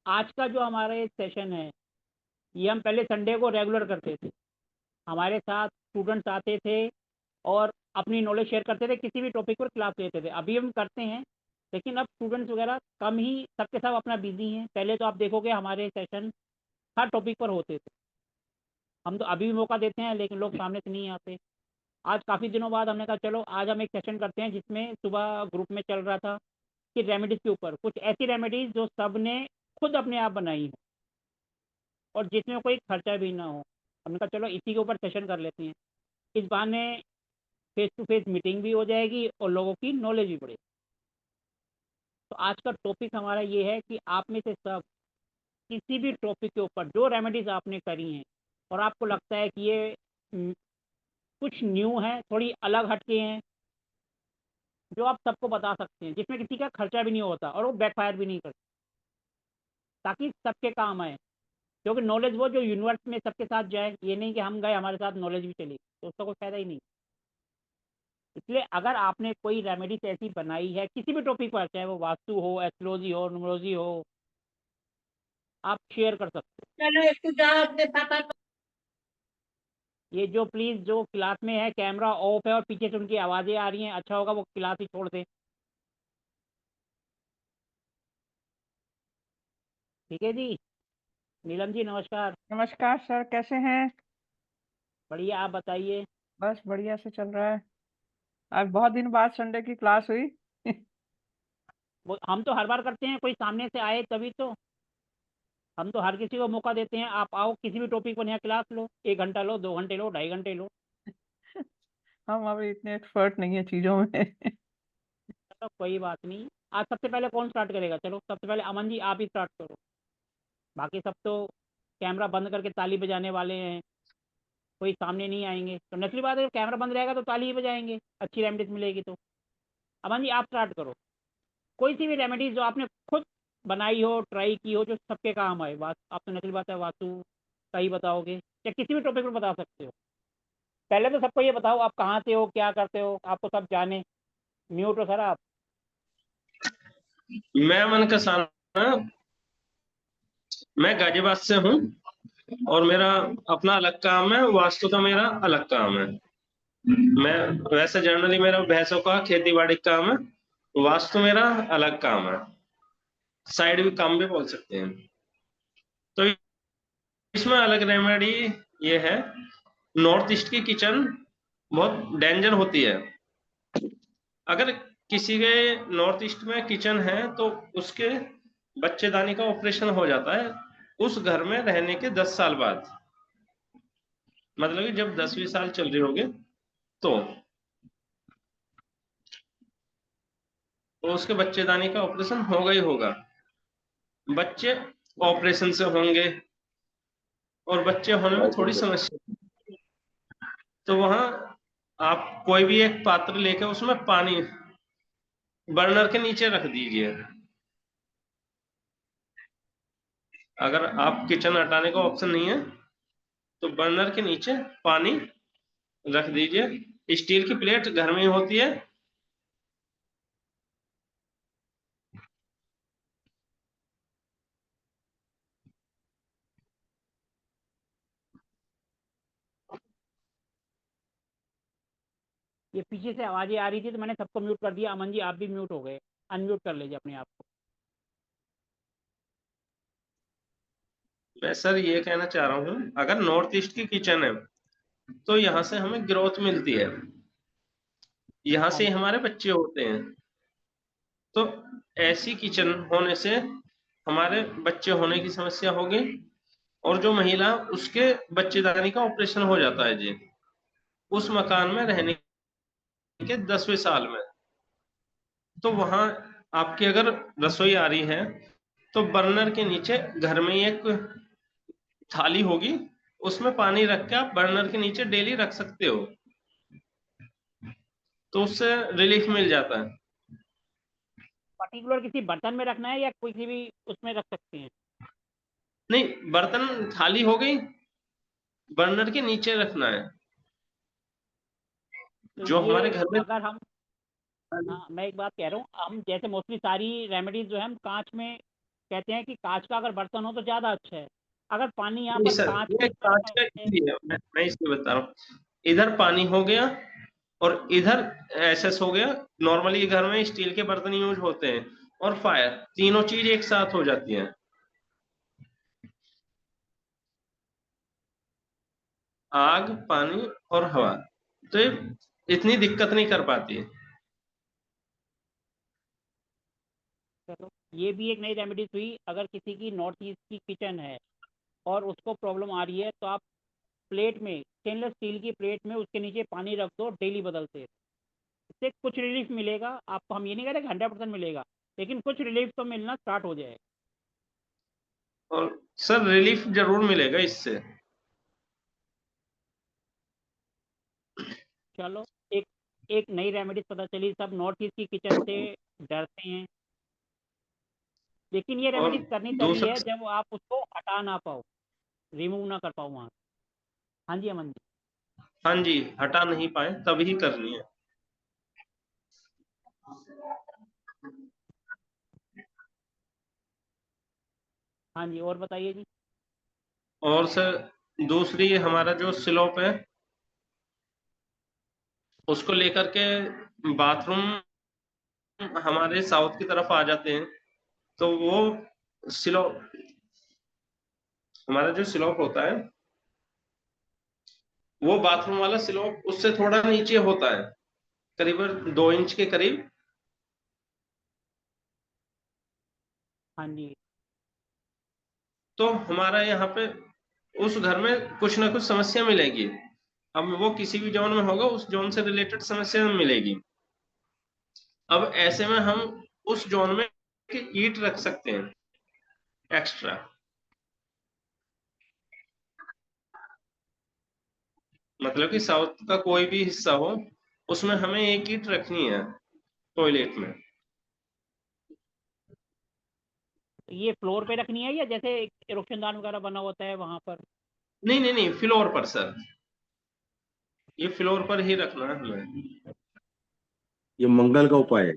आज का जो हमारा ये सेशन है, ये हम पहले संडे को रेगुलर करते थे। हमारे साथ स्टूडेंट्स आते थे और अपनी नॉलेज शेयर करते थे, किसी भी टॉपिक पर क्लास लेते थे। अभी हम करते हैं, लेकिन अब स्टूडेंट्स वगैरह कम ही, सबके सब अपना बिजी हैं। पहले तो आप देखोगे हमारे सेशन हर टॉपिक पर होते थे। हम तो अभी भी मौका देते हैं, लेकिन लोग सामने से नहीं आते। आज काफ़ी दिनों बाद हमने कहा चलो आज हम एक सेशन करते हैं, जिसमें सुबह ग्रुप में चल रहा था कि रेमेडीज़ के ऊपर, कुछ ऐसी रेमेडीज़ जो सब ने खुद अपने आप बनाई हो और जिसमें कोई खर्चा भी ना हो। हमने कहा चलो इसी के ऊपर सेशन कर लेते हैं। इस बहाने फेस टू फेस मीटिंग भी हो जाएगी और लोगों की नॉलेज भी बढ़ेगी। तो आज का टॉपिक हमारा ये है कि आप में से सब किसी भी टॉपिक के ऊपर जो रेमेडीज आपने करी हैं और आपको लगता है कि ये कुछ न्यू है, थोड़ी अलग हटके हैं, जो आप सबको बता सकते हैं, जिसमें किसी का खर्चा भी नहीं होता और वो बैकफायर भी नहीं करता, ताकि सबके काम आए। क्योंकि नॉलेज वो जो यूनिवर्स में सबके साथ जाए, ये नहीं कि हम गए हमारे साथ नॉलेज भी चली, तो उसका कोई फायदा ही नहीं। इसलिए अगर आपने कोई रेमेडीज ऐसी बनाई है किसी भी टॉपिक पर, चाहे वो वास्तु हो, एस्ट्रोलॉजी हो, न्यूमरोलॉजी हो, आप शेयर कर सकते हो। चलो एक तो जाओ अपने पापा को। ये जो प्लीज़ जो क्लास में है कैमरा ऑफ है और पीछे से उनकी आवाज़ें आ रही हैं, अच्छा होगा वो क्लास ही छोड़ दें। ठीक है जी। नीलम जी नमस्कार। नमस्कार सर, कैसे हैं? बढ़िया, आप बताइए। बस बढ़िया से चल रहा है। आज बहुत दिन बाद संडे की क्लास हुई। वो हम तो हर बार करते हैं, कोई सामने से आए तभी तो। हम तो हर किसी को मौका देते हैं, आप आओ किसी भी टॉपिक पर यहाँ क्लास लो, 1 घंटा लो, 2 घंटे लो, 2.5 घंटे लो। हम अभी इतने एक्सपर्ट नहीं है चीजों में। चलो कोई बात नहीं। आज सबसे पहले कौन स्टार्ट करेगा? चलो सबसे पहले अमन जी आप ही स्टार्ट करो। बाकी सब तो कैमरा बंद करके ताली बजाने वाले हैं, कोई सामने नहीं आएंगे। तो नकली बात है, जब कैमरा बंद रहेगा तो ताली ही बजाएंगे, अच्छी रेमेडीज मिलेगी तो। अमन जी आप स्टार्ट करो। कोई सी भी रेमेडीज जो आपने खुद बनाई हो, ट्राई की हो, जो सबके काम आए। बात आप तो नकली बात है, वास्तु का ही बताओगे या किसी भी टॉपिक पर बता सकते हो। पहले तो सबको ये बताओ आप कहाँ से हो, क्या करते हो, आपको सब जाने। म्यूट हो सर आप। मैं मन का साना, मैं गाजियाबाद से हूँ और मेरा अपना अलग काम है, वास्तु का मेरा अलग काम है। मैं वैसे जनरली मेरा भैंसों का खेती बाड़ी का काम है, वास्तु मेरा अलग काम है, साइड भी काम भी बोल सकते हैं। तो इसमें अलग रेमेडी ये है, नॉर्थ ईस्ट की किचन बहुत डेंजर होती है। अगर किसी के नॉर्थ ईस्ट में किचन है तो उसके बच्चेदानी का ऑपरेशन हो जाता है उस घर में रहने के 10 साल बाद। मतलब कि जब 10वीं साल चल रही होगी तो उसके बच्चेदानी का ऑपरेशन होगा ही होगा। बच्चे ऑपरेशन से होंगे और बच्चे होने में थोड़ी समस्या। तो वहां आप कोई भी एक पात्र लेके उसमें पानी बर्नर के नीचे रख दीजिए। अगर आप किचन हटाने का ऑप्शन नहीं है तो बर्नर के नीचे पानी रख दीजिए। स्टील की प्लेट घर में ही होती है। ये पीछे से आवाज़ें आ रही थी तो मैंने सबको म्यूट कर दिया। अमन जी आप भी म्यूट हो गए, अनम्यूट कर लीजिए अपने आप को। मैं सर ये कहना चाह रहा हूँ, अगर नॉर्थ ईस्ट की किचन है तो यहाँ से हमें ग्रोथ मिलती है, यहाँ से हमारे बच्चे होते हैं। तो ऐसी किचन होने से हमारे बच्चे होने की समस्या होगी और जो महिला उसके बच्चेदानी का ऑपरेशन हो जाता है जी उस मकान में रहने के 10वें साल में, तो वहां आपकी अगर रसोई आ रही है तो बर्नर के नीचे घर में ही एक थाली होगी, उसमें पानी रख के आप बर्नर के नीचे डेली रख सकते हो, तो उससे रिलीफ मिल जाता है। पर्टिकुलर किसी बर्तन में रखना है या किसी भी उसमें रख सकते हैं? नहीं, बर्तन थाली हो गई, बर्नर के नीचे रखना है तो जो ये हमारे घर में। अगर हम, हाँ मैं एक बात कह रहा हूँ, हम जैसे मोस्टली सारी रेमेडीज जो है हम कांच में कहते हैं कि कांच का अगर बर्तन हो तो ज्यादा अच्छा है। अगर पानी यहाँ नहीं पर सर, कांच ये के कांच का बर्तन है, इसलिए है, मैं इसलिए बता रहा हूँ, इधर पानी हो गया और इधर एसएस हो गया। नॉर्मली घर में स्टील के बर्तन यूज होते हैं, और फायर, तीनों चीज एक साथ हो जाती हैं, आग, पानी और हवा, तो ये इतनी दिक्कत नहीं कर पाती है। चलो ये भी एक नई रेमेडीज हुई। अगर किसी की नॉर्थ ईस्ट की किचन है और उसको प्रॉब्लम आ रही है, तो आप प्लेट में, स्टेनलेस स्टील की प्लेट में उसके नीचे पानी रख दो डेली बदलते, इससे कुछ रिलीफ मिलेगा आपको। हम ये नहीं कह रहे कि 100% मिलेगा, लेकिन कुछ रिलीफ तो मिलना स्टार्ट हो जाएगा। और सर रिलीफ जरूर मिलेगा इससे। चलो एक एक नई रेमेडीज पता चली। सब नॉर्थ ईस्ट की किचन से डरते हैं, लेकिन ये और रेमेडीज करनी तभी दूसरा, है जब आप उसको हटा ना पाओ, रिमूव ना कर पाओ वहाँ से। हाँ जी अमन जी। हाँ जी, हटा नहीं पाए तभी करनी है। हाँ जी और बताइए जी। और सर दूसरी, हमारा जो स्लोप है उसको लेकर के बाथरूम हमारे साउथ की तरफ आ जाते हैं, तो वो स्लोप, हमारा जो स्लोप होता है वो बाथरूम वाला स्लोप उससे थोड़ा नीचे होता है, करीबन 2 इंच के करीब। हाँ जी। तो हमारा यहाँ पे उस घर में कुछ ना कुछ समस्या मिलेगी। अब वो किसी भी जोन में होगा, उस जोन से रिलेटेड समस्या मिलेगी। अब ऐसे में हम उस जोन में ईंट रख सकते हैं एक्स्ट्रा। मतलब कि साउथ का कोई भी हिस्सा हो, उसमें हमें एक ईंट रखनी है टॉयलेट में। तो ये फ्लोर पे रखनी है या जैसे रोशनदान वगैरह बना होता है वहाँ पर? नहीं नहीं नहीं, फ्लोर पर सर, ये फ्लोर पर ही रखना है हमें। ये मंगल का उपाय है।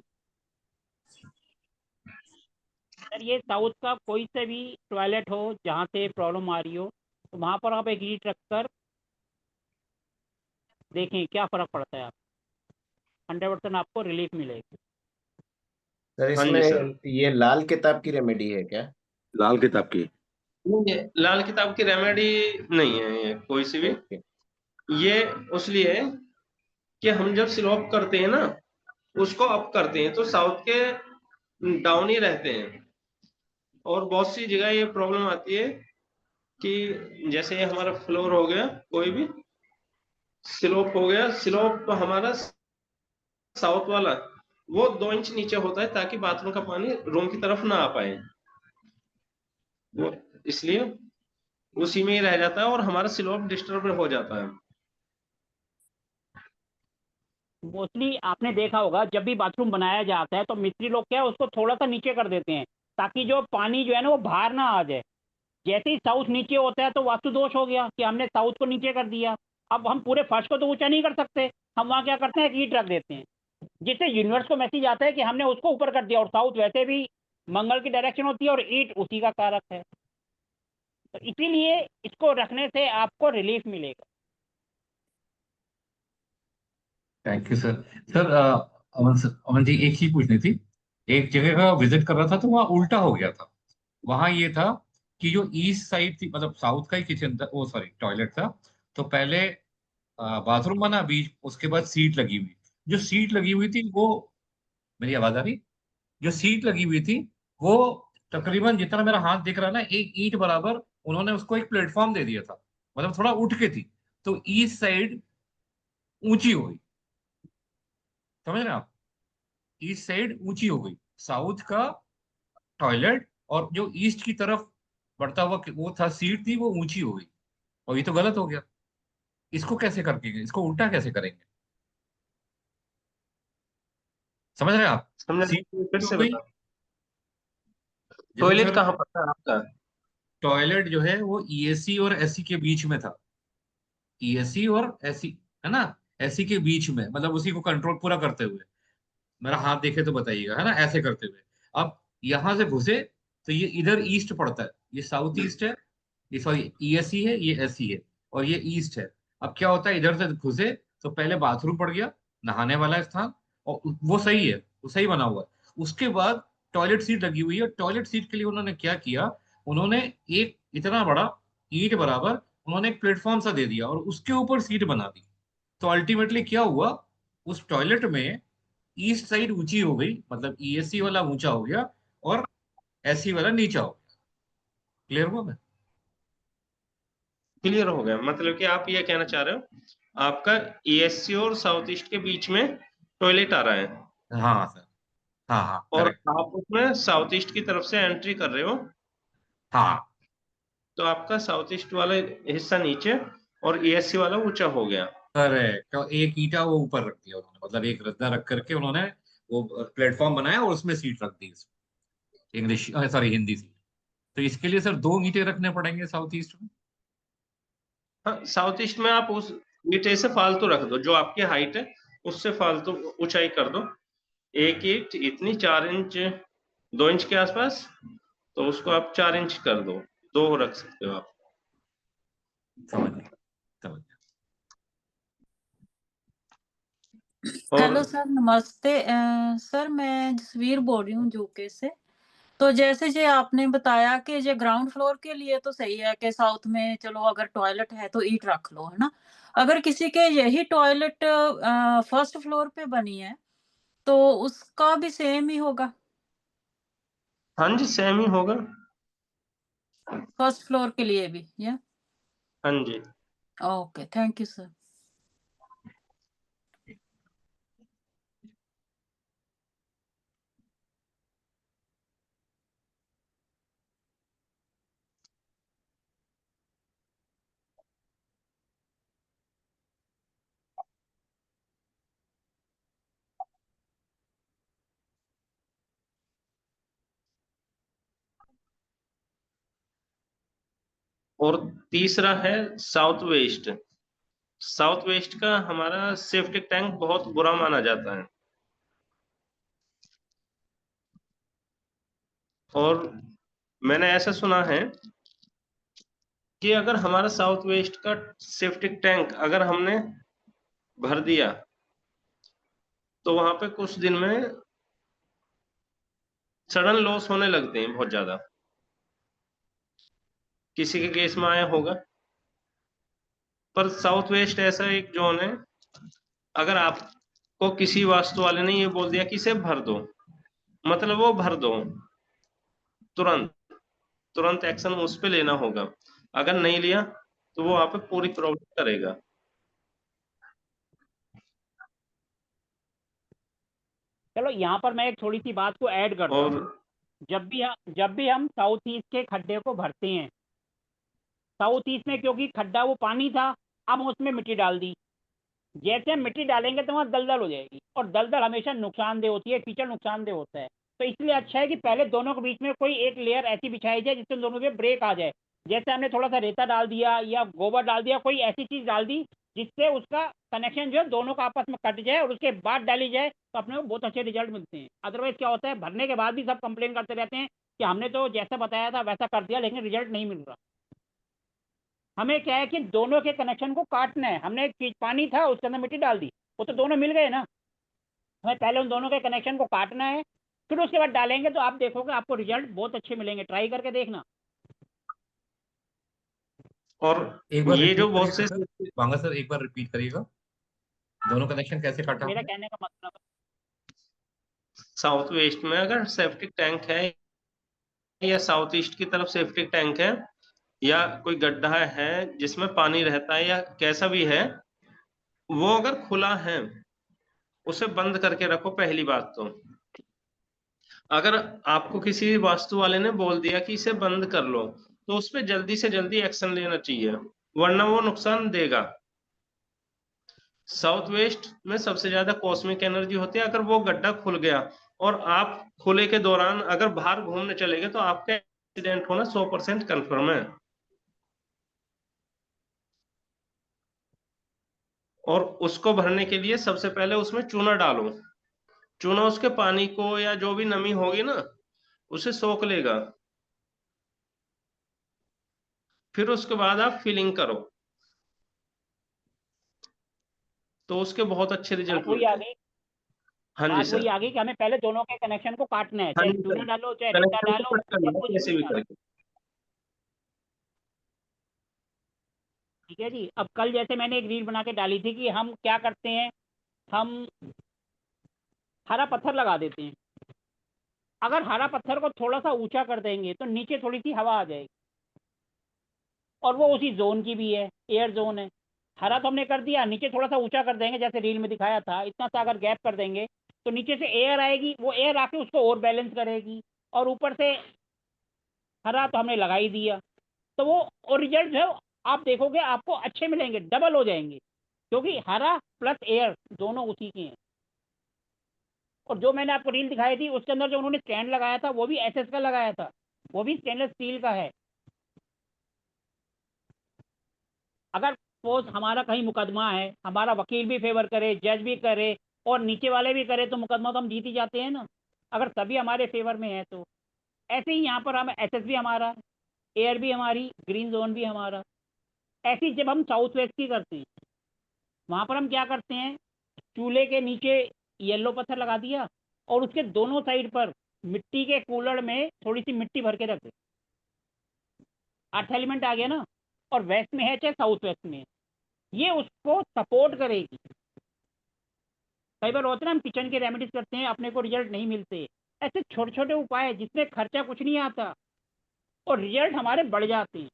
सर ये साउथ का कोई से भी टॉयलेट हो जहाँ से प्रॉब्लम आ रही हो, तो वहाँ पर आप एक ईंट रखकर देखें क्या फ़र्क पड़ता है। आप 100% आपको रिलीफ मिलेगी। सर हाँ जी सर। इसमें ये लाल किताब की रेमेडी है क्या? लाल किताब की। नहीं, ये लाल किताब की रेमेडी नहीं है ये कोई सी भी। ओके। ये उसलिए है कि हम जब स्लोप करते हैं ना, उसको अप करते हैं तो साउथ के डाउन ही रहते हैं। और बहुत सी जगह ये प्रॉब्लम आती है कि जैसे ये हमारा फ्लोर हो गया, कोई भी स्लोप हो गया, स्लोप हमारा साउथ वाला वो 2 इंच नीचे होता है, ताकि बाथरूम का पानी रूम की तरफ ना आ पाए। वो इसलिए उसी में ही रह जाता है और हमारा स्लोप डिस्टर्ब हो जाता है। मोस्टली आपने देखा होगा जब भी बाथरूम बनाया जाता है तो मिस्त्री लोग क्या है उसको थोड़ा सा नीचे कर देते हैं, ताकि जो पानी जो है ना वो बाहर ना आ जाए। जैसे ही साउथ नीचे होता है तो वास्तु दोष हो गया कि हमने साउथ को नीचे कर दिया। अब हम पूरे फर्श को तो ऊंचा नहीं कर सकते, हम वहाँ क्या करते हैं, ईंट रख देते हैं, जिससे यूनिवर्स को मैसेज आता है कि हमने उसको ऊपर कर दिया। और साउथ वैसे भी मंगल की डायरेक्शन होती है और ईंट उसी का कारक है, तो इसीलिए इसको रखने से आपको रिलीफ मिलेगा। Thank you sir. Sir Aman ji एक चीज पूछनी थी। एक जगह का विजिट कर रहा था तो वहाँ उल्टा हो गया था। वहाँ ये था कि जो ईस्ट साइड थी, मतलब साउथ का ही किचन था, वो सॉरी टॉयलेट था। तो पहले बाथरूम बना, बीच उसके बाद सीट लगी हुई। जो सीट लगी हुई थी वो, मेरी आवाज आ रही? जो सीट लगी हुई थी वो तकरीबन जितना मेरा हाथ दिख रहा है ना, एक ईंट बराबर उन्होंने उसको एक प्लेटफॉर्म दे दिया था। मतलब थोड़ा उठ के थी, तो ईस्ट साइड ऊंची हो गई। समझ रहे हैं आप? ईस्ट साइड ऊंची हो गई, साउथ का टॉयलेट, और जो ईस्ट की तरफ बढ़ता हुआ वो था सीट थी, वो ऊंची हो गई। और ये तो गलत हो गया। इसको कैसे करके, इसको उल्टा कैसे करेंगे? समझ रहे हैं आप? समझा सीट नहीं, फिर ऊंची हो से गई। बता। जैसे टॉयलेट सर, कहाँ पर था आपका? टॉयलेट जो है वो ईएससी और एससी के बीच में था। ईएससी और एससी, है ना? एससी के बीच में, मतलब उसी को कंट्रोल पूरा करते हुए। मेरा हाथ देखे तो बताइएगा, है ना, ऐसे करते हुए। अब यहां से घुसे तो ये इधर ईस्ट पड़ता है, ये साउथ ईस्ट है, ये सॉरी ईएसई है, ये एसई है, और ये ईस्ट है। अब क्या होता है, इधर से घुसे तो पहले बाथरूम पड़ गया, नहाने वाला स्थान, और वो सही है, वो सही बना हुआ है। उसके बाद टॉयलेट सीट लगी हुई है, टॉयलेट सीट के लिए उन्होंने क्या किया, उन्होंने एक इतना बड़ा ईंट बराबर उन्होंने एक प्लेटफॉर्म सा दे दिया और उसके ऊपर सीट बना दी। तो अल्टीमेटली क्या हुआ, उस टॉयलेट में ईस्ट साइड ऊंची हो गई, मतलब ईएससी वाला ऊंचा हो गया और एससी वाला नीचा हो गया। क्लियर हुआ मैं? क्लियर हो गया, मतलब कि आप ये कहना चाह रहे हो आपका ईएससी और साउथ ईस्ट के बीच में टॉयलेट आ रहा है, हाँ सर, हाँ हाँ और करेक्ट। आप उसमें साउथ ईस्ट की तरफ से एंट्री कर रहे हो, हाँ तो आपका साउथ ईस्ट वाला हिस्सा नीचे और ईएससी वाला ऊंचा हो गया। करेक्ट, तो एक ईंटा वो ऊपर रख दिया उन्होंने, मतलब एक रद्दा रख करके उन्होंने वो प्लेटफॉर्म बनाया और उसमें सीट रख दी, इंग्लिश सॉरी हिंदी सीट। तो इसके लिए सर 2 ईंटें रखने पड़ेंगे साउथ ईस्ट में। हाँ, साउथ ईस्ट में आप उस ईंटे से फालतू रख दो, जो आपकी हाइट है उससे फालतू ऊंचाई कर दो, एक ईंट इतनी 4 इंच 2 इंच के आसपास, तो उसको आप 4 इंच कर दो, 2 रख सकते हो आप। समझ गया, समझ गया। और हेलो सर, नमस्ते। सर मैं जसवीर बोल रही हूँ यूके से। तो जैसे जे आपने बताया कि जे ग्राउंड फ्लोर के लिए तो सही है कि साउथ में चलो अगर टॉयलेट है तो ईंट रख लो, है ना। अगर किसी के यही टॉयलेट फर्स्ट फ्लोर पे बनी है तो उसका भी सेम ही होगा, हाँ जी, सेम ही होगा। फर्स्ट फ्लोर के लिए भी, या? हाँ जी। Okay, thank you sir. और तीसरा है साउथ वेस्ट। साउथ वेस्ट का हमारा सेफ्टी टैंक बहुत बुरा माना जाता है, और मैंने ऐसा सुना है कि अगर हमारा साउथ वेस्ट का सेफ्टी टैंक अगर हमने भर दिया तो वहां पे कुछ दिन में सडन लॉस होने लगते हैं बहुत ज्यादा। किसी के केस में आया होगा, पर साउथ वेस्ट ऐसा एक जोन है, अगर आपको किसी वास्तु वाले ने ये बोल दिया कि इसे भर दो, मतलब वो भर दो, तुरंत तुरंत एक्शन उस पे लेना होगा। अगर नहीं लिया तो वो आप पे पूरी प्रॉब्लम करेगा। चलो यहाँ पर मैं एक थोड़ी सी बात को ऐड करता और हूँ। जब भी हम साउथ ईस्ट के खड्डे को भरते हैं, साउथ ईस्ट में क्योंकि खड्डा वो पानी था, अब हम उसमें मिट्टी डाल दी। जैसे हम मिट्टी डालेंगे तो वहाँ दलदल हो जाएगी, और दलदल हमेशा नुकसानदेह होती है, कीचड़ नुकसानदेह होता है। तो इसलिए अच्छा है कि पहले दोनों के बीच में कोई एक लेयर ऐसी बिछाई जाए जिससे दोनों के ब्रेक आ जाए। जैसे हमने थोड़ा सा रेता डाल दिया या गोबर डाल दिया, कोई ऐसी चीज डाल दी जिससे उसका कनेक्शन जो है दोनों का आपस में कट जाए, और उसके बाद डाली जाए तो अपने को बहुत अच्छे रिजल्ट मिलते हैं। अदरवाइज क्या होता है, भरने के बाद भी सब कंप्लेन करते रहते हैं कि हमने तो जैसा बताया था वैसा कर दिया लेकिन रिजल्ट नहीं मिल रहा। हमें क्या है कि दोनों के कनेक्शन को काटना है। हमने पानी था उसके अंदर मिट्टी डाल दी, वो तो दोनों मिल गए ना। हमें पहले उन दोनों के कनेक्शन को काटना है, फिर उसके बाद डालेंगे तो आप देखोगे आपको रिजल्ट बहुत अच्छे मिलेंगे। ट्राई करके देखना। और एक बार ये जो रिपीट बहुत करिएगा से सर, वांगा सर एक बार रिपीट करिएगा, दोनों कनेक्शन कैसे काटा मेरा हमने? कहने का मतलब साउथ वेस्ट में अगर सेप्टिक टैंक है, या साउथ ईस्ट की तरफ सेप्टिक टैंक है, या कोई गड्ढा है जिसमें पानी रहता है, या कैसा भी है, वो अगर खुला है उसे बंद करके रखो। पहली बात तो, अगर आपको किसी वास्तु वाले ने बोल दिया कि इसे बंद कर लो, तो उस पर जल्दी से जल्दी एक्शन लेना चाहिए, वरना वो नुकसान देगा। साउथ वेस्ट में सबसे ज्यादा कॉस्मिक एनर्जी होती है। अगर वो गड्ढा खुल गया और आप खुले के दौरान अगर बाहर घूमने चले गए तो आपका एक्सीडेंट होना 100% कन्फर्म है। और उसको भरने के लिए सबसे पहले उसमें चूना डालो। चूना उसके पानी को या जो भी नमी होगी ना उसे सोख लेगा। फिर उसके बाद आप फिलिंग करो, तो उसके बहुत अच्छे रिजल्ट बात वही मिलते आ हैं। गई हाँ जी बात सर। वही आ गई कि हमें पहले दोनों के कनेक्शन को काटना है, हाँ चाहे जी चूना सर, डालो चाहे रेता कनेक्शन को डालो कट करना या है कुछ कैसे भी भी डालो। करके। ठीक है जी। अब कल जैसे मैंने एक रील बना के डाली थी कि हम क्या करते हैं, हम हरा पत्थर लगा देते हैं। अगर हरा पत्थर को थोड़ा सा ऊंचा कर देंगे तो नीचे थोड़ी सी हवा आ जाएगी, और वो उसी जोन की भी है, एयर जोन है। हरा तो हमने कर दिया, नीचे थोड़ा सा ऊंचा कर देंगे जैसे रील में दिखाया था, इतना सा अगर गैप कर देंगे तो नीचे से एयर आएगी, वो एयर आके उसको और बैलेंस करेगी। और ऊपर से हरा तो हमने लगा ही दिया, तो वो और रिजल्ट जो है आप देखोगे आपको अच्छे मिलेंगे, डबल हो जाएंगे, क्योंकि हरा प्लस एयर दोनों उसी के हैं। और जो मैंने आपको रील दिखाई थी उसके अंदर जो उन्होंने स्टैंड लगाया था वो भी एसएस का लगाया था, वो भी स्टेनलेस स्टील का है। अगर सपोज हमारा कहीं मुकदमा है, हमारा वकील भी फेवर करे, जज भी करे और नीचे वाले भी करे, तो मुकदमा तो हम जीत ही जाते हैं ना, अगर सभी हमारे फेवर में है तो। ऐसे ही यहाँ पर हम एसएस भी हमारा, एयर भी हमारी, ग्रीन जोन भी हमारा। ऐसे ही जब हम साउथ वेस्ट की करते हैं, वहाँ पर हम क्या करते हैं, चूल्हे के नीचे येलो पत्थर लगा दिया और उसके दोनों साइड पर मिट्टी के कूलर में थोड़ी सी मिट्टी भर के रख दे, 8 एलिमेंट आ गया ना। और वेस्ट में है चाहे साउथ वेस्ट में है, ये उसको सपोर्ट करेगी। कई बार होता है ना, हम किचन के रेमेडीज करते हैं, अपने को रिजल्ट नहीं मिलते। ऐसे छोटे छोटे उपाय है जिसमें खर्चा कुछ नहीं आता और रिजल्ट हमारे बढ़ जाते हैं।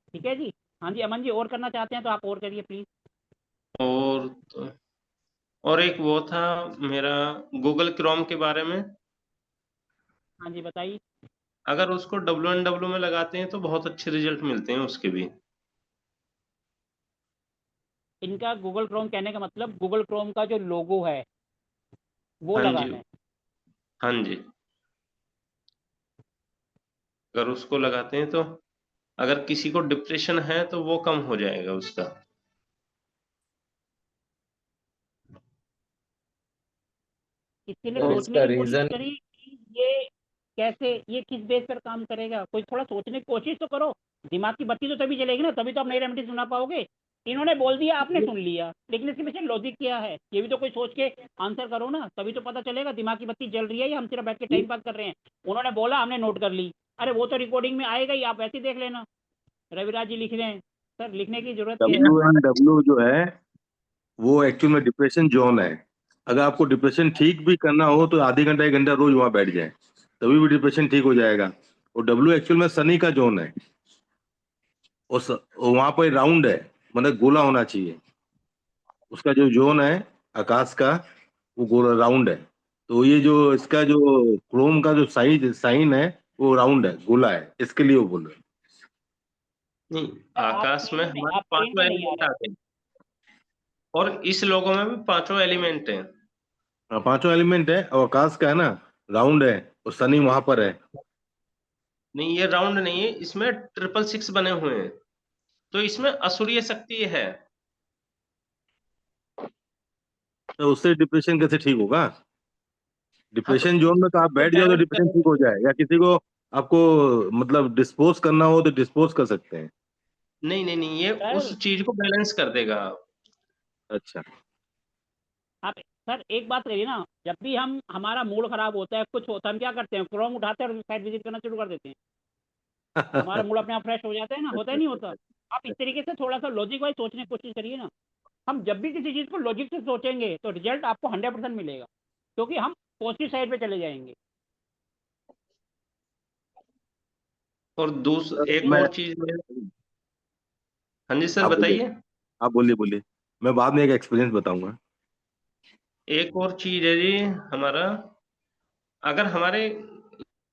ठीक है जी। हाँ जी अमन जी, और करना चाहते हैं तो आप और करिए प्लीज। और और एक वो था मेरा गूगल क्रोम के बारे में। हाँ जी बताइए। अगर उसको W1W में लगाते हैं तो बहुत अच्छे रिजल्ट मिलते हैं उसके भी। इनका गूगल क्रोम कहने का मतलब गूगल क्रोम का जो लोगो है वो हाँ जी। लगाना है। हाँ जी, अगर उसको लगाते हैं तो अगर किसी को डिप्रेशन है तो वो कम हो जाएगा उसका। इसके लिए सर और सोचने इसका की कोशिश रीजन करिए कि ये कैसे, ये किस बेस पर काम करेगा, कोई थोड़ा सोचने की कोशिश तो करो। दिमाग की बत्ती तो तभी जलेगी ना, तभी तो आप नई रेमेडी सुना पाओगे। इन्होंने बोल दिया आपने सुन लिया, लेकिन इसके पीछे लॉजिक क्या है ये भी तो कोई सोच के आंसर करो ना, तभी तो पता चलेगा दिमाग की बत्ती जल रही है या हम सिर्फ बैठ के टाइम पास कर रहे हैं। उन्होंने बोला हमने नोट कर ली, अरे वो तो रिकॉर्डिंग में आएगा ही, आप ऐसे ही देख लेना। रविराज जी लिख रहे हैं, सर लिखने की जरूरत क्या है। W1W जो है वो एक्चुअल में डिप्रेशन जोन है। अगर आपको डिप्रेशन ठीक भी करना हो तो आधे घंटा 1 घंटा रोज वहां बैठ जाए, तभी भी डिप्रेशन ठीक हो जाएगा। और W एक्चुअल में शनि का जोन है। और वहां पर राउंड है, मतलब गोला होना चाहिए। उसका जो जोन है आकाश का, वो गोला राउंड है। तो ये जो इसका जो क्रोम का जो साइन है वो राउंड है, गोला है, इसके लिए वो बोल रहे हैं। नहीं, आप आकाश में स्क्रीन पे, हमारे आप स्क्रीन पांचों पे नहीं आ एलिमेंट रहे। आते हैं और इस लोगो में भी पांचों एलिमेंट हैं। हाँ, 5 एलिमेंट है और आकाश का है ना, राउंड है, और शनि वहां पर है। नहीं, ये राउंड नहीं है, इसमें 666 बने हुए हैं, तो इसमें असुरीय शक्ति है। तो उससे डिप्रेशन कैसे ठीक होगा? हाँ, तो डिप्रेशन जोन में तो आप उसको बैठ जाओ तो बैलेंस डिप्रेशन ठीक करेगा। हो जाए, या किसी को आपको मतलब डिस्पोज करना हो तो डिस्पोज कर सकते हैं। नहीं नहीं नहीं, ये सर उस चीज को बैलेंस कर देगा। अच्छा। आप, सर एक बात करिए ना, जब भी हम हमारा मूड खराब होता है, कुछ होता है, हम क्या करते हैं, क्रोम उठाते हैं और साइट विजिट करना शुरू कर देते हैं। हमारा मूड अपने आप फ्रेश हो जाता है ना, होता है नहीं होता। आप इस तरीके से थोड़ा सा लॉजिक वाइज सोचने की कोशिश करिए ना। हम जब भी किसी चीज़ को लॉजिक से सोचेंगे तो रिजल्ट आपको 100% मिलेगा, क्योंकि हम पॉजिटिव साइड पे चले जाएंगे। और एक मैं और चीज में। हाँ जी सर आप बोलिए, बताइए। आप बोलिए बोलिए, मैं बाद में एक एक्सपीरियंस बताऊंगा। एक और चीज है जी, हमारा अगर हमारे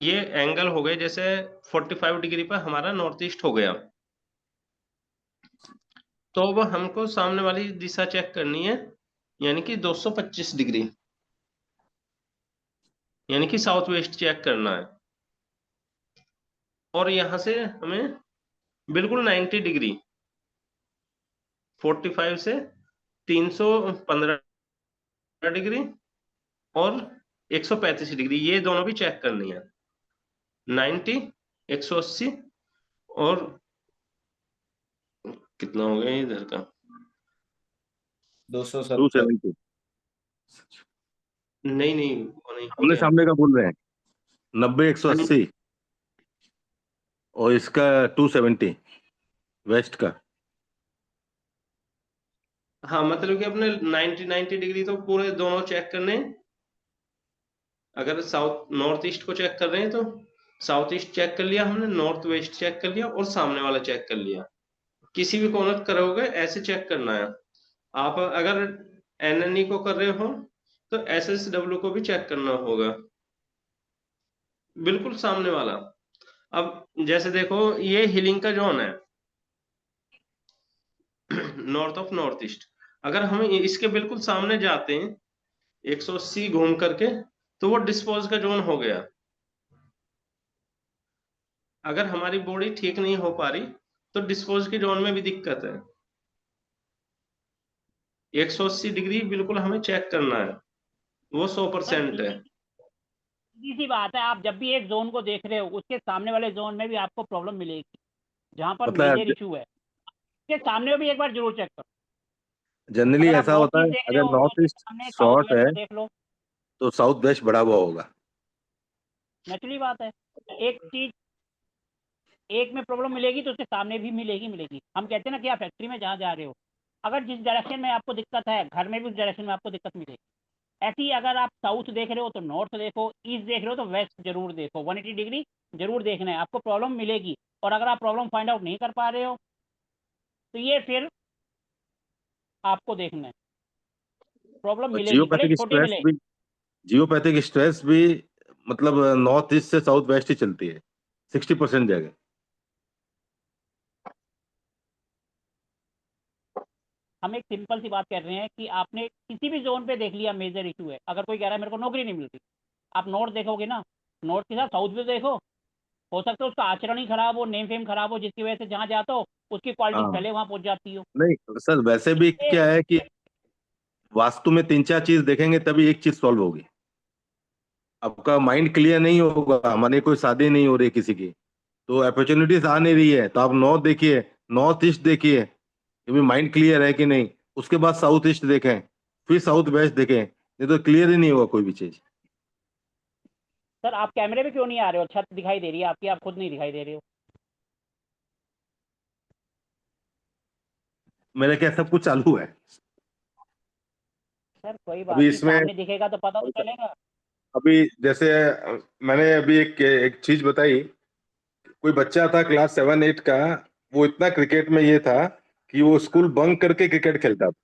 ये एंगल हो गए जैसे 45 डिग्री पर हमारा नॉर्थ ईस्ट हो गया, तो अब हमको सामने वाली दिशा चेक करनी है, यानी कि 225 डिग्री, यानी कि साउथ वेस्ट चेक करना है। और यहां से हमें बिल्कुल 90 डिग्री, 45 से 315 डिग्री और 135 डिग्री, ये दोनों भी चेक करनी है। 90 180 और कितना हो गया इधर का 270। 270 नहीं नहीं वो नहीं हो सामने गया। सामने का बोल रहे हैं 90 180 और इसका 270 वेस्ट का। हाँ मतलब कि अपने 90 डिग्री तो पूरे दोनों चेक करने हैं। अगर साउथ नॉर्थ ईस्ट को चेक कर रहे हैं तो साउथ ईस्ट चेक कर लिया हमने, नॉर्थ वेस्ट चेक कर लिया और सामने वाला चेक कर लिया। किसी भी कॉर्नर करोगे ऐसे चेक करना है। आप अगर एनएनई को कर रहे हो तो एसएसडब्ल्यू को भी चेक करना होगा, बिल्कुल सामने वाला। अब जैसे देखो ये हिलिंग का जोन है नॉर्थ ऑफ नॉर्थ ईस्ट। अगर हम इसके बिल्कुल सामने जाते हैं 180 घूम करके तो वो डिस्पोज का जोन हो गया। अगर हमारी बॉडी ठीक नहीं हो पा रही तो डिस्पोज के जोन में भी दिक्कत है। 180 डिग्री बिल्कुल हमें चेक करना है, वो 100% है। सीधी सी बात है, आप जब भी एक जोन को देख रहे हो उसके सामने वाले जोन में भी आपको प्रॉब्लम मिलेगी जहाँ पर पता है मेजर इशू है, उसके सामने भी एक बार जरूर चेक करो। जनरली अगर आप ऐसा नॉर्थ होता ईस्ट है देख रहे अगर हो तो नॉर्थ उसके ईस्ट सामने साउथ शॉर्ट वेस्ट है को देख लो। तो साउथ वेस्ट बढ़ा हुआ होगा। नेचुरली बात है, एक चीज एक में प्रॉब्लम मिलेगी तो उसके सामने भी मिलेगी। हम कहते हैं ना कि आप फैक्ट्री में जहाँ जा रहे हो, अगर जिस डायरेक्शन में आपको दिक्कत है घर में भी उस डायरेक्शन में आपको दिक्कत मिलेगी। ऐसे ही अगर आप साउथ देख रहे हो तो नॉर्थ देखो, ईस्ट देख रहे हो तो वेस्ट जरूर देखो, 180 डिग्री जरूर देखना है, आपको प्रॉब्लम मिलेगी। और अगर आप प्रॉब्लम फाइंड आउट नहीं कर पा रहे हो तो ये फिर आपको देखना है, प्रॉब्लम और मिलेगी भले छोटी मिले। जियोपैथिक स्ट्रेस भी मतलब नॉर्थ ईस्ट से साउथ वेस्ट ही चलती है 60% जगह। हम एक सिंपल सी बात कर रहे हैं कि आपने किसी भी जोन पे देख लिया मेजर इशू है। अगर कोई कह रहा है मेरे को नौकरी नहीं मिलती, आप नॉर्थ देखोगे ना, नॉर्थ के साथ साउथ भी देखो। हो सकता है उसका आचरण ही खराब हो, नेम फेम खराब हो, जिसकी वजह से जहाँ जाता हो उसकी क्वालिटी हाँ पहले वहाँ पहुँच जाती हो। नहीं सर, वैसे भी ये क्या है कि वास्तु में 3-4 चीज देखेंगे तभी एक चीज सॉल्व होगी। आपका माइंड क्लियर नहीं होगा, माने कोई शादी नहीं हो रही किसी की तो अपॉर्चुनिटीज आ नहीं रही है, तो आप नॉर्थ देखिए, नॉर्थ ईस्ट देखिए कि भी माइंड क्लियर है कि नहीं। उसके बाद साउथ ईस्ट देखें, फिर साउथ वेस्ट देखें, नहीं तो क्लियर ही नहीं होगा कोई भी चीज। सर आप कैमरे पे क्यों नहीं आ रहे हो? छत दिखाई दे रही है आपकी, आप खुद नहीं दिखाई दे रहे हो। मेरे क्या सब कुछ चालू है सर कोई बात अभी नहीं, इसमें। सामने दिखेगा तो पता तो चलेगा। अभी जैसे मैंने अभी एक चीज बताई। कोई बच्चा था क्लास 7-8 का, वो इतना क्रिकेट में ये था कि वो स्कूल बंक करके क्रिकेट खेलता था,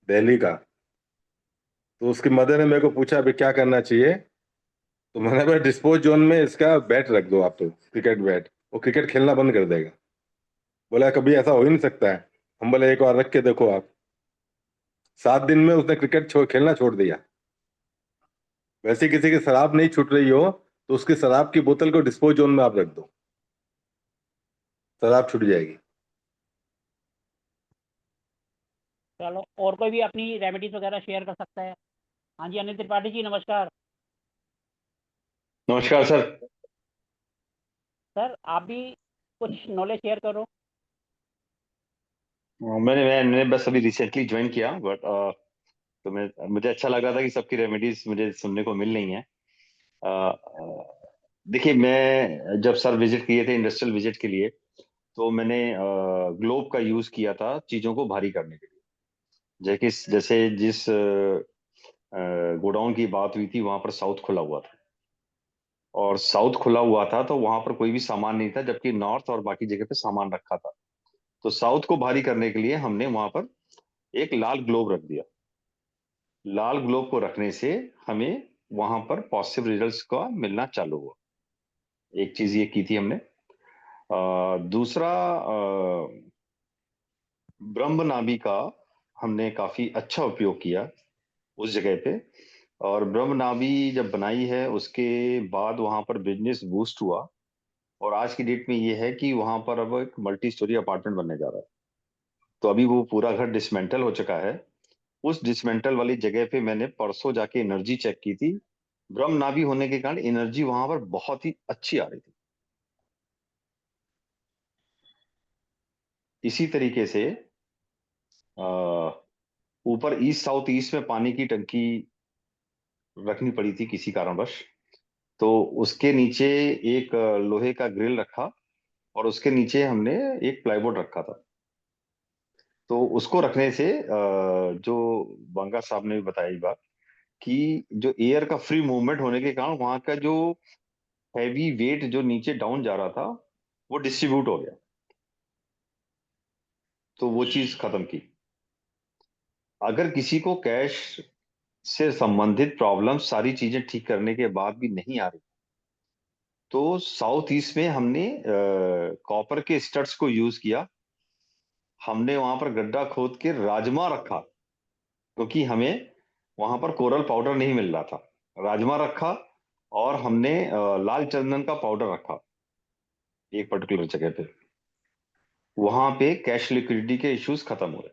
दिल्ली का। तो उसकी मदर ने मेरे को पूछा अभी क्या करना चाहिए, तो मैंने बोला डिस्पोज जोन में इसका बैट रख दो आप, तो क्रिकेट बैट, वो क्रिकेट खेलना बंद कर देगा। बोला कभी ऐसा हो ही नहीं सकता है। हम बोले एक बार रख के देखो आप। 7 दिन में उसने क्रिकेट खेलना छोड़ दिया। वैसे किसी की शराब नहीं छूट रही हो तो उसकी शराब की बोतल को डिस्पोज जोन में आप रख दो, शराब छूट जाएगी। चलो और कोई भी अपनी रेमेडीज वगैरह शेयर कर सकता है? हाँ जी अनिल त्रिपाठी जी नमस्कार। नमस्कार सर। सर आप भी कुछ नॉलेज शेयर करो। मैंने बस अभी रिसेंटली ज्वाइन किया, बट तो मुझे अच्छा लग रहा था कि सबकी रेमेडीज मुझे सुनने को मिल रही हैं। देखिए, मैं जब सर विजिट किए थे इंडस्ट्रियल विजिट के लिए, तो मैंने ग्लोब का यूज किया था चीजों को भारी करने के लिए। जैसे जिस गोडाउन की बात हुई थी वहां पर साउथ खुला हुआ था, और साउथ खुला हुआ था तो वहां पर कोई भी सामान नहीं था, जबकि नॉर्थ और बाकी जगह पे सामान रखा था। तो साउथ को भारी करने के लिए हमने वहां पर एक लाल ग्लोब रख दिया। लाल ग्लोब को रखने से हमें वहां पर पॉजिटिव रिजल्ट्स का मिलना चालू हुआ। एक चीज ये की थी हमने। दूसरा, ब्रह्म नाभि का हमने काफी अच्छा उपयोग किया उस जगह पे। और ब्रह्म नाभि जब बनाई है उसके बाद वहां पर बिजनेस बूस्ट हुआ, और आज की डेट में ये है कि वहां पर अब एक मल्टी स्टोरी अपार्टमेंट बनने जा रहा है। तो अभी वो पूरा घर डिसमेंटल हो चुका है। उस डिसमेंटल वाली जगह पे मैंने परसों जाके एनर्जी चेक की थी। ब्रह्म नाभि होने के कारण एनर्जी वहां पर बहुत ही अच्छी आ रही थी। इसी तरीके से ऊपर ईस्ट साउथ ईस्ट में पानी की टंकी रखनी पड़ी थी किसी कारणवश, तो उसके नीचे एक लोहे का ग्रिल रखा और उसके नीचे हमने एक प्लाईवुड रखा था। तो उसको रखने से जो बंगा साहब ने भी बताया ये बात कि जो एयर का फ्री मूवमेंट होने के कारण वहां का जो हैवी वेट जो नीचे डाउन जा रहा था वो डिस्ट्रीब्यूट हो गया, तो वो चीज खत्म की। अगर किसी को कैश से संबंधित प्रॉब्लम सारी चीजें ठीक करने के बाद भी नहीं आ रही, तो साउथ ईस्ट में हमने कॉपर के स्टड्स को यूज किया। हमने वहां पर गड्ढा खोद के राजमा रखा, क्योंकि हमें वहां पर कोरल पाउडर नहीं मिल रहा था। राजमा रखा और हमने लाल चंदन का पाउडर रखा एक पर्टिकुलर जगह पे। वहां पे कैश लिक्विडिटी के इश्यूज खत्म हो गए।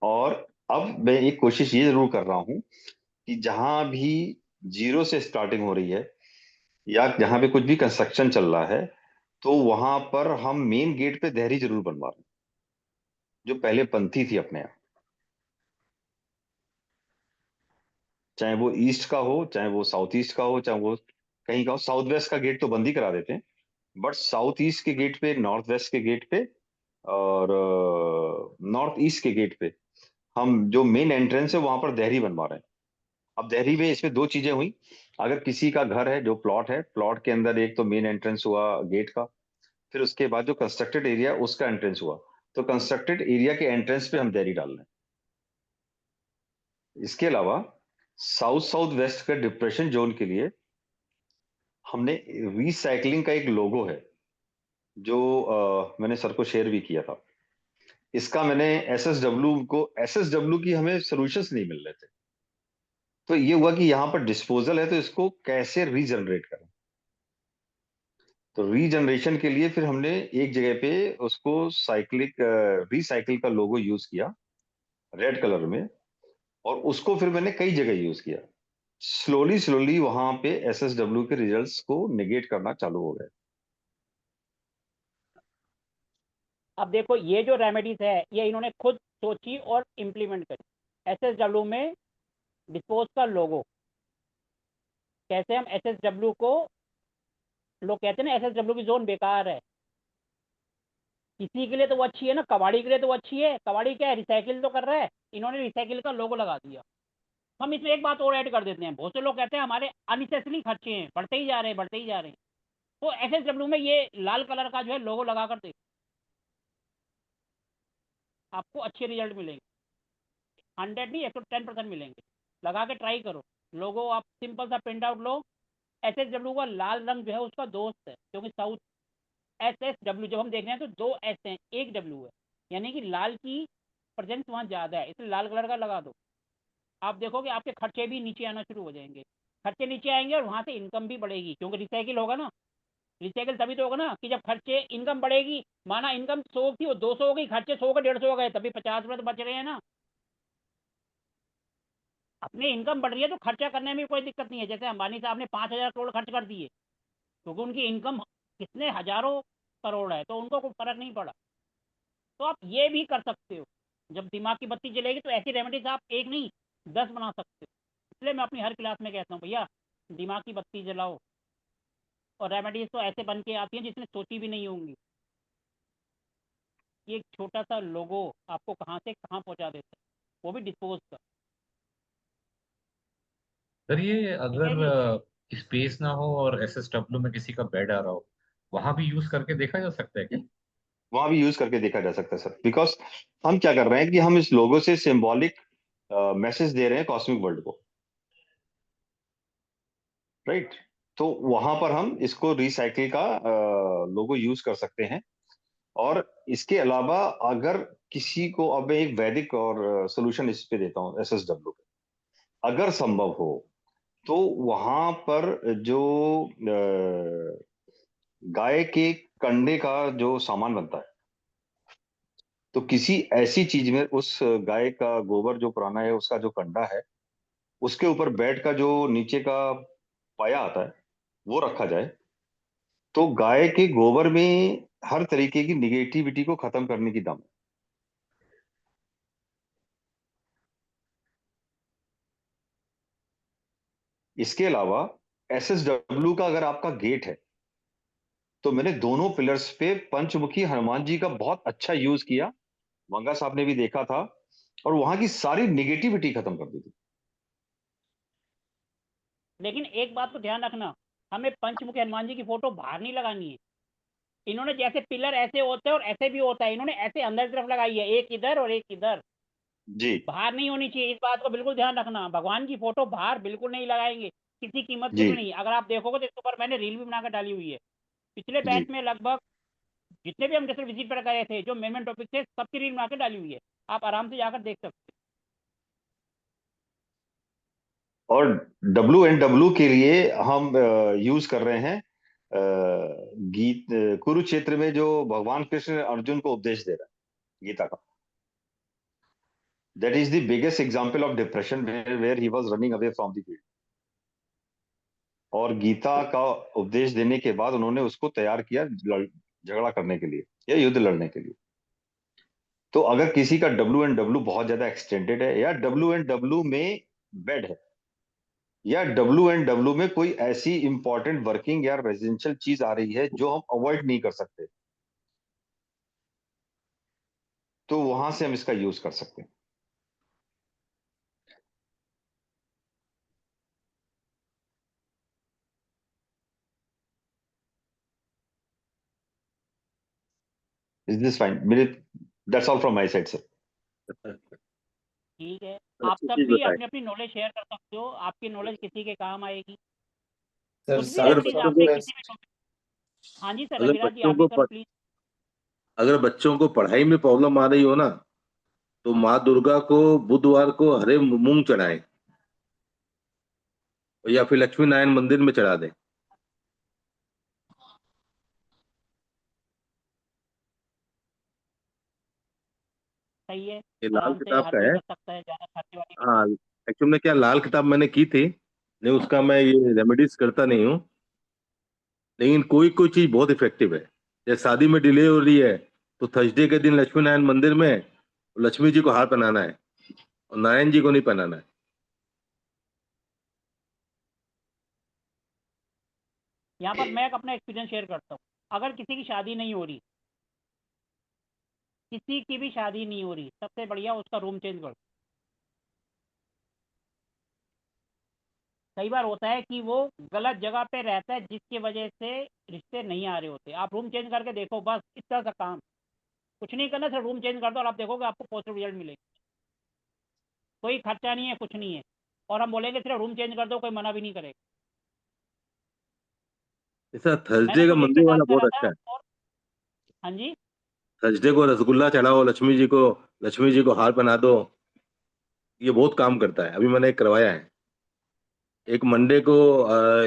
और अब मैं एक कोशिश ये जरूर कर रहा हूं कि जहां भी जीरो से स्टार्टिंग हो रही है या जहां पे कुछ भी कंस्ट्रक्शन चल रहा है, तो वहां पर हम मेन गेट पे देहरी जरूर बनवा रहे हैं, जो पहले पंथी थी अपने यहाँ। चाहे वो ईस्ट का हो, चाहे वो साउथ ईस्ट का हो, चाहे वो कहीं का हो। साउथ वेस्ट का गेट तो बंद ही करा देते हैं, बट साउथ ईस्ट के गेट पे, नॉर्थ वेस्ट के गेट पे और नॉर्थ ईस्ट के गेट पे हम जो मेन एंट्रेंस है वहां पर देहरी बनवा रहे हैं। अब देहरी में इसमें दो चीजें हुई। अगर किसी का घर है, जो प्लॉट है, प्लॉट के अंदर एक तो मेन एंट्रेंस हुआ गेट का, फिर उसके बाद जो कंस्ट्रक्टेड एरिया उसका एंट्रेंस हुआ, तो कंस्ट्रक्टेड एरिया के एंट्रेंस पे हम देहरी डाल रहे हैं। इसके अलावा साउथ साउथ वेस्ट का डिप्रेशन जोन के लिए हमने रिसाइकलिंग का एक लोगो है, जो मैंने सर को शेयर भी किया था। इसका मैंने एसएसडब्ल्यू की हमें सॉल्यूशंस नहीं मिल रहे थे, तो ये हुआ कि यहाँ पर डिस्पोजल है, तो इसको कैसे रीजनरेट करें। तो रीजनरेशन के लिए फिर हमने एक जगह पे उसको रिसाइकिल का लोगो यूज किया रेड कलर में, और उसको फिर मैंने कई जगह यूज किया। स्लोली स्लोली वहां पे एसएसडब्ल्यू के रिजल्ट्स को नेगेट करना चालू हो गए। अब देखो ये जो रेमेडीज है ये इन्होंने खुद सोची और इम्प्लीमेंट करी। एसएसडब्ल्यू में डिस्पोज का लोगो, कैसे हम एसएसडब्ल्यू को, लोग कहते हैं ना एसएसडब्ल्यू की जोन बेकार है, किसी के लिए तो वो अच्छी है ना, कबाड़ी के लिए तो वो अच्छी है। कबाड़ी क्या है, रिसाइकिल तो कर रहा है, इन्होंने रिसाइकिल का लोगो लगा दिया। हम इसमें एक बात और ऐड कर देते हैं, बहुत से लोग कहते हैं हमारे अननेसेसरी खर्चे हैं, बढ़ते ही जा रहे हैं, बढ़ते ही जा रहे हैं। तो एसएसडब्ल्यू में ये लाल कलर का जो है लोगो लगा कर देखो, आपको अच्छे रिजल्ट मिलेंगे। 100 नहीं 110% मिलेंगे। लगा के ट्राई करो। लोगो आप सिंपल सा प्रिंट आउट लो। एसएसडब्ल्यू का लाल रंग जो है उसका दोस्त है, क्योंकि साउथ एसएसडब्ल्यू जब हम देख रहे हैं तो 2 एस हैं, एक डब्ल्यू है, यानी कि लाल की प्रेजेंस वहाँ ज़्यादा है, इसलिए लाल कलर का लगा दो। आप देखोगे आपके खर्चे भी नीचे आना शुरू हो जाएंगे। खर्चे नीचे आएंगे और वहाँ से इनकम भी बढ़ेगी, क्योंकि रिसाइकिल होगा ना। रिसाइकिल तभी तो होगा ना कि जब खर्चे, इनकम बढ़ेगी। माना इनकम 100 थी वो 200 हो गई, खर्चे 100 का 150 हो गए, तभी 50 तो बच रहे हैं ना। अपनी इनकम बढ़ रही है तो खर्चा करने में कोई दिक्कत नहीं है। जैसे अंबानी साहब ने 5,000 करोड़ खर्च कर दिए, क्योंकि उनकी इनकम कितने हजारों करोड़ है, तो उनको कोई फर्क नहीं पड़ा। तो आप ये भी कर सकते हो। जब दिमाग की बत्ती जलेगी तो ऐसी रेमेडीज आप एक नहीं 10 बना सकते हो। इसलिए मैं अपनी हर क्लास में कहता हूँ भैया दिमाग की बत्ती जलाओ, और रेमेडीज तो ऐसे बन के आती हैं जिसने सोची भी नहीं होंगी। ये एक छोटा सा लोगो आपको कहाँ से कहाँ पहुँचा देता है, वो भी डिस्पोज का। सर ये ठीक है अगर जी। स्पेस ना हो और एसएसडब्ल्यू में किसी का बेड आ रहा हो, वहां भी यूज करके देखा जा सकता है क्या? वहां भी यूज करके देखा जा सकता है सर, बिकॉज हम क्या कर रहे हैं कि हम इस लोगो से सिंबॉलिक मैसेज दे रहे हैं कॉस्मिक वर्ल्ड को, राइट। तो वहां पर हम इसको रिसाइकिल का लोगो यूज कर सकते हैं। और इसके अलावा अगर किसी को, अब मैं एक वैदिक और सोल्यूशन इस पे देता हूँ एसएसडब्ल्यू पे, अगर संभव हो तो वहां पर जो गाय के कंडे का जो सामान बनता है, तो किसी ऐसी चीज में उस गाय का गोबर जो पुराना है उसका जो कंडा है, उसके ऊपर बेड का जो नीचे का पाया आता है, वो रखा जाए तो गाय के गोबर में हर तरीके की निगेटिविटी को खत्म करने की दम है। इसके अलावा SSW का अगर आपका गेट है तो मैंने दोनों पिलर्स पे पंचमुखी हनुमान जी का बहुत अच्छा यूज किया, मंगा साहब ने भी देखा था, और वहां की सारी निगेटिविटी खत्म कर दी थी। लेकिन एक बात को ध्यान रखना, हमें पंचमुखी हनुमान जी की फोटो बाहर नहीं लगानी है। इन्होंने जैसे पिलर ऐसे होते हैं और ऐसे भी होता है, इन्होंने ऐसे अंदर की तरफ लगाई है, एक इधर और एक इधर, जी बाहर नहीं होनी चाहिए। इस बात को बिल्कुल ध्यान रखना, भगवान की फोटो बाहर बिल्कुल नहीं लगाएंगे किसी कीमत पे जी भी नहीं। अगर आप देखोगे तो इसके ऊपर मैंने रील भी बनाकर डाली हुई है। पिछले जी। बैच में लगभग जितने भी हम जैसे विजिट पर गए थे, जो मेन टॉपिक थे, सबकी रील बना के डाली हुई है, आप आराम से जाकर देख सकते और WNW के लिए हम यूज कर रहे हैं गीत कुरुक्षेत्र में जो भगवान कृष्ण अर्जुन को उपदेश दे रहा है गीता का। That is the biggest example of depression where he was running away from the field. और गीता का उपदेश देने के बाद उन्होंने उसको तैयार किया झगड़ा करने के लिए या युद्ध लड़ने के लिए। तो अगर किसी का WNW बहुत ज्यादा एक्सटेंडेड है, या WNW में बेड है, या WNW में कोई ऐसी इंपॉर्टेंट वर्किंग या रेजिडेंशियल चीज आ रही है जो हम अवॉइड नहीं कर सकते, तो वहां से हम इसका यूज कर सकते हैं। Is this fine? मेरे that's all from my side sir. ठीक है। आप अच्छी सब चीज भी बताएं। अपनी अपनी नॉलेज शेयर कर सकते हो, आपकी नॉलेज किसी के काम आएगी। सर कुछ भी अगर रेमेडीज बच्चों आपने को किसी भी टॉपिक। हाँ जी सर, अगर रविराज जी बच्चों आप भी को करो प्लीज। अगर बच्चों को पढ़ाई में प्रॉब्लम आ रही हो ना, तो माँ दुर्गा को बुधवार को हरे मूंग चढ़ाएं, या फिर लक्ष्मी नारायण मंदिर में चढ़ा दें। सही है, ये लाल आराम से किताब हर का कोई है। कर सकता है, ज़्यादा खर्चे वाली नहीं। हाँ, एक्चुअली में क्या लाल किताब मैंने की थी, नहीं उसका मैं ये रेमेडीज करता नहीं हूँ, लेकिन कोई कोई चीज बहुत इफेक्टिव है। जैसे शादी में डिले हो रही है, तो थर्सडे के दिन लक्ष्मी नारायण मंदिर में लक्ष्मी जी को हार पहनाना है और नारायण जी को नहीं पहनाना है। यहाँ पर मैं अपना एक्सपीरियंस शेयर करता हूँ। अगर किसी की शादी नहीं हो रही, किसी की भी शादी नहीं हो रही, सबसे बढ़िया उसका रूम चेंज कर दो। कई बार होता है कि वो गलत जगह पे रहता है, जिसकी वजह से रिश्ते नहीं आ रहे होते। आप रूम चेंज करके देखो, बस इतना सा काम, कुछ नहीं करना, सिर्फ रूम चेंज कर दो और आप देखोगे आपको पॉजिटिव रिजल्ट मिलेगा। कोई खर्चा नहीं है, कुछ नहीं है, और हम बोलेंगे सिर्फ रूम चेंज कर दो, कोई मना भी नहीं करेगा। ऐसा मैंने थर्सडे का खुद एक के मंदिर साथ वाला बहुत करा था। अच्छा है। और हाँ जी, थर्सडे को रसगुल्ला चढ़ाओ लक्ष्मी जी को, लक्ष्मी जी को हार पहना दो, ये बहुत काम करता है। अभी मैंने एक करवाया है। एक मंडे को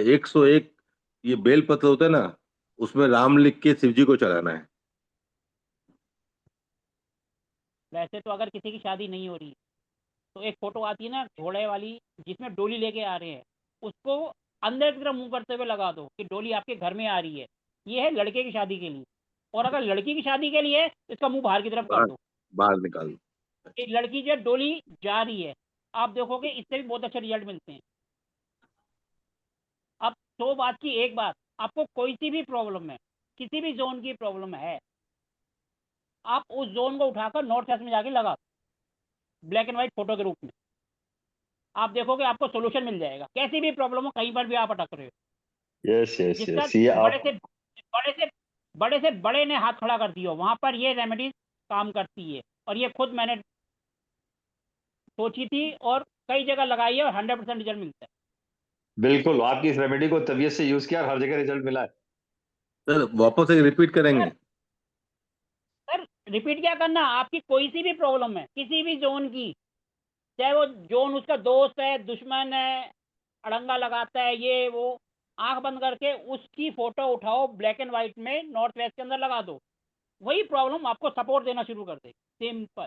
101 ये बेल पत्र होता है ना, उसमें राम लिख के शिव जी को चढ़ाना है। वैसे तो अगर किसी की शादी नहीं हो रही, तो एक फोटो आती है ना घोड़े वाली, जिसमें डोली लेके आ रहे हैं, उसको अंदर की तरफ मुंह करते हुए लगा दो कि डोली आपके घर में आ रही है। ये है लड़के की शादी के लिए। और अगर लड़की की शादी के लिए, इसका मुंह बाहर की तरफ कर बाहर दो बाहर निकाल दो। कि लड़की जो है डोली जा रही है। आप देखोगे इससे भी बहुत अच्छे रिजल्ट मिलते हैं। अब 100 बात की एक बात, आपको कोई सी भी प्रॉब्लम है, किसी भी जोन की प्रॉब्लम है, आप उस जोन को उठाकर नॉर्थ वेस्ट में जाके लगा दो, ब्लैक एंड व्हाइट फोटो के रूप में। आप देखोगे आपको सोल्यूशन मिल जाएगा, कैसी भी प्रॉब्लम हो, कहीं पर भी आप अटक रहे हो। यस यस जिसका यस, ये बड़े आप से बड़े से बड़े से बड़े ने हाथ खड़ा कर दिया, वहां पर ये रेमेडीज काम करती है। और ये खुद मैंने सोची थी और कई जगह लगाई है, और 100% रिजल्ट मिलता है। बिल्कुल आपकी इस रेमेडी को तबीयत से यूज किया और हर जगह रिजल्ट मिला है। सर वापस एक रिपीट करेंगे। सर सर रिपीट क्या करना, आपकी कोई सी भी प्रॉब्लम है, किसी भी जोन की, चाहे वो जोन उसका दोस्त है, दुश्मन है, अड़ंगा लगाता है, ये वो, आंख बंद करके उसकी फोटो उठाओ, ब्लैक एंड व्हाइट में नॉर्थ वेस्ट के अंदर लगा दो, वही प्रॉब्लम आपको सपोर्ट देना शुरू कर दे। सिंपल।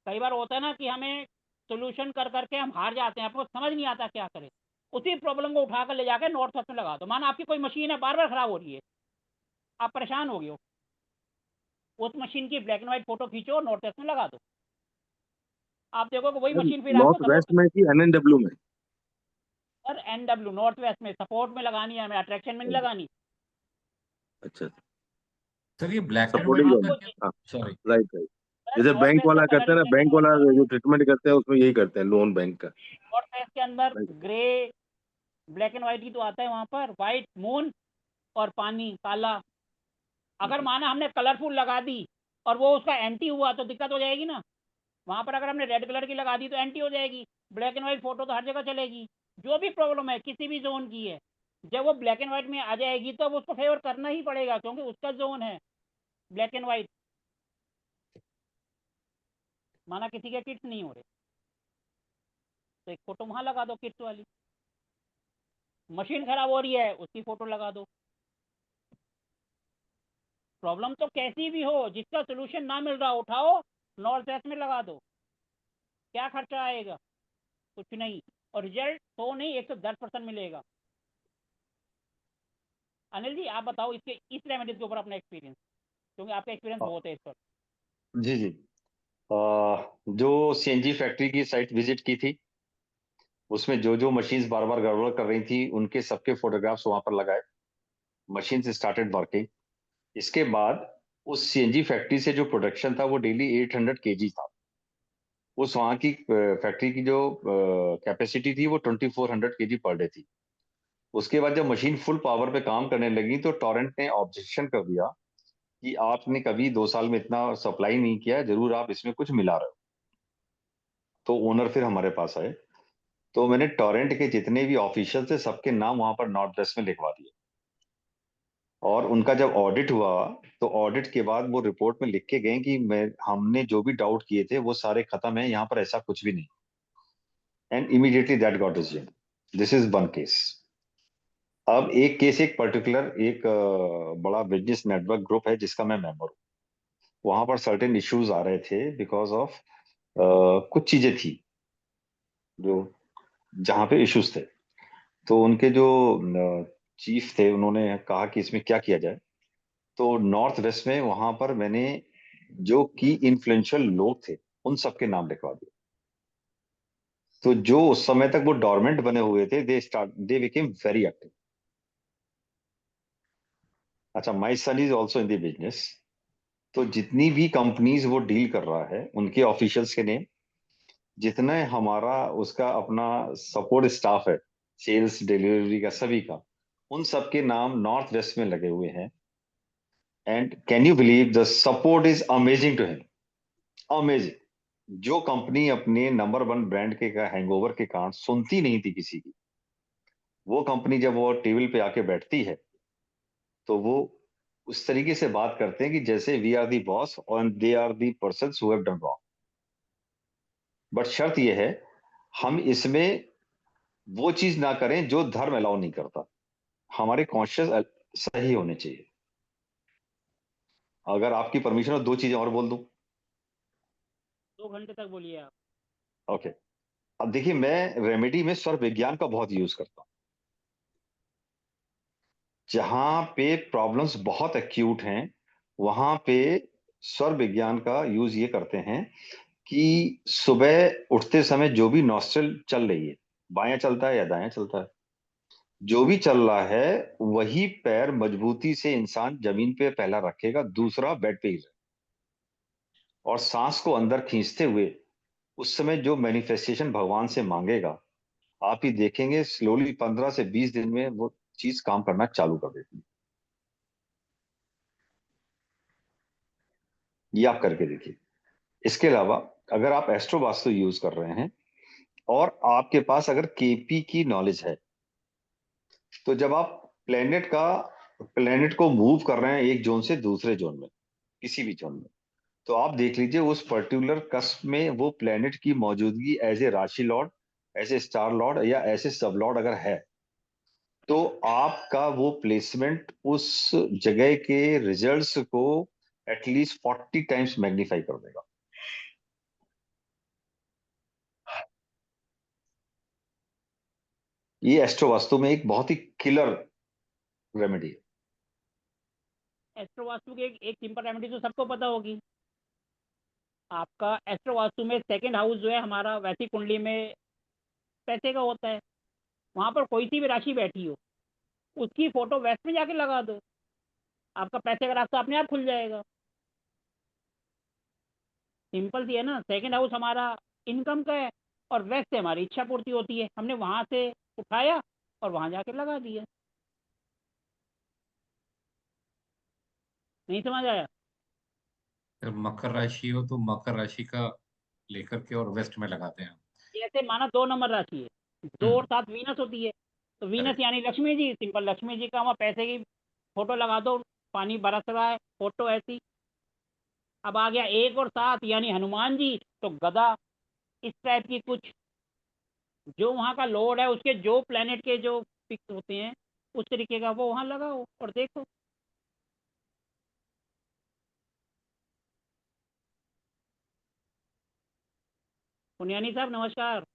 कई बार होता है ना कि हमें सोल्यूशन कर करके हम हार जाते हैं, आपको समझ नहीं आता क्या करें। उसी प्रॉब्लम को उठा कर ले जाकर नॉर्थ वेस्ट में लगा दो। माना आपकी कोई मशीन है बार बार खराब हो रही है, आप परेशान हो गए हो, उस मशीन की ब्लैक एंड व्हाइट फोटो खींचो और नॉर्थ वेस्ट में लगा दो, आप देखोगे वही मशीन फिर आपको नॉर्थ वेस्ट सपोर्ट। में कि NNW में? सर NW नॉर्थ वेस्ट में सपोर्ट में लगानी है हमें, अट्रैक्शन में नहीं लगानी। अच्छा, सर ये ब्लैक एंड सपोर्टिंग व्हाइट आपको वाला। का हाँ, सॉरी राइट राइट। सर जैसे नॉर्थ बैंक वेस्ट का वाला करते कलर हैं ना, इसलिए बैंक नहीं वाला होता, जो ट्रीटमेंट करते हैं उसमें यही करते हैं, लोन बैंक का। नॉर्थ वेस्ट के अंदर right. Grey black and white ही तो आता है, वहाँ पर व्हाइट मून और पानी काला। अगर माना हमने कलरफुल लगा दी और वो उसका एंटी हुआ तो दिक्कत हो जाएगी ना। वहाँ पर अगर हमने रेड कलर की लगा दी तो एंटी हो जाएगी, ब्लैक एंड व्हाइट फोटो तो हर जगह चलेगी। जो भी प्रॉब्लम है किसी भी जोन की है, जब वो ब्लैक एंड व्हाइट में आ जाएगी तो उसको फेवर करना ही पड़ेगा, क्योंकि उसका जोन है ब्लैक एंड व्हाइट। माना किसी के किट्स नहीं हो रहे तो एक फोटो वहाँ लगा दो किट्स वाली, मशीन खराब हो रही है उसकी फोटो लगा दो। प्रॉब्लम तो कैसी भी हो, जिसका सोल्यूशन ना मिल रहा उठाओ नॉर्थ वेस्ट में लगा दो, क्या खर्चा आएगा, कुछ नहीं, और रिजल्ट 100 नहीं 110% मिलेगा। अनिल जी आप बताओ इसके इस रेमेडीज के ऊपर अपना एक्सपीरियंस, क्योंकि आपका एक्सपीरियंस बहुत है इस पर। जी जी। जो CNG फैक्ट्री की साइट विजिट की थी, उसमें जो जो मशीन्स बार बार गड़बड़ कर रही थी उनके सबके फोटोग्राफ्स वहां पर लगाए। Machine started working. इसके बाद उस CNG फैक्ट्री से जो प्रोडक्शन था वो डेली 800 kg था। उस वहां की फैक्ट्री की जो कैपेसिटी थी वो 2400 kg पर डे थी। उसके बाद जब मशीन फुल पावर पे काम करने लगी तो टोरेंट ने ऑब्जेक्शन कर दिया कि आपने कभी 2 साल में इतना सप्लाई नहीं किया, जरूर आप इसमें कुछ मिला रहे हो। तो ओनर फिर हमारे पास आए, तो मैंने टोरेंट के जितने भी ऑफिशियल थे सबके नाम वहां पर नॉर्थ वेस्ट में लिखवा दिए। और उनका जब ऑडिट हुआ तो ऑडिट के बाद वो रिपोर्ट में लिख के गए कि हमने जो भी डाउट किए थे वो सारे खत्म है, यहाँ पर ऐसा कुछ भी नहीं। And immediately that got resumed. This is one case. अब एक केस, एक पर्टिकुलर एक बड़ा बिजनेस नेटवर्क ग्रुप है जिसका मैं मेंबर हूँ। वहां पर सर्टेन इश्यूज आ रहे थे बिकॉज ऑफ कुछ चीजें थी जो जहाँ पे इश्यूज थे। तो उनके जो चीफ थे उन्होंने कहा कि इसमें क्या किया जाए। तो नॉर्थ वेस्ट में वहां पर मैंने जो की इन्फ्लुएंशियल लोग थे उन सबके नाम लिखवा दिए। तो जो उस समय तक वो डोरमेंट बने हुए थे दे बिकेम वेरी एक्टिव। अच्छा, my son is also in the business. तो जितनी भी कंपनीज वो डील कर रहा है उनके ऑफिशियल्स के नेम, जितना हमारा उसका अपना सपोर्ट स्टाफ है, सेल्स डिलीवरी का सभी का, उन सबके नाम नॉर्थ वेस्ट में लगे हुए हैं। And can you believe the support is amazing to him. Amazing. जो कंपनी अपने नंबर 1 ब्रांड के का हैंगओवर के कारण सुनती नहीं थी किसी की, वो कंपनी जब वो टेबल पे आके बैठती है तो वो उस तरीके से बात करते हैं कि जैसे वी आर दी बॉस और they are the person who have done wrong. But शर्त यह है हम इसमें वो चीज ना करें जो धर्म अलाउ नहीं करता। हमारे कॉन्शियस सही होने चाहिए। अगर आपकी परमिशन हो 2 चीजें और बोल दूं। 2 घंटे तक बोलिए आप। ओके। अब देखिए, मैं रेमेडी में स्वर विज्ञान का बहुत यूज करता हूं। जहां पे प्रॉब्लम्स बहुत एक्यूट हैं वहां पे स्वर विज्ञान का यूज ये करते हैं कि सुबह उठते समय जो भी नॉस्ट्रल चल रही है, बायां चलता है या दायां चलता है, जो भी चल रहा है वही पैर मजबूती से इंसान जमीन पे पहला रखेगा, दूसरा बेड पे ही रखेगा। और सांस को अंदर खींचते हुए उस समय जो मैनिफेस्टेशन भगवान से मांगेगा, आप ही देखेंगे स्लोली 15 से 20 दिन में वो चीज काम करना चालू कर देती है। ये आप करके देखिए। इसके अलावा अगर आप एस्ट्रो वास्तु यूज कर रहे हैं और आपके पास अगर KP की नॉलेज है, तो जब आप प्लेनेट को मूव कर रहे हैं एक जोन से दूसरे जोन में, किसी भी जोन में, तो आप देख लीजिए उस पर्टिकुलर कस्प में वो प्लेनेट की मौजूदगी as a rashi lord, as a star lord या ऐसे सब लॉर्ड अगर है, तो आपका वो प्लेसमेंट उस जगह के रिजल्ट्स को एटलीस्ट 40 टाइम्स मैग्नीफाई कर देगा। ये एस्ट्रो वास्तु में एक बहुत ही किलर रेमेडी है। एस्ट्रो वास्तु की एक सिंपल रेमेडी तो सबको पता होगी। आपका एस्ट्रो वास्तु में सेकंड हाउस जो है हमारा, वैसी कुंडली में पैसे का होता है। वहाँ पर कोई सी भी राशि बैठी हो, उसकी फोटो वेस्ट में जाके लगा दो, आपका पैसे का रास्ता अपने आप खुल जाएगा। सिंपल सी है ना। सेकंड हाउस हमारा इनकम का है और वेस्ट से हमारी इच्छा पूर्ति होती है। हमने वहाँ से उठाया और वहाँ जाके लगा दिया। नहीं समझ आया? सर मकर राशि हो तो मकर राशि का लेकर के और वेस्ट में लगाते हैं। जैसे माना 2 नंबर राशि है, 2 और 7 वीनस होती है, तो वीनस Correct. यानी लक्ष्मी जी, सिंपल लक्ष्मी जी का वहाँ पैसे की फोटो लगा दो, पानी बरस रहा है, फोटो ऐसी। अब आ गया 1 और 7 यानी हनुमान जी, तो गदा, इस टाइप की कुछ जो वहाँ का लॉर्ड है उसके जो प्लेनेट के जो पिक्स होते हैं उस तरीके का वो वहाँ लगाओ और देखो। पुनियानी साहब नमस्कार।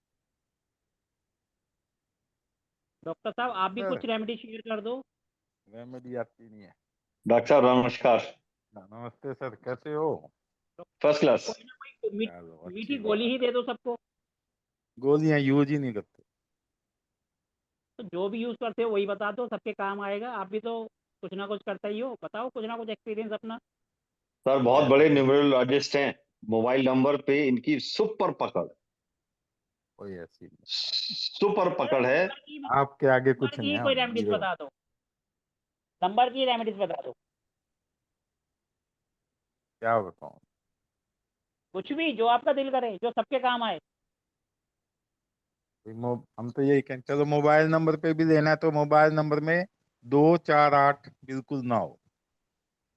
डॉक्टर साहब आप भी सर कुछ रेमेडी शेयर कर दो। रेमेडी आती नहीं है। डॉक्टर साहब नमस्कार। नमस्ते सर, कैसे हो? First class. कोई ना कोई चलो मीठी अच्छी गोली बात ही दे दो सबको। गोलियां यूज ही नहीं करते। तो जो भी यूज़ करते हो वही बता दो, सबके काम आएगा। आप भी तो कुछ ना कुछ करते ही हो, बताओ कुछ ना कुछ एक्सपीरियंस अपना। सर बहुत बड़े न्यूमरोलॉजिस्ट हैं, मोबाइल नंबर पे इनकी सुपर पकड़, कोई ऐसी बात नहीं। सुपर पकड़ है। आपके आगे नंबर कुछ की नहीं ही है, कोई हम रेमेडीज जीरो। बता दो, नंबर की रेमेडीज बता दो। क्या बताऊं? कुछ भी जो आपका दिल करे, जो सबके काम आए। हम तो यही कहें, चलो मोबाइल नंबर पे भी लेना है तो मोबाइल नंबर में 2 4 8 बिल्कुल ना हो।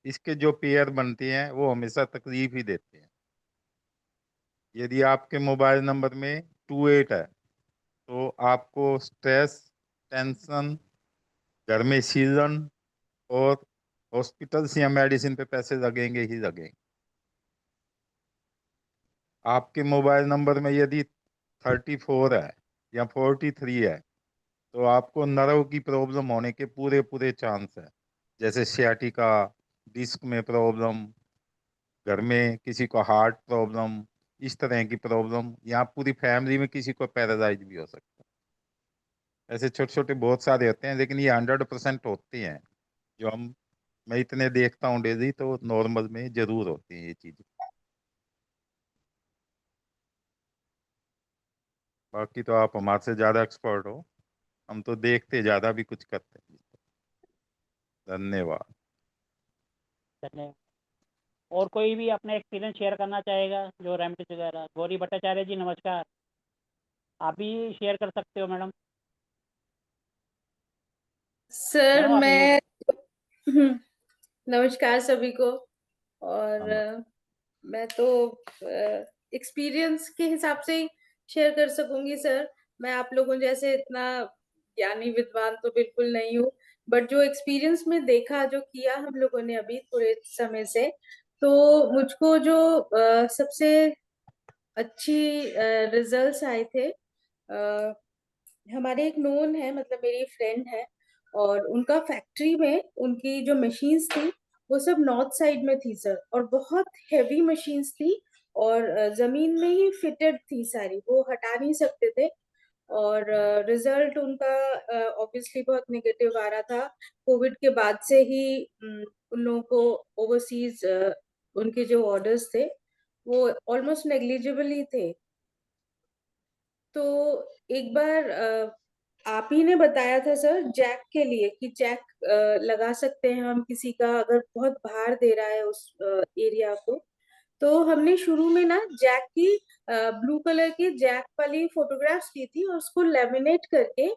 इसके जो पेयर बनते हैं वो हमेशा तकलीफ ही देते हैं। यदि आपके मोबाइल नंबर में 2 8 है तो आपको स्ट्रेस, टेंशन, घर में सीजन और हॉस्पिटल्स या मेडिसिन पे पैसे लगेंगे ही लगेंगे। आपके मोबाइल नंबर में यदि 34 है या 43 है तो आपको नर्व की प्रॉब्लम होने के पूरे पूरे चांस है, जैसे सियाटिका, डिस्क में प्रॉब्लम, घर में किसी को हार्ट प्रॉब्लम, इस तरह की प्रॉब्लम, या पूरी फैमिली में किसी को पैरालाइज भी हो सकता है। ऐसे छोटे छोटे बहुत सारे होते हैं, लेकिन ये 100% होते हैं। जो मैं इतने देखता हूँ डेली, तो नॉर्मल में जरूर होती है ये चीजें। बाकी तो आप हमारे से ज्यादा एक्सपर्ट हो, हम तो देखते ज्यादा भी कुछ करते हैं। धन्यवाद। धन्यवाद। और कोई भी अपना एक्सपीरियंस शेयर करना चाहेगा जो रेमेडीज वगैरह? गौरी भट्टाचार्य जी नमस्कार, आप भी शेयर कर सकते हो मैडम। सर मैडम आप मैं नमस्कार सभी को। और मैं तो एक्सपीरियंस के हिसाब से ही शेयर कर सकूंगी सर। मैं आप लोगों जैसे इतना ज्ञानी विद्वान तो बिल्कुल नहीं हूँ, बट जो एक्सपीरियंस में देखा, जो किया हम लोगों ने अभी थोड़े समय से, तो मुझको जो सबसे अच्छी रिजल्ट्स आए थे, हमारे एक नोन है, मतलब मेरी फ्रेंड है, और उनका फैक्ट्री में उनकी जो मशीन्स थी वो सब नॉर्थ साइड में थी सर, और बहुत हैवी मशीन्स थी, और जमीन में ही फिटेड थी सारी, वो हटा नहीं सकते थे। और रिजल्ट उनका ऑब्वियसली बहुत नेगेटिव आ रहा था। कोविड के बाद से ही उन लोगों को ओवरसीज उनके जो ऑर्डर्स थे वो ऑलमोस्ट नेग्लिजिबल ही थे। तो एक बार आप ही ने बताया था सर जैक के लिए, कि जैक लगा सकते हैं हम किसी का अगर बहुत भार दे रहा है उस एरिया को। तो हमने शुरू में ना जैक की ब्लू कलर की जैक वाली फोटोग्राफ्स की थी, और उसको लेमिनेट करके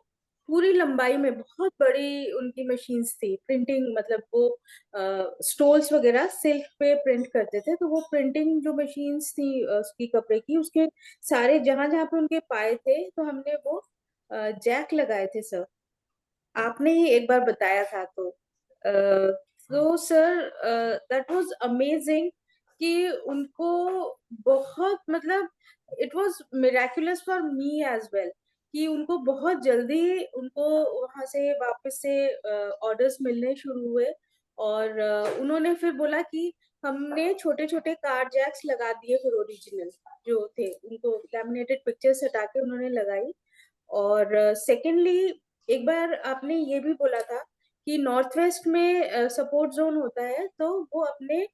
पूरी लंबाई में, बहुत बड़ी उनकी मशीन्स थी प्रिंटिंग, मतलब वो स्टोल्स वगैरह सिल्क पे प्रिंट करते थे, तो वो प्रिंटिंग जो मशीन्स थी उसकी कपड़े की, उसके सारे जहां जहां पे उनके पाए थे तो हमने वो जैक लगाए थे सर। आपने ही एक बार बताया था, तो सर दैट वाज अमेजिंग कि उनको बहुत, मतलब it was miraculous for me as well, कि उनको बहुत जल्दी उनको वहां से वापस से ऑर्डर्स मिलने शुरू हुए, और उन्होंने फिर बोला कि हमने छोटे छोटे कार जैक्स लगा दिए, फिर ओरिजिनल जो थे उनको लैमिनेटेड पिक्चर्स हटा के उन्होंने लगाई। और सेकेंडली, एक बार आपने ये भी बोला था कि नॉर्थ वेस्ट में सपोर्ट जोन होता है, तो वो अपने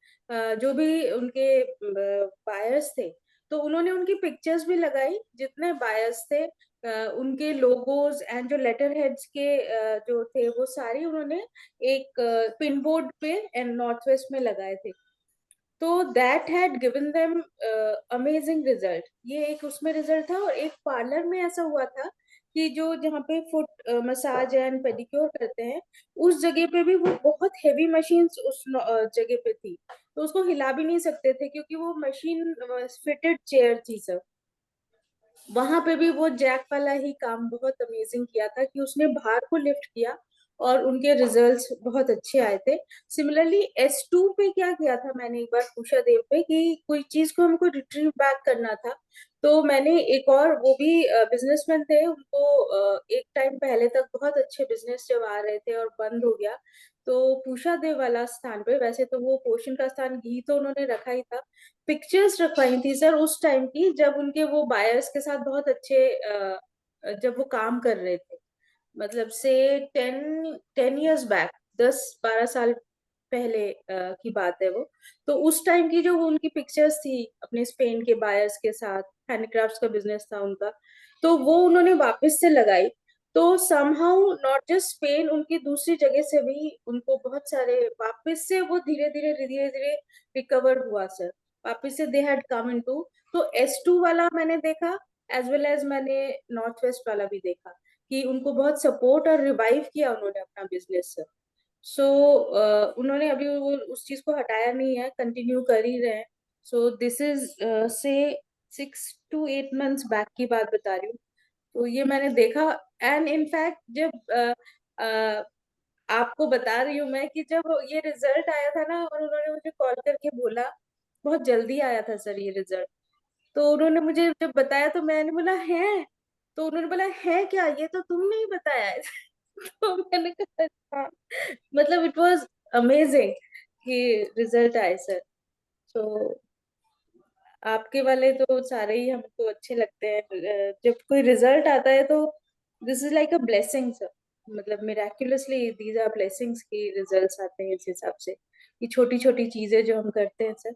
जो भी उनके बायर्स थे, तो उन्होंने उनकी पिक्चर्स भी लगाई, जितने बायर्स थे उनके लोगोज एंड जो लेटर हेड्स के जो थे वो सारी उन्होंने एक पिन बोर्ड पे एंड नॉर्थ वेस्ट में लगाए थे। तो that had given them amazing result. ये एक उसमें रिजल्ट था, और एक पार्लर में ऐसा हुआ था कि जो जहाँ पे फुट मसाज एंड पेडिक्योर करते हैं, उस जगह पे भी वो बहुत हेवी मशीन्स उस जगह पे थी, तो उसको हिला भी नहीं सकते थे क्योंकि वो मशीन फिटेड चेयर थी सब। वहां पे भी वो जैक वाला ही काम बहुत अमेजिंग किया था कि उसने भार को लिफ्ट किया और उनके रिजल्ट्स बहुत अच्छे आए थे। सिमिलरली S2 पे क्या किया था मैंने एक बार उषा देव पे कि कोई चीज को हमको रिट्रीव बैक करना था, तो मैंने एक और, वो भी बिजनेसमैन थे, उनको एक टाइम पहले तक बहुत अच्छे बिजनेस जब आ रहे थे और बंद हो गया, तो पूषा देव वाला स्थान पे, वैसे तो वो पोषण का स्थान घी तो उन्होंने रखा ही था, पिक्चर्स रखवाई थी सर उस टाइम की, जब उनके वो बायर्स के साथ बहुत अच्छे जब वो काम कर रहे थे, मतलब से 10 years बैक, 10-12 साल पहले की बात है वो। तो उस टाइम की जो उनकी पिक्चर्स थी अपने स्पेन के बायर्स के साथ, हैंडीक्राफ्ट्स का बिजनेस था उनका, तो वो उन्होंने वापस से लगाई। तो समहाउ नॉट जस्ट स्पेन, उनकी दूसरी जगह से भी उनको बहुत सारे वापस से वो धीरे धीरे धीरे धीरे रिकवर हुआ सर, वापस से दे हैड कम इनटू। तो S2 वाला मैंने देखा, एज वेल एज मैंने नॉर्थ वेस्ट वाला भी देखा कि उनको बहुत सपोर्ट और रिवाइव किया उन्होंने अपना बिजनेस सर। सो उन्होंने अभी वो उस चीज को हटाया नहीं है, कंटिन्यू कर ही रहे हैं। सो दिस इज से 6 to 8 months बैक की बात बता रही हूँ। तो ये मैंने देखा, एंड इनफैक्ट जब आपको बता रही हूँ मैं कि जब ये रिजल्ट आया था ना, और उन्होंने मुझे कॉल करके बोला, बहुत जल्दी आया था सर ये रिजल्ट, तो उन्होंने मुझे जब बताया तो मैंने बोला है, तो उन्होंने बोला है क्या, ये तो तुमने ही बताया है। तो मैंने कहा हाँ, मतलब इट वाज अमेजिंग कि रिजल्ट आए सर। तो आपके वाले तो सारे ही हमको अच्छे लगते हैं। जब कोई रिजल्ट आता है तो this is like a blessing sir, मतलब मिराक्युलसली दीज आर ब्लेसिंग्स की रिजल्ट्स आते हैं इस हिसाब से, कि छोटी छोटी चीजें जो हम करते हैं सर।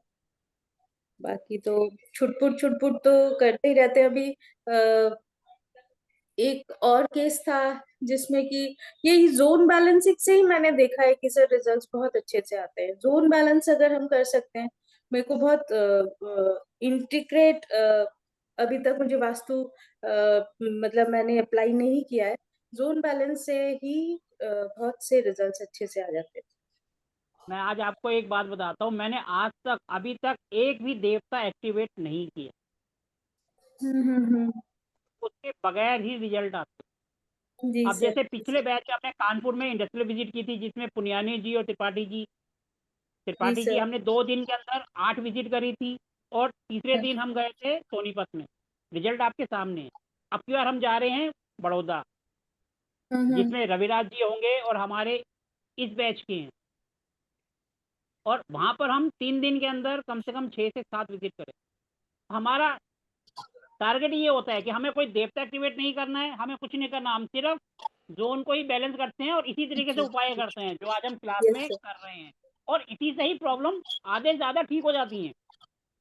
बाकी तो छुटपुट तो करते ही रहते हैं। अभी एक और केस था जिसमें कि यही जोन बैलेंसिंग से ही मैंने देखा है कि सर रिजल्ट्स बहुत अच्छे से आते हैं। जोन बैलेंस अगर हम कर सकते हैं, मेरे को बहुत इंटीग्रेट, अभी तक मुझे वास्तु मतलब मैंने अप्लाई नहीं किया है, जोन बैलेंस से ही बहुत से रिजल्ट्स अच्छे से आ जाते हैं। मैं आज आपको एक बात बताता हूँ, मैंने आज तक अभी तक एक भी देवता एक्टिवेट नहीं किया, हम्म। उसके बगैर ही रिजल्ट आते। जी अब सर। जैसे पिछले बैच में हमने कानपुर में इंडस्ट्रियल विजिट की थी, जिसमें पुनियानी जी और जी त्रिपाठी जी सर। हमने 2 दिन के अंदर 8 विजिट करी थी, और तीसरे दिन हम गए थे सोनीपत में। रिजल्ट आपके सामने है। अब की बार हम जा रहे हैं बड़ौदा, जिसमें रविराज जी होंगे और हमारे इस बैच के हैं, और वहां पर हम 3 दिन के अंदर कम से कम 6 से 7 विजिट करें। हमारा टारगेट ये होता है कि हमें कोई देवता एक्टिवेट नहीं करना है, हमें कुछ नहीं करना, हम सिर्फ जोन को ही बैलेंस करते हैं और इसी तरीके से उपाय करते हैं जो आज हम क्लास यस में सर, कर रहे हैं, और इसी से ही प्रॉब्लम आधे से ज्यादा ठीक हो जाती हैं।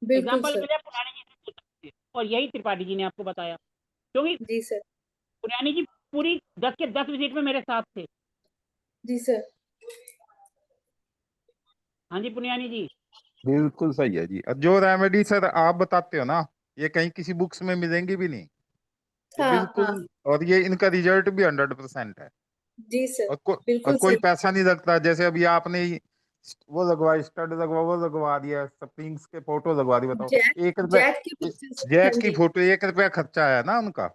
बिल्कुल एग्जाम्पल के सर। लिए पुरानी जी से पूछ सकते हैं, और यही त्रिपाठी जी ने आपको बताया, क्योंकि जी सर। पुरानी जी पूरी 10 के 10 विजिट में मेरे साथ थे। जी सर। हाँ जी पुनियानी जी। बिल्कुल सही है जी। और जो रेमेडी सर आप बताते हो ना, ये कहीं किसी बुक्स में मिलेंगी भी नहीं, ये हाँ हाँ। बिल्कुल। और ये इनका रिजल्ट भी 100% है। जी सर, और बिल्कुल कोई सही। पैसा नहीं लगता। जैसे अभी आपने वो लगवाई, स्टड लगवा, वो लगवा दिया, स्प्रिंग्स के फोटो लगवा दी। बताओ, जैक 1 रुपए जैक की पिक्चर्स, हाँ जैक की जी। फोटो, 1 रुपया खर्चा आया ना उनका,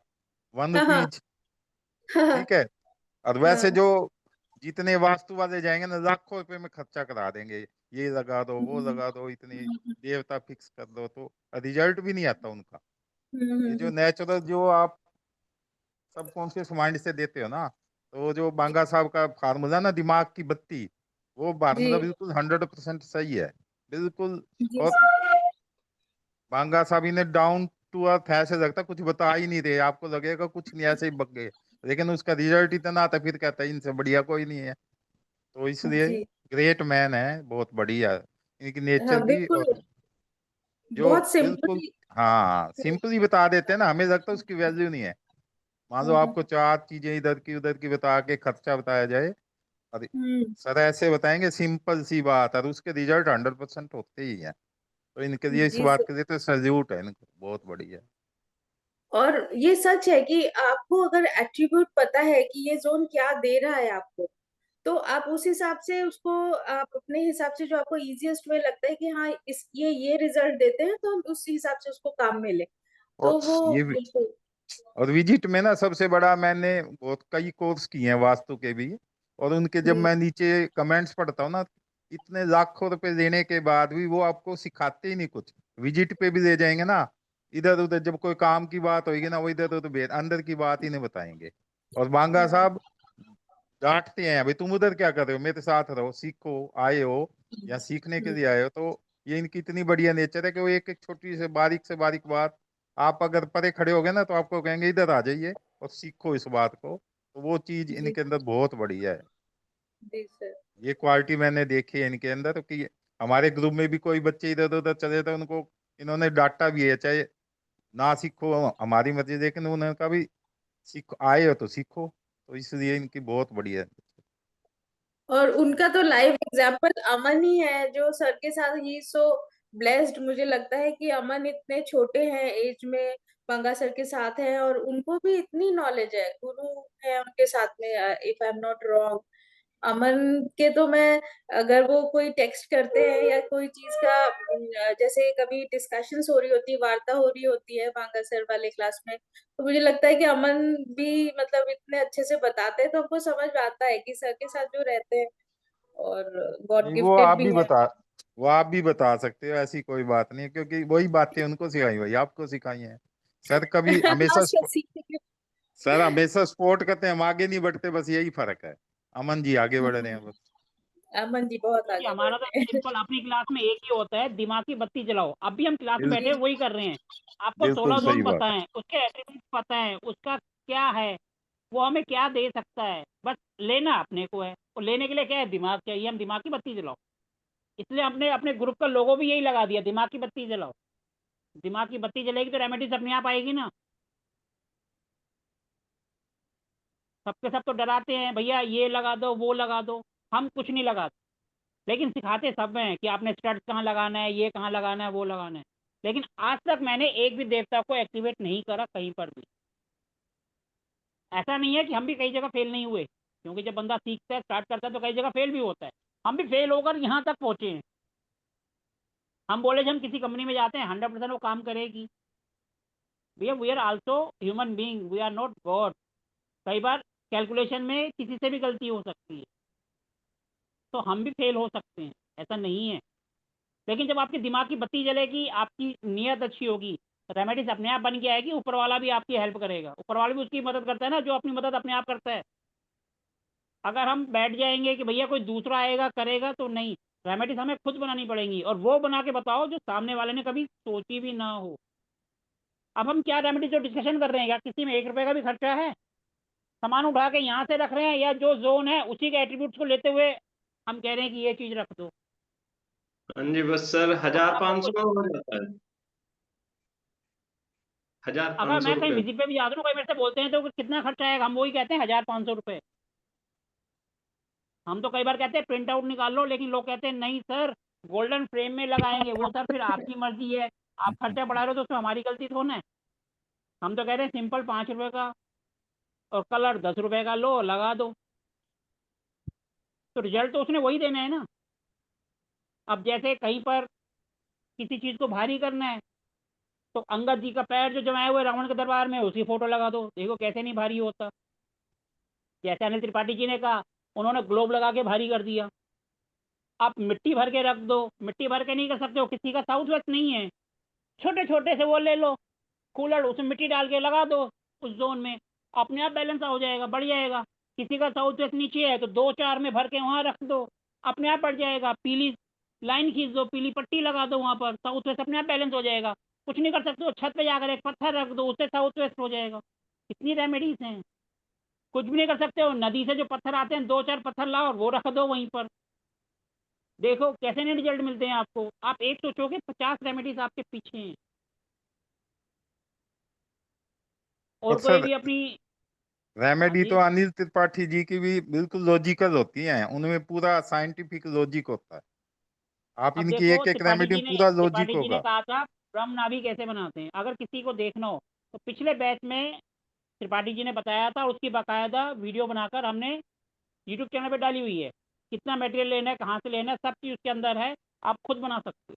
वन हाँ हाँ रुपीज हाँ ठीक है। और हाँ। वैसे जो जितने वास्तु वाले जाएंगे ना, लाखों रुपए में खर्चा करा देंगे, ये लगा दो, वो लगा दो, इतनी देवता फिक्स कर दो, तो रिजल्ट भी नहीं आता उनका। ये जो हम्म। नेचुरल जो आप सबकॉन्शियस माइंड से देते हो ना, तो वो जो बांगा साहब का फार्मूला ना, दिमाग की बत्ती, वो फार्मूला जी बिल्कुल 100% सही है, बिल्कुल। जी और सर। बांगा साहब इन्हें डाउन टू अर्थ ऐसे लगता, कुछ बता ही नहीं रहे, आपको लगेगा कुछ नहीं, ऐसे ही बक गए, लेकिन उसका रिजल्ट इतना आता, फिर कहता है इनसे बढ़िया कोई नहीं है। तो इसलिए जी ग्रेट मैन है, बहुत बढ़िया इनकी हाँ नेचर भी। बिल्कुल, और जो बहुत बिल्कुल, सिंपल। हाँ, सिंपली बता देते हैं ना, हमें लगता है उसकी वैल्यू नहीं है। मान लो आपको 4 चीजें इधर की उधर की बता के खर्चा बताया जाए, और हम्म। सर ऐसे बताएंगे सिंपल सी बात, और उसके रिजल्ट 100% होते ही हैं। तो इनके लिए, इस जी बात सर। के लिए तो सैल्यूट है इनको, बहुत बढ़िया। और ये सच है कि आपको अगर एट्रीब्यूट पता है कि ये जोन क्या दे रहा है आपको, तो आप उस हिसाब से उसको, आप अपने हिसाब से जो आपको इजीएस्ट वे लगता है कि हाँ इस ये रिजल्ट देते हैं, तो हम उस हिसाब से उसको काम में ले, और तो वो ये बिल्कुल। और विजिट में ना सबसे बड़ा, मैंने बहुत कई कोर्स किए हैं वास्तु के भी, और उनके जब मैं नीचे कमेंट्स पढ़ता हूँ ना, इतने लाखों रुपए देने के बाद भी वो आपको सिखाते ही नहीं कुछ। विजिट पे भी ले जाएंगे ना, इधर उधर जब कोई काम की बात होगी ना, वो इधर उधर अंदर की बात ही नहीं बताएंगे। और बांगा साहब डांटते हैं, भाई तुम उधर क्या कर रहे हो, मेरे साथ रहो, सीखो, आए हो या सीखने के लिए आए हो। तो ये इनकी इतनी बढ़िया नेचर है कि वो एक एक छोटी से बारीक बात, आप अगर परे खड़े हो गए ना, तो आपको कहेंगे इधर आ जाइए और सीखो इस बात को। तो वो चीज जी इनके अंदर बहुत बढ़िया है। जी सर। ये क्वालिटी मैंने देखी है इनके अंदर, कि हमारे ग्रुप में भी कोई बच्चे इधर उधर चले थे, उनको इन्होंने डांटा भी है, चाहे ना सीखो हमारी मर्जी, लेकिन उन्होंने कहा भी सीखो, आए हो तो सीखो। तो इसलिए इनकी बहुत बढ़िया है। और उनका तो लाइव एग्जाम्पल अमन ही है, जो सर के साथ ही सो ब्लेस्ड। मुझे लगता है कि अमन इतने छोटे हैं एज में, पंगा सर के साथ हैं, और उनको भी इतनी नॉलेज है, गुरु है उनके साथ में, if I am not wrong. Aman के तो मैं, अगर वो कोई टेक्स्ट करते हैं या कोई चीज का जैसे कभी डिस्कशंस हो रही होती है, वार्ता हो रही होती है बांगा सर वाले क्लास में, तो मुझे लगता है कि अमन भी मतलब इतने अच्छे से बताते हैं, तो हमको समझ आता है कि सर के साथ जो रहते हैं, और गॉड नहीं, गिफ्टेड भी है। वो आप भी बता सकते हो, ऐसी कोई बात नहीं है, क्योंकि वही बातें उनको सिखाई वही आपको सिखाई हैं। सर कभी हाँ हमेशा सर, सीखने के। सर हमेशा सपोर्ट करते हैं, हम आगे नहीं बढ़ते, बस यही फर्क है। अमन जी आगे बढ़ रहे हैं बस। अमन जी बहुत कि आगे बढ़ हमारा तो रहे हैं। सिंपल अपनी क्लास में एक ही होता है, दिमाग की बत्ती जलाओ। अभी हम क्लास में बिल, बैठे वही कर रहे हैं। आपको बिल्कुल 16 सही जोन पता बात। है, उसके एट्रीब्यूट पता है, उसका क्या है, वो हमें क्या दे सकता है, बस लेना अपने को है। और लेने के लिए क्या है, दिमाग चाहिए। हम दिमाग की बत्ती जलाओ, इसलिए हमने अपने ग्रुप का लोगो भी यही लगा दिया, दिमाग की बत्ती जलाओ। दिमाग की बत्ती जलेगी तो रेमेडीज अपने आप आएगी ना। सबके सब तो डराते हैं, भैया ये लगा दो वो लगा दो। हम कुछ नहीं लगाते, लेकिन सिखाते सब हैं कि आपने स्टड्स कहाँ लगाना है, ये कहाँ लगाना है, वो लगाना है। लेकिन आज तक मैंने एक भी देवता को एक्टिवेट नहीं करा कहीं पर भी। ऐसा नहीं है कि हम भी कई जगह फेल नहीं हुए, क्योंकि जब बंदा सीखता है, स्टार्ट करता है, तो कई जगह फेल भी होता है। हम भी फेल होकर यहाँ तक पहुंचे हैं। हम बोले जब हम किसी कंपनी में जाते हैं 100% वो काम करेगी। भैया we are also human being, we are not God. कई बार कैलकुलेशन में किसी से भी गलती हो सकती है, तो हम भी फेल हो सकते हैं, ऐसा नहीं है। लेकिन जब आपके दिमाग की बत्ती जलेगी, आपकी नीयत अच्छी होगी, रेमेडीज अपने आप बन के आएगी। ऊपर वाला भी आपकी हेल्प करेगा, ऊपर वाला भी उसकी मदद करता है ना, जो अपनी मदद अपने आप करता है। अगर हम बैठ जाएंगे कि भैया कोई दूसरा आएगा करेगा, तो नहीं। रेमेडीज हमें खुद बनानी पड़ेंगी, और वो बना के बताओ जो सामने वाले ने कभी सोची भी ना हो। अब हम क्या रेमेडीज जो डिस्कशन कर रहे हैं, या किसी में 1 रुपए का भी खर्चा है? सामान उठा के यहाँ से रख रहे हैं, या जो जोन है उसी के एट्रीब्यूट्स को लेते हुए हम कह रहे हैं कि ये चीज रख दो। हाँ जी, बस सर तो 1500 में हो जाता है, हजार अगर पाँच सौ मैं कहीं रुपये विजिट पे भी जाता हूँ, कोई मेरे से बोलते हैं तो कितना खर्चा आएगा, हम वही कहते हैं 1500 रुपये। हम तो कई बार कहते हैं प्रिंट आउट निकाल लो, लेकिन लोग कहते हैं नहीं सर, गोल्डन फ्रेम में लगाएंगे। वो सर फिर आपकी मर्जी है, आप खर्चा बढ़ा रहे हो तो उसमें हमारी गलती थोड़ा है। हम तो कह रहे हैं सिंपल 5 रुपए का, और कलर 10 रुपए का लो, लगा दो। तो रिजल्ट तो उसने वही देना है ना। अब जैसे कहीं पर किसी चीज को भारी करना है, तो अंगद जी का पैर जो जमाए हुए रावण के दरबार में, उसकी फोटो लगा दो, देखो कैसे नहीं भारी होता। जैसे अनिल त्रिपाठी जी ने कहा, उन्होंने ग्लोब लगा के भारी कर दिया। आप मिट्टी भर के रख दो, मिट्टी भर के नहीं कर सकते हो, किसी का साउथ वेस्ट नहीं है, छोटे छोटे से वो ले लो कूलर, उसमें मिट्टी डाल के लगा दो उस जोन में, अपने आप बैलेंस हो जाएगा, बढ़ जाएगा। किसी का साउथ वेस्ट नीचे है तो 2-4 में भर के वहाँ रख दो, अपने आप बढ़ जाएगा। पीली लाइन खींच दो, पीली पट्टी लगा दो वहाँ पर, साउथ वेस्ट अपने आप बैलेंस हो जाएगा। कुछ नहीं कर सकते हो, छत पे जाकर एक पत्थर रख दो, उससे साउथ वेस्ट हो जाएगा। कितनी रेमेडीज हैं। कुछ भी नहीं कर सकते हो, नदी से जो पत्थर आते हैं 2-4 पत्थर लाओ और वो रख दो वहीं पर, देखो कैसे नहीं रिजल्ट मिलते हैं आपको। आप एक सोचोगे 50 रेमेडीज आपके पीछे हैं। और और कोई सर भी अपनी, हाँ रेमेडी तो जी, अनिल त्रिपाठी जी की भी बिल्कुल लॉजिकल होती हैं, उनमें पूरा साइंटिफिक लॉजिक होता है। आप अब इनकी देखो एक एक रेमेडी में पूरा लॉजिक त्रिपाठी जी ने होगा। कहा था ब्रह्म नाभि कैसे बनाते हैं। अगर किसी को देखना हो तो पिछले बैच में त्रिपाठी जी ने बताया था, उसकी बाकायदा वीडियो बनाकर हमने यूट्यूब चैनल पे डाली हुई है। कितना मटेरियल लेना है, कहाँ से लेना है, सब चीज़ उसके अंदर है। आप खुद बना सकते हो,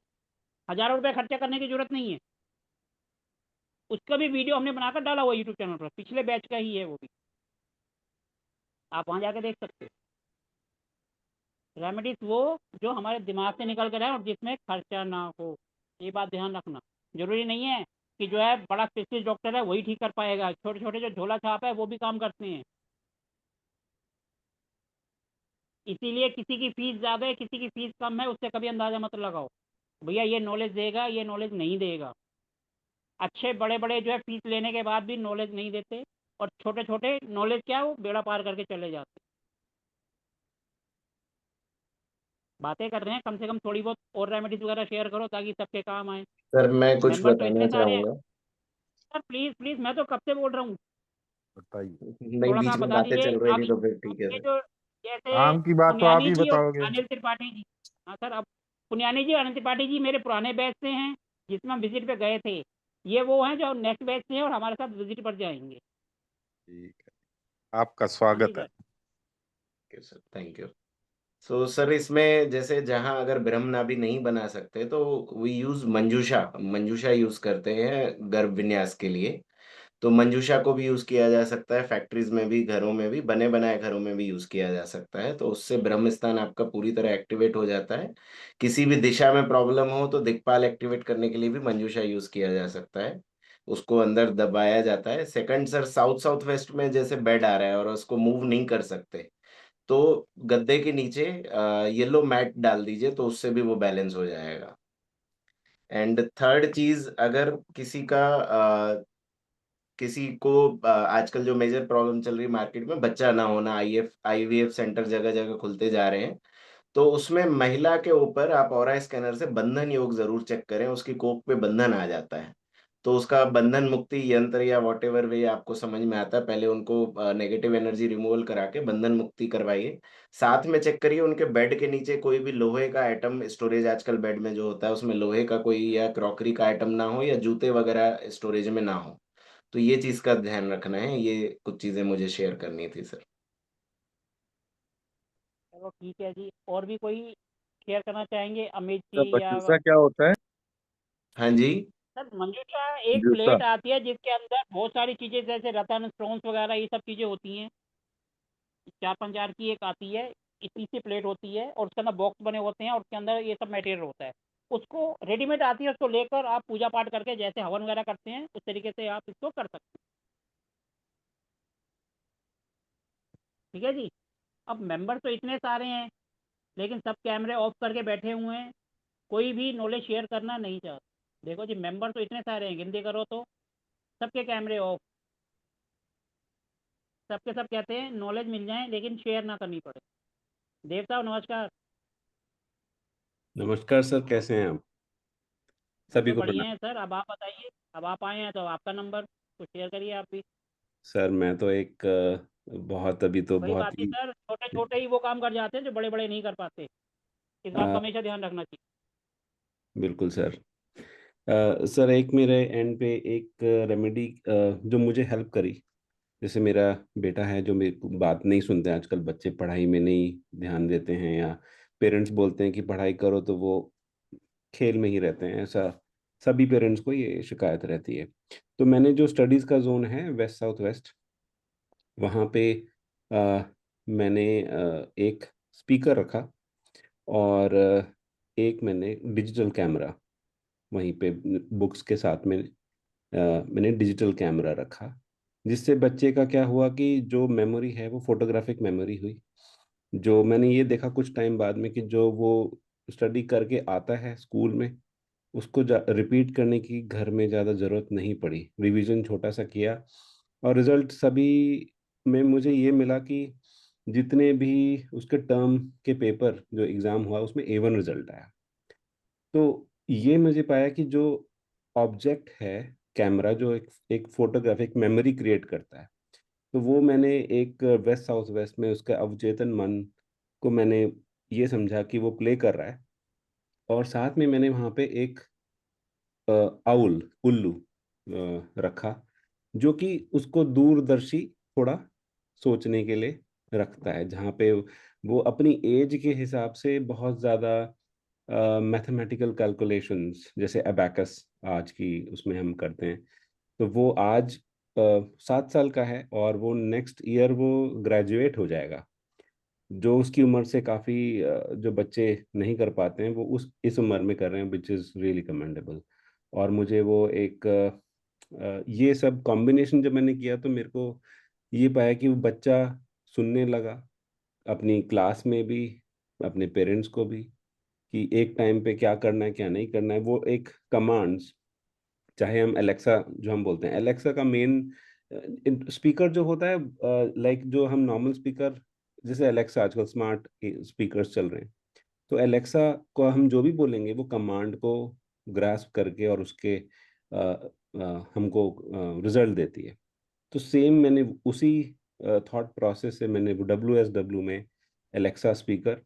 हज़ारों रुपये खर्चा करने की जरूरत नहीं है। उसका भी वीडियो हमने बनाकर डाला हुआ यूट्यूब चैनल पर, पिछले बैच का ही है वो भी, आप वहाँ जाके देख सकते हो। रेमेडीज वो जो हमारे दिमाग से निकल कर है और जिसमें खर्चा ना हो, ये बात ध्यान रखना। जरूरी नहीं है कि जो है बड़ा स्पेशलिस्ट डॉक्टर है वही ठीक कर पाएगा, छोटे छोटे जो झोला छाप है वो भी काम करते हैं। इसीलिए किसी की फीस ज़्यादा है, किसी की फीस कम है, उससे कभी अंदाज़ा मत लगाओ भैया ये नॉलेज देगा, ये नॉलेज नहीं देगा। अच्छे बड़े बड़े जो है फीस लेने के बाद भी नॉलेज नहीं देते, और छोटे छोटे नॉलेज क्या है वो बेड़ा पार करके चले जाते। बातें कर रहे हैं, कम से कम थोड़ी बहुत और रेमेडीज वगैरह शेयर करो ताकि सबके काम आए। सर मैं कुछ मेंबर तो बताना इतने सारे हैं चाहूंगा। सर, प्लीज़ प्लीज़, मैं तो कब से बोल रहा हूँ। बताइए। नहीं, थोड़ा सा बीच आप में बता बातें दीजिए। चल रही अब थी तो फिर अब ठीक है ये सर। जो जैसे काम की बात तो आप पुनियानी ही जी और बताओगे। अनिल त्रिपाठी जी, हाँ सर, अब पुनियानी जी और अनिल त्रिपाठी जी मेरे पुराने बैच से हैं, जिसमें हम विजिट पे गए थे। ये वो हैं जो नेक्स्ट बैच से हैं और हमारे साथ विजिट पर जाएंगे। ठीक है, आपका हाँ जी स्वागत है। Sir. Sir thank you. So sir इसमें जैसे जहां अगर ब्रह्मनाभि नहीं बना सकते तो वी यूज मंजूषा मंजूषा यूज करते हैं गर्भ विन्यास के लिए। तो मंजूषा को भी यूज किया जा सकता है, फैक्ट्रीज में भी, घरों में भी, बने बनाए घरों में भी यूज किया जा सकता है। तो उससे ब्रह्म स्थान आपका पूरी तरह एक्टिवेट हो जाता है। किसी भी दिशा में प्रॉब्लम हो तो दिक्पाल एक्टिवेट करने के लिए भी मंजूषा यूज किया जा सकता है। उसको अंदर दबाया जाता है। Second sir, south south west में जैसे बेड आ रहा है और उसको मूव नहीं कर सकते, तो गद्दे के नीचे येलो मैट डाल दीजिए, तो उससे भी वो बैलेंस हो जाएगा। एंड थर्ड चीज, अगर किसी को आजकल जो मेजर प्रॉब्लम चल रही है मार्केट में, बच्चा ना होना, आईवीएफ सेंटर जगह जगह खुलते जा रहे हैं, तो उसमें महिला के ऊपर आप ऑरा स्कैनर से बंधन योग जरूर चेक करें। उसकी कोख पे बंधन आ जाता है, तो उसका बंधन मुक्ति यंत्र या वॉट एवर वे आपको समझ में आता है, पहले उनको नेगेटिव एनर्जी रिमूवल करा के बंधन मुक्ति करवाइए। साथ में चेक करिए उनके बेड के नीचे कोई भी लोहे का आइटम स्टोरेज, आजकल बेड में जो होता है उसमें लोहे का कोई या क्रॉकरी का आइटम ना हो, या जूते वगैरह स्टोरेज में ना हो। तो ये चीज का ध्यान रखना है। ये कुछ चीजें मुझे शेयर करनी थी सर। चलो ठीक है जी, और भी कोई शेयर करना चाहेंगे अमित तो जी या? मंजूषा क्या होता है? हाँ जी। सर मंजूषा एक मंजूषा प्लेट आती है जिसके अंदर बहुत सारी चीज़ें जैसे रतन स्टोन्स वगैरह ये सब चीज़ें होती हैं। 4-5 हजार की एक आती है, इतनी सी प्लेट होती है और उसके अंदर बॉक्स बने होते हैं और उसके अंदर ये सब मटेरियल होता है। उसको रेडीमेड आती है, उसको लेकर आप पूजा पाठ करके जैसे हवन वगैरह करते हैं उस तरीके से आप इसको कर सकते हैं। ठीक है जी। अब मेंबर तो इतने सारे हैं लेकिन सब कैमरे ऑफ करके बैठे हुए हैं, कोई भी नॉलेज शेयर करना नहीं चाहता। देखो जी, मेंबर तो इतने सारे हैं, गिनती करो तो सबके कैमरे ऑफ, सबके सब कहते हैं नॉलेज मिल जाए लेकिन शेयर ना करनी पड़े। देव साहब नमस्कार। नमस्कार सर, कैसे हैं आप? हम सभी तो को बढ़िया प्रणाम। हैं सर, अब आप बताइए। अब आप आए हैं तो आपका नंबर तो शेयर करिए आप भी। सर मैं तो एक बहुत अभी तो वही बहुत बात है ही सर, छोटे छोटे ही वो काम कर जाते हैं जो बड़े बड़े नहीं कर पाते। इस बात अ, का हमेशा ध्यान रखना चाहिए। बिल्कुल सर। सर एक मेरे एंड पे एक रेमेडी जो मुझे हेल्प करी। जैसे मेरा बेटा है जो मेरी बात नहीं सुनते हैं आजकल, बच्चे पढ़ाई में नहीं ध्यान देते हैं, या पेरेंट्स बोलते हैं कि पढ़ाई करो तो वो खेल में ही रहते हैं, ऐसा सभी पेरेंट्स को ये शिकायत रहती है। तो मैंने जो स्टडीज़ का जोन है वेस्ट साउथ वेस्ट, वहाँ पे मैंने एक स्पीकर रखा, और एक मैंने डिजिटल कैमरा वहीं पे बुक्स के साथ में मैंने डिजिटल कैमरा रखा। जिससे बच्चे का क्या हुआ कि जो मेमोरी है वो फोटोग्राफिक मेमोरी हुई। जो मैंने ये देखा कुछ टाइम बाद में कि जो वो स्टडी करके आता है स्कूल में, उसको रिपीट करने की घर में ज़्यादा ज़रूरत नहीं पड़ी, रिवीजन छोटा सा किया और रिजल्ट सभी में मुझे ये मिला कि जितने भी उसके टर्म के पेपर जो एग्ज़ाम हुआ उसमें A1 रिजल्ट आया। तो ये मुझे पाया कि जो ऑब्जेक्ट है कैमरा, जो एक फोटोग्राफिक मेमोरी क्रिएट करता है, तो वो मैंने एक वेस्ट साउथ वेस्ट में उसका अवचेतन मन को मैंने ये समझा कि वो प्ले कर रहा है। और साथ में मैंने वहाँ पे एक आउल उल्लू रखा, जो कि उसको दूरदर्शी थोड़ा सोचने के लिए रखता है, जहाँ पे वो अपनी एज के हिसाब से बहुत ज़्यादा मैथमेटिकल कैलकुलेशंस जैसे अबैकस आज की उसमें हम करते हैं। तो वो आज 7 साल का है और वो नेक्स्ट ईयर वो ग्रेजुएट हो जाएगा। जो उसकी उम्र से काफ़ी जो बच्चे नहीं कर पाते हैं वो उस इस उम्र में कर रहे हैं, विच इज़ रियली कमेंडेबल। और मुझे वो एक ये सब कॉम्बिनेशन जब मैंने किया तो मेरे को ये पाया कि वो बच्चा सुनने लगा अपनी क्लास में भी, अपने पेरेंट्स को भी, कि एक टाइम पे क्या करना है क्या नहीं करना है। वो एक कमांड्स, चाहे हम एलेक्सा जो हम बोलते हैं, एलेक्सा का मेन स्पीकर जो होता है, लाइक जो हम नॉर्मल स्पीकर, जैसे एलेक्सा आजकल स्मार्ट स्पीकर्स चल रहे हैं, तो एलेक्सा को हम जो भी बोलेंगे वो कमांड को ग्रास्प करके और उसके हमको रिजल्ट देती है। तो सेम मैंने उसी थॉट प्रोसेस से मैंने WSW में एलेक्सा स्पीकर,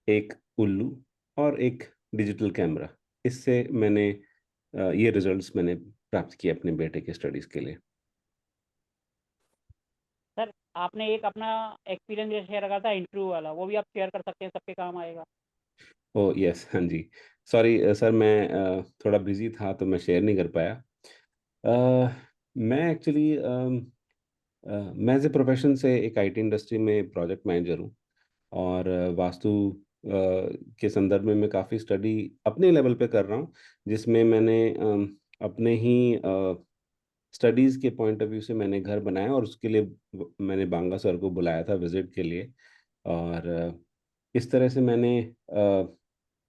एक उल्लू और एक डिजिटल कैमरा, इससे मैंने ये रिजल्ट्स मैंने प्राप्त किए अपने बेटे के स्टडीज़ के लिए। सर आपने एक अपना एक्सपीरियंस शेयर करा था इंटरव्यू वाला, वो भी आप शेयर कर सकते हैं, सबके काम आएगा। ओ यस, हाँ जी। सॉरी सर, मैं थोड़ा बिजी था तो मैं शेयर नहीं कर पाया। मैं एक्चुअली मैं एज ए प्रोफेशन से एक IT इंडस्ट्री में प्रोजेक्ट मैनेजर हूँ। और वास्तु के संदर्भ में मैं काफ़ी स्टडी अपने लेवल पे कर रहा हूँ, जिसमें मैंने अपने ही स्टडीज़ के पॉइंट ऑफ व्यू से मैंने घर बनाया और उसके लिए मैंने बांगा सर को बुलाया था विजिट के लिए। और इस तरह से मैंने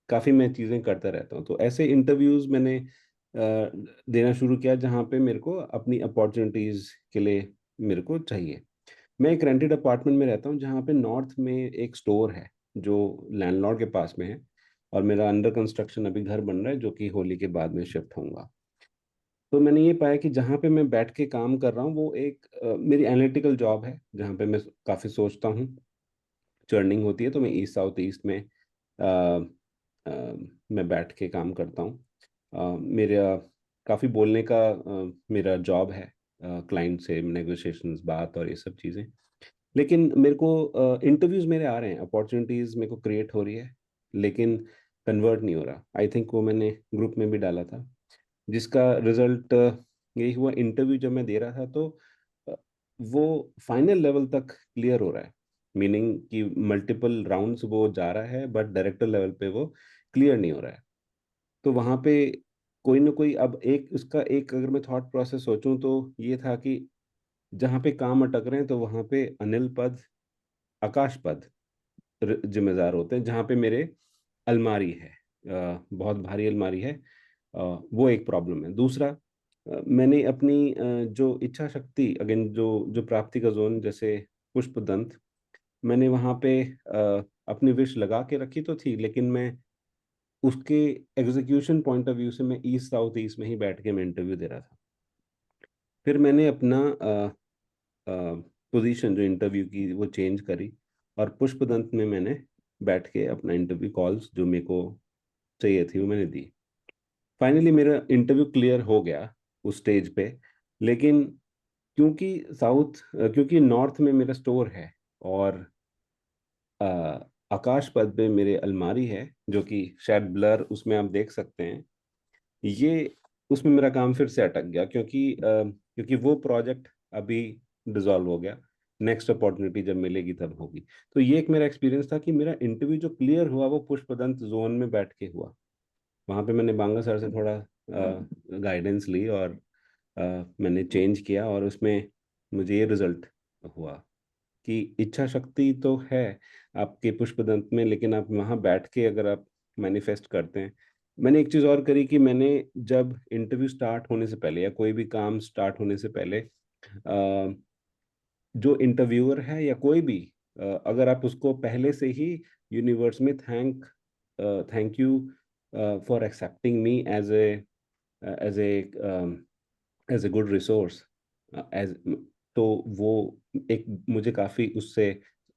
काफ़ी मैं चीज़ें करता रहता हूँ, तो ऐसे इंटरव्यूज़ मैंने देना शुरू किया जहाँ पे मेरे को अपनी अपॉर्चुनिटीज़ के लिए मेरे को चाहिए। मैं एक रेंटेड अपार्टमेंट में रहता हूँ जहाँ पे नॉर्थ में एक स्टोर है जो लैंडलॉर्ड के पास में है, और मेरा अंडर कंस्ट्रक्शन अभी घर बन रहा है जो कि होली के बाद में शिफ्ट होऊंगा। तो मैंने ये पाया कि जहाँ पे मैं बैठ के काम कर रहा हूँ वो एक मेरी एनालिटिकल जॉब है जहाँ पे मैं काफ़ी सोचता हूँ, चर्निंग होती है, तो मैं ईस्ट साउथ ईस्ट में अ, मैं बैठ के काम करता हूँ। मेरा काफ़ी बोलने का मेरा जॉब है, क्लाइंट से नेगोशिएशंस, बात और ये सब चीज़ें। लेकिन मेरे को इंटरव्यूज़ मेरे आ रहे हैं, अपॉर्चुनिटीज़ मेरे को क्रिएट हो रही है, लेकिन कन्वर्ट नहीं हो रहा। आई थिंक वो मैंने ग्रुप में भी डाला था, जिसका रिजल्ट यही हुआ। इंटरव्यू जब मैं दे रहा था तो अ, वो फाइनल लेवल तक क्लियर हो रहा है, मीनिंग कि मल्टीपल राउंड्स वो जा रहा है बट डायरेक्टर लेवल पे वो क्लियर नहीं हो रहा है। तो वहाँ पे कोई ना कोई, अब एक उसका एक अगर मैं थॉट प्रोसेस सोचूं तो ये था कि जहाँ पे काम अटक रहे हैं तो वहाँ पे अनिल पद, आकाश पद जिम्मेदार होते हैं, जहाँ पे मेरे अलमारी है, बहुत भारी अलमारी है। वो एक प्रॉब्लम है। दूसरा, मैंने अपनी जो इच्छा शक्ति, अगेन जो जो प्राप्ति का जोन, जैसे पुष्प दंत, मैंने वहाँ पे अपनी विश लगा के रखी तो थी, लेकिन मैं उसके एग्जीक्यूशन पॉइंट ऑफ व्यू से मैं ईस्ट साउथ ईस्ट में ही बैठ के मैं इंटरव्यू दे रहा था। फिर मैंने अपना पोजीशन जो इंटरव्यू की वो चेंज करी और पुष्पदंत में मैंने बैठ के अपना इंटरव्यू कॉल्स जो मेरे को चाहिए थी वो मैंने दी। फाइनली मेरा इंटरव्यू क्लियर हो गया उस स्टेज पे। लेकिन क्योंकि नॉर्थ में मेरा स्टोर है और अ, आकाश पद पे मेरे अलमारी है, जो कि शायद ब्लर उसमें आप देख सकते हैं, ये उसमें मेरा काम फिर से अटक गया, क्योंकि वो प्रोजेक्ट अभी डिसॉल्व हो गया। नेक्स्ट अपॉर्चुनिटी जब मिलेगी तब होगी। तो ये एक मेरा एक्सपीरियंस था कि मेरा इंटरव्यू जो क्लियर हुआ वो पुष्पदंत जोन में बैठ के हुआ। वहाँ पे मैंने बांगा सर से थोड़ा गाइडेंस ली और मैंने चेंज किया और उसमें मुझे ये रिजल्ट हुआ कि इच्छा शक्ति तो है आपके पुष्पदंत में, लेकिन आप वहाँ बैठ के अगर आप मैनिफेस्ट करते हैं। मैंने एक चीज़ और करी कि मैंने जब इंटरव्यू स्टार्ट होने से पहले या कोई भी काम स्टार्ट होने से पहले जो इंटरव्यूअर है या कोई भी, अगर आप उसको पहले से ही यूनिवर्स में thank you for accepting me as as a as a good resource, as तो वो एक मुझे काफ़ी उससे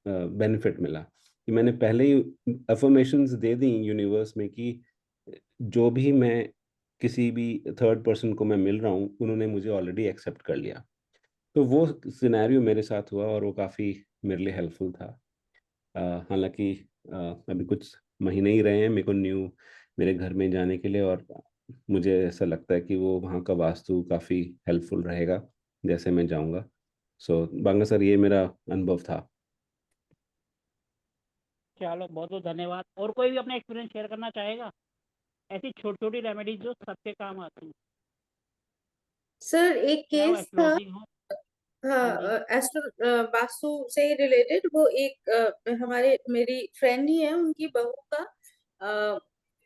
बेनिफिट मिला कि मैंने पहले ही अफर्मेशंस दे दी यूनिवर्स में कि जो भी मैं किसी भी थर्ड पर्सन को मैं मिल रहा हूँ उन्होंने मुझे ऑलरेडी एक्सेप्ट कर लिया। तो वो सिनेरियो मेरे साथ हुआ और वो काफ़ी मेरे लिए हेल्पफुल था। हालांकि अभी कुछ महीने ही रहे हैं मेरे को मेरे घर में जाने के लिए, और मुझे ऐसा लगता है कि वो वहाँ का वास्तु काफ़ी हेल्पफुल रहेगा जैसे मैं जाऊँगा। सो बांगा सर, ये मेरा अनुभव था। चलो बहुत बहुत धन्यवाद। और कोई भी अपना एक्सपीरियंस शेयर करना चाहेगा? ऐसी छोटी छोटी रेमेडीज जो सबके काम आती हैं। सर एक क्या वो केस था, एस्ट्रोलॉजी हो? हाँ जी। हाँ, एस्ट्रो वास्तु से रिलेटेड। वो एक हमारे मेरी फ्रेंड ही है, उनकी बहू का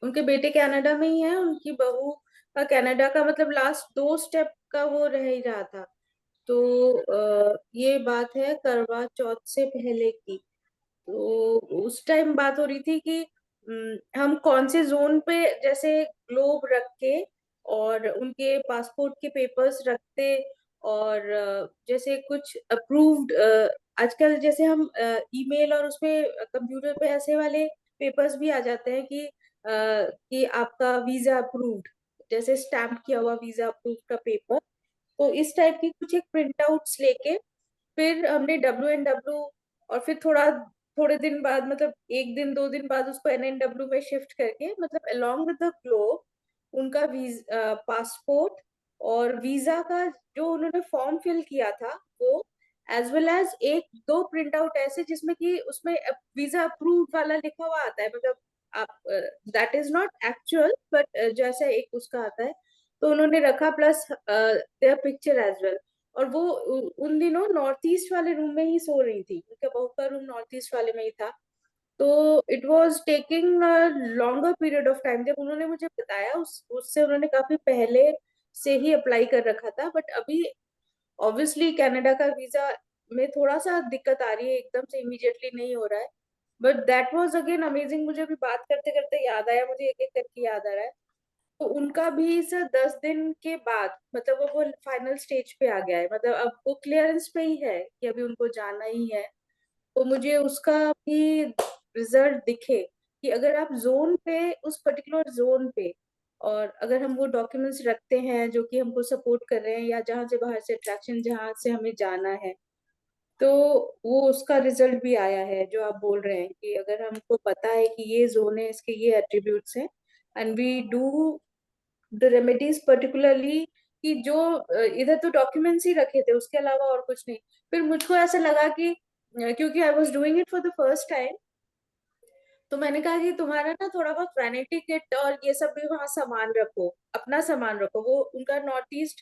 उनके बेटे कनाडा में ही है, उनकी बहू का कनाडा का मतलब लास्ट 2 स्टेप का वो रह ही रहा था। तो ये बात है करवा चौथ से पहले की। तो उस टाइम बात हो रही थी कि हम कौन से जोन पे जैसे ग्लोब रख के और उनके पासपोर्ट के पेपर्स रखते, और जैसे कुछ अप्रूव्ड आजकल जैसे हम ईमेल और उसपे कंप्यूटर पे ऐसे वाले पेपर्स भी आ जाते हैं कि आपका वीजा अप्रूव्ड, जैसे स्टैम्प किया हुआ वीजा अप्रूव्ड का पेपर। तो इस टाइप की कुछ एक प्रिंट आउट्स लेके फिर हमने WNW, और फिर थोड़े दिन बाद मतलब 1 दिन 2 दिन बाद उसको NNW में शिफ्ट करके मतलब अलोंग विद द ग्लोब उनका पासपोर्ट और वीजा का जो उन्होंने फॉर्म फिल किया था वो, as well as 1 2 print out ऐसे जिसमें कि उसमें वीजा अप्रूव्ड वाला लिखा हुआ आता है, मतलब आप that is not actual but जैसा एक उसका आता है, तो उन्होंने रखा plus their picture as well. और वो उन दिनों नॉर्थ ईस्ट वाले रूम में ही सो रही थी, उनका बहू का रूम नॉर्थ ईस्ट वाले में ही था। तो it was taking longer period of time. जब उन्होंने मुझे बताया उससे उन्होंने काफी पहले से ही अप्लाई कर रखा था, बट अभी ऑब्वियसली कनाडा का वीजा में थोड़ा सा दिक्कत आ रही है, एकदम से इमीडिएटली नहीं हो रहा है। But that was again amazing. मुझे अभी बात करते करते याद आया, मुझे एक एक करके याद आ रहा है। तो उनका भी सर 10 दिन के बाद मतलब वो फाइनल स्टेज पे आ गया है, मतलब अब वो क्लियरेंस पे ही है कि अभी उनको जाना ही है। तो मुझे उसका भी रिजल्ट दिखे कि अगर आप जोन पे उस पर्टिकुलर जोन पे, और अगर हम वो डॉक्यूमेंट्स रखते हैं जो कि हमको सपोर्ट कर रहे हैं या जहाँ से बाहर से अट्रैक्शन जहाँ से हमें जाना है, तो वो उसका रिजल्ट भी आया है जो आप बोल रहे हैं कि अगर हमको पता है कि ये जोन है, इसके ये एट्रीब्यूट्स हैं, and we do the remedies particularly, कि जो इधर तो डॉक्यूमेंट्स ही रखे थे उसके अलावा और कुछ नहीं। फिर मुझको ऐसा लगा कि क्योंकि I was doing it for the first time, तो मैंने कहा कि तुम्हारा ना थोड़ा बहुत वैनिटी किट और ये सब भी वहां सामान रखो, अपना सामान रखो। वो उनका नॉर्थ ईस्ट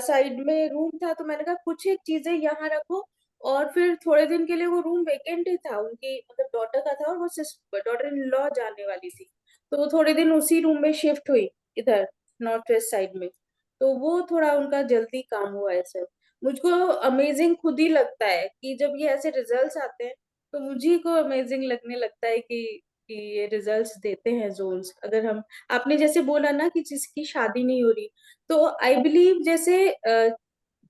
साइड में रूम था, तो मैंने कहा कुछ एक चीजें यहाँ रखो। और फिर थोड़े दिन के लिए वो रूम वेकेंट ही था, उनकी मतलब डॉटर का था, और वो डॉटर इन लॉ जाने वाली थी, तो वो थोड़े दिन उसी रूम में शिफ्ट हुई इधर नॉर्थ वेस्ट साइड में। तो वो थोड़ा उनका जल्दी काम हुआ है सर। मुझको अमेजिंग खुद ही लगता है कि जब ये ऐसे रिजल्ट्स आते हैं, तो मुझे को अमेजिंग लगने लगता है कि ये रिजल्ट्स देते हैं जोन्स। अगर हम, आपने जैसे बोला ना कि जिसकी शादी नहीं हो रही, तो आई बिलीव जैसे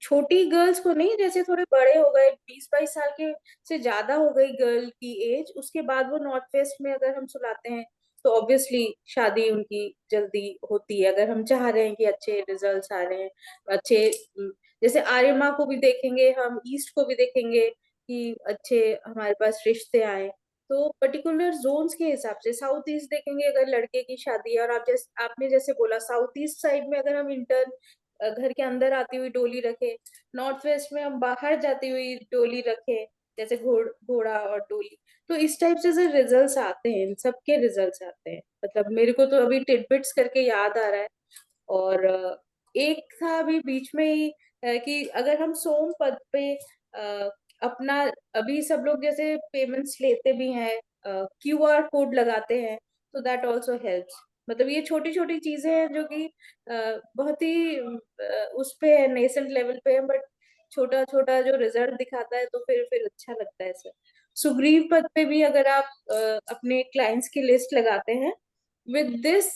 छोटी गर्ल्स को नहीं, जैसे थोड़े बड़े हो गए 20 22 साल के से ज्यादा हो गई गर्ल की एज, उसके बाद वो नॉर्थ वेस्ट में अगर हम सुलाते हैं तो ऑब्वियसली शादी उनकी जल्दी होती है। अगर हम चाह रहे हैं कि अच्छे रिजल्ट्स आ रहे हैं, अच्छे जैसे आर्यमा को भी देखेंगे, हम ईस्ट को भी देखेंगे कि अच्छे हमारे पास रिश्ते आए, तो पर्टिकुलर जोन्स के हिसाब से साउथ ईस्ट देखेंगे अगर लड़के की शादी है। और आपने जैसे बोला साउथ ईस्ट साइड में अगर हम इंटर्न घर के अंदर आती हुई डोली रखे, नॉर्थ वेस्ट में हम बाहर जाती हुई डोली रखे, जैसे घोड़ा और डोली, तो इस टाइप से रिजल्ट्स आते हैं, इन सबके रिजल्ट्स आते हैं। मतलब मेरे को तो अभी टिडबिट्स करके याद आ रहा है। और एक था अभी बीच में ही कि अगर हम सोम पद पे अपना, अभी सब लोग जैसे पेमेंट्स लेते भी हैं, क्यूआर कोड लगाते हैं, तो दैट आल्सो हेल्प्स। मतलब ये छोटी छोटी चीजें हैं जो कि बहुत ही उस पे है, नेसेंट लेवल पे है, बट छोटा छोटा जो रिजल्ट दिखाता है तो फिर अच्छा लगता है सर। सुग्रीव पद पे भी अगर आप अपने क्लाइंट्स की लिस्ट लगाते हैं विद दिस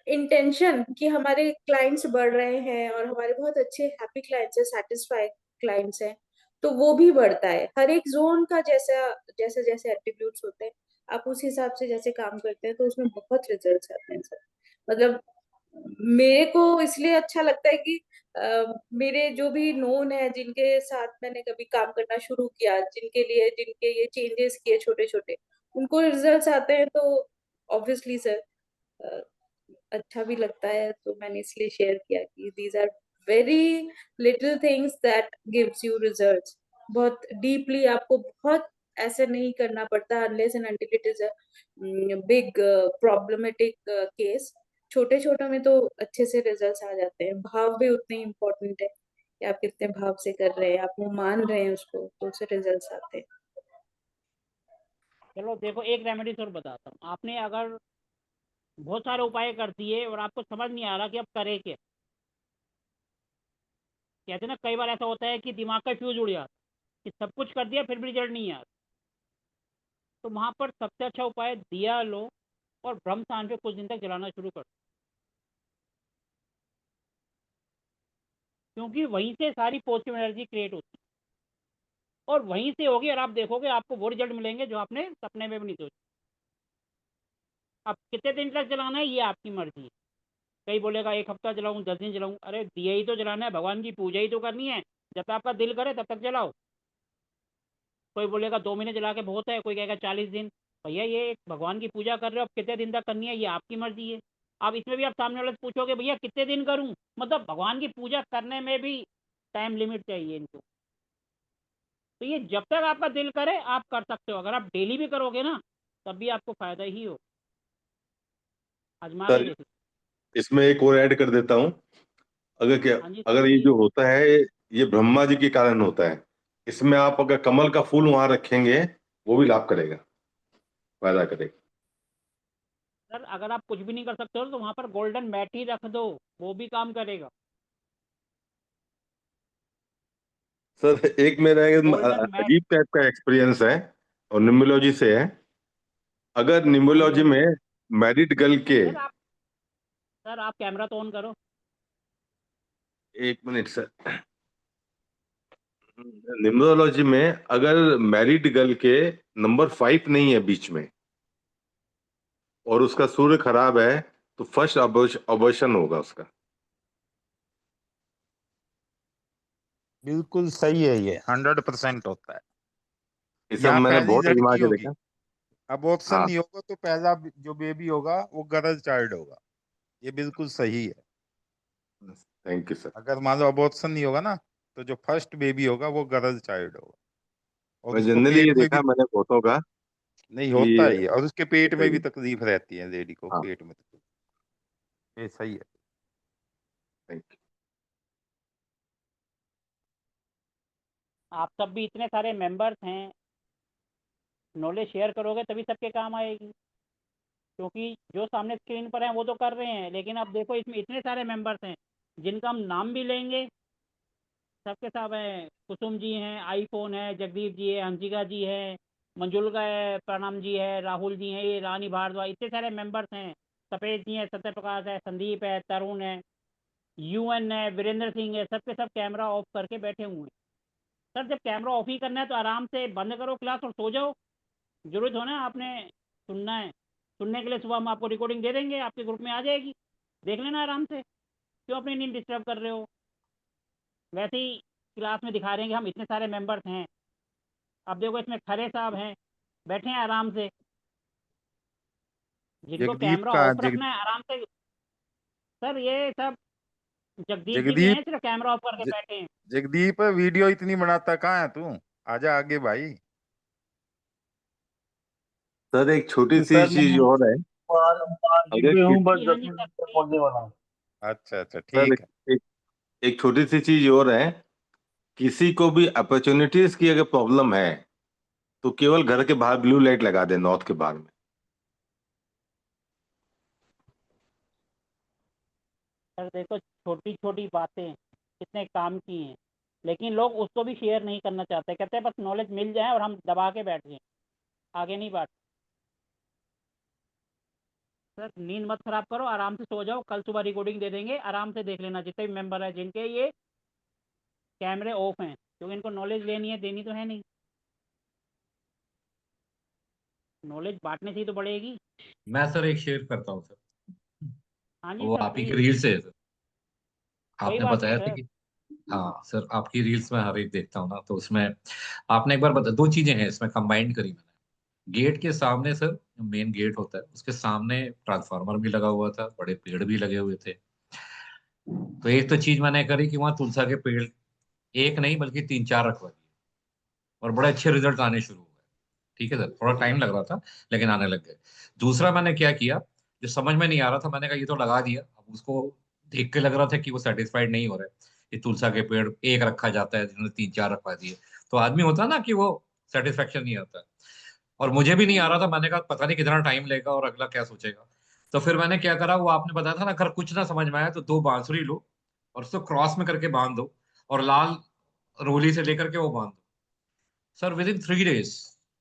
इंटेंशन कि हमारे क्लाइंट्स बढ़ रहे हैं और हमारे बहुत अच्छे हैप्पी क्लाइंट्स हैं, सेटिस्फाइड क्लाइंट्स हैं, तो वो भी बढ़ता है। हर एक जोन का जैसा जैसे जैसे एट्रीब्यूट्स होते हैं, आप उस हिसाब से जैसे काम करते हैं तो उसमें बहुत रिजल्ट्स आते हैं सर। मतलब मेरे को इसलिए अच्छा लगता है कि मेरे जो भी नोन है, जिनके साथ मैंने कभी काम करना शुरू किया, जिनके लिए जिनके ये चेंजेस किए छोटे छोटे, उनको रिजल्ट्स आते हैं, तो ऑब्वियसली सर अच्छा भी लगता है। तो मैंने इसलिए शेयर किया कि these are very little things that gives you results. बहुत डीपली आपको बहुत ऐसे नहीं करना पड़ता, unless and until it is a big problematic case. छोटे छोटे में तो अच्छे से रिजल्ट्स आ जाते हैं। भाव भी उतने इम्पोर्टेंट है कि आप कितने भाव से कर रहे हैं, आप वो मान रहे हैं उसको, तो उससे रिजल्ट्स आते हैं। चलो देखो, एक रेमेडीज और बताता हूँ। आपने अगर बहुत सारे उपाय कर दिए और आपको समझ नहीं आ रहा कि अब करे क्या, कहते हैं ना, कई बार ऐसा होता है कि दिमाग का फ्यूज उड़ जाता कि सब कुछ कर दिया फिर भी रिजल्ट नहीं आया। तो वहाँ पर सबसे अच्छा उपाय दिया लो और ब्रह्म स्थान पे कुछ दिन तक जलाना शुरू कर दो, क्योंकि वहीं से सारी पॉजिटिव एनर्जी क्रिएट होती है और वहीं से होगी, और आप देखोगे आपको वो रिजल्ट मिलेंगे जो आपने सपने में भी नहीं सोचा। अब कितने दिन तक जलाना है ये आपकी मर्जी है। कई बोलेगा 1 हफ्ता जलाऊं, 10 दिन जलाऊं, अरे दिया ही तो जलाना है, भगवान की पूजा ही तो करनी है, जब आपका दिल करे तब तक जलाओ। कोई बोलेगा 2 महीने जला के बहुत है, कोई कहेगा 40 दिन। भैया ये एक भगवान की पूजा कर रहे हो, अब कितने दिन तक करनी है ये आपकी मर्जी है। अब इसमें भी आप सामने वाले से पूछोगे भैया कितने दिन करूं, मतलब भगवान की पूजा करने में भी टाइम लिमिट चाहिए इनको। तो ये जब तक आपका दिल करे आप कर सकते हो, अगर आप डेली भी करोगे ना तब भी आपको फायदा ही हो। आजमा के सर देखिए। इसमें एक और ऐड कर देता हूँ। हाँ जी अगर ये प्लीज। जो होता है ये ब्रह्मा जी के कारण होता है। इसमें आप अगर कमल का फूल वहां रखेंगे वो भी लाभ करेगा, फायदा करेगा। सर अगर आप कुछ भी नहीं कर सकते हो तो वहाँ पर गोल्डन मैट ही रख दो, वो भी काम करेगा। सर एक मेरा एक गोल्डन मैट। अजीब टाइप का एक्सपीरियंस है और न्यूमरोलॉजी से है। अगर हाँ जी न्यूमरोलॉजी हाँ जी। में मैरिड गर्ल के सर आप कैमरा तो ऑन करो। 1 मिनट सर। न्यूमरोलॉजी में अगर मैरिड गर्ल के नंबर 5 नहीं है बीच में और उसका सूर्य खराब है तो फर्स्ट अबॉर्शन होगा उसका। बिल्कुल सही है, ये 100% होता है। ये सब यहाँ मैंने पहली बहुत आजमा लड़की के होगी, देखा। अब ऑप्शन हाँ नहीं होगा तो पहला जो बेबी होगा वो गर्ल चाइल्ड होगा। ये बिल्कुल सही है। Thank you sir. अगर मान लो अबॉर्शन नहीं होगा ना, तो जो फर्स्ट बेबी होगा वो गर्ल चाइल्ड होगा, और मैं उसको जनरली ये पेट में भी देखा मैंने बहुतों का नहीं कि होता है ये, और उसके पेट होता में भी ही। तकलीफ रहती है, लेडी को हाँ पेट में तकलीफ। ये सही है। Thank you. आप सब भी इतने सारे मेंबर्स हैं, नॉलेज शेयर करोगे तभी सबके काम आएगी। क्योंकि जो सामने स्क्रीन पर हैं वो तो कर रहे हैं, लेकिन अब देखो इसमें इतने सारे मेंबर्स हैं जिनका हम नाम भी लेंगे, सबके सब हैं। कुसुम जी हैं, आईफोन है, जगदीप जी है, हंसिका जी है, मंजुलका है, प्रणाम जी है, राहुल जी हैं, ये रानी भारद्वाज, इतने सारे मेंबर्स हैं। सफेद जी हैं, सत्य प्रकाश है, संदीप है, तरुण है, यूएन है, वीरेंद्र सिंह है, सबके सब कैमरा ऑफ करके बैठे हुए हैं। सर जब कैमरा ऑफ ही करना है तो आराम से बंद करो क्लास और सो जाओ। जरूरत हो ना आपने सुनना है, सुनने के लिए सुबह हम आपको रिकॉर्डिंग दे देंगे, आपके ग्रुप में आ जाएगी, देख लेना आराम से। क्यों अपनी नींद डिस्टर्ब कर रहे हो। वैसे ही क्लास में दिखा रहे हैं कि हम इतने सारे मेंबर्स हैं। अब देखो इसमें खरे साहब हैं, बैठे हैं आराम से। जिनको जगदीप कैमरा का ऑफ रखना है आराम से। सर ये सब जगदीप जी भी जगदीप हैं, सिर्फ कैमरा ऑफ करके ज, बैठे हैं। जगदीप वीडियो इतनी बनाता कहाँ है तू? आजा आगे भाई। सर एक छोटी तो सी सर चीज मैं और है। मार्केट अगर में हूँ, हाँ बस जी हाँ दस जी मिनट सर में प्लीज। पहुंचने वाला हूँ। अच्छा अच्छा सर ठीक है। एक एक छोटी सी चीज और है, किसी को भी अपॉर्चुनिटीज की अगर प्रॉब्लम है तो केवल घर के बाहर ब्लू लाइट लगा दे, नॉर्थ के बाहर में। सर देखो, छोटी छोटी बातें कितने काम की हैं, लेकिन लोग उसको भी शेयर नहीं करना चाहते, कहते हैं बस नॉलेज मिल जाए और हम दबा के बैठ जाएं, आगे नहीं बात। सर नींद मत खराब करो, आराम से सो जाओ, कल सुबह रिकॉर्डिंग दे देंगे, आराम से देख लेना जितने भी मेंबर हैं जिनके ये कैमरे ऑफ हैं, क्योंकि इनको नॉलेज लेनी है, देनी तो है नहीं। नॉलेज बांटने से ही तो बढ़ेगी। मैं सर एक शेयर करता हूँ सर, हाँ जी वो सर आप ही की प्लीज। रील से है सर। वही आपने बात तो बताया था सर। कि हाँ सर, आपकी रील्स में हर एक देखता हूँ ना, तो उसमें आपने एक बार बता, दो चीजें हैं इसमें कंबाइंड करी मैंने। गेट के सामने सर, मेन गेट होता है उसके सामने ट्रांसफार्मर भी लगा हुआ था, बड़े पेड़ भी लगे हुए थे। तो एक तो चीज मैंने करी कि वहाँ तुलसा के पेड़ एक नहीं बल्कि 3-4 रखवा दिए, और बड़े अच्छे रिजल्ट आने शुरू हुए। ठीक है सर, थोड़ा टाइम लग रहा था लेकिन आने लग गए। दूसरा मैंने क्या किया, जो समझ में नहीं आ रहा था, मैंने कहा ये तो लगा दिया, अब उसको देख के लग रहा था कि वो सेटिस्फाइड नहीं हो रहा है। ये तुलसा के पेड़ एक रखा जाता है, जिन्होंने 3-4 रखवा दिए, तो आदमी होता है ना कि वो सेटिस्फेक्शन नहीं आता है। और मुझे भी नहीं आ रहा था, मैंने कहा पता नहीं कितना टाइम लेगा और अगला क्या सोचेगा। तो फिर मैंने क्या करा, वो आपने बताया था ना, अगर कुछ ना समझ में आया तो 2 बांसुरी लो और उसको क्रॉस में करके बांध दो, और लाल रोली से लेकर के वो बांध दो। सर विद इन 3 डेज,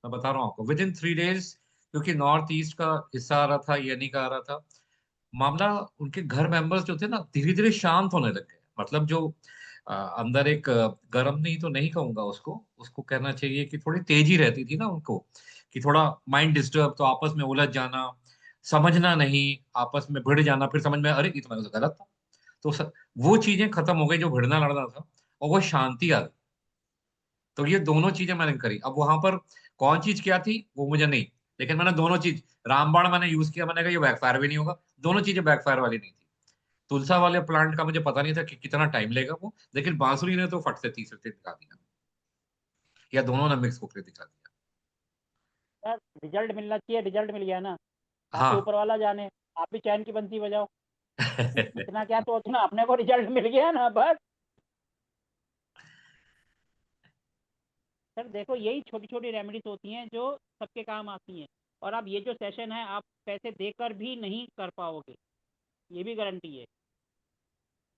मैं बता रहा हूँ आपको, विद इन 3 डेज, क्योंकि नॉर्थ ईस्ट का हिस्सा आ रहा था, ये नहीं का आ रहा था मामला, उनके घर मेंबर्स जो थे ना धीरे धीरे शांत होने लग गए। मतलब जो अंदर एक गर्म, नहीं तो नहीं कहूंगा उसको, उसको कहना चाहिए कि थोड़ी तेजी रहती थी ना उनको, कि थोड़ा माइंड डिस्टर्ब, तो आपस में उलझ जाना, समझना नहीं, आपस में भिड़ जाना, फिर समझ में अरे ये तो मैंने तो गलत था। तो वो चीजें खत्म हो गई जो भिड़ना लड़ना था, और वो शांति आ गई। तो ये दोनों चीजें मैंने करी। अब वहां पर कौन चीज क्या थी वो मुझे नहीं, लेकिन मैंने दोनों चीज, रामबाण मैंने यूज किया, मैंने कहा ये बैकफायर भी नहीं होगा, दोनों चीजें बैकफायर वाली नहीं थी। तुलसा वाले प्लांट का मुझे पता नहीं था कि कितना टाइम लेगा वो, लेकिन बांसुरी ने तो फट से 30 से दिखा दिया, या दोनों ने मिक्स होकर दिखा सर रिजल्ट मिलना चाहिए, रिजल्ट मिल गया ना, बाकी दिया। ऊपर वाला जाने। आप भी चैन की बंसी बजाओ, हाँ। इतना क्या सोचना, अपने को रिजल्ट मिल गया ना बस। सर देखो, यही छोटी छोटी रेमेडीज होती हैं जो सबके काम आती हैं। और अब ये जो सेशन है आप पैसे देकर भी नहीं कर पाओगे, ये भी गारंटी है।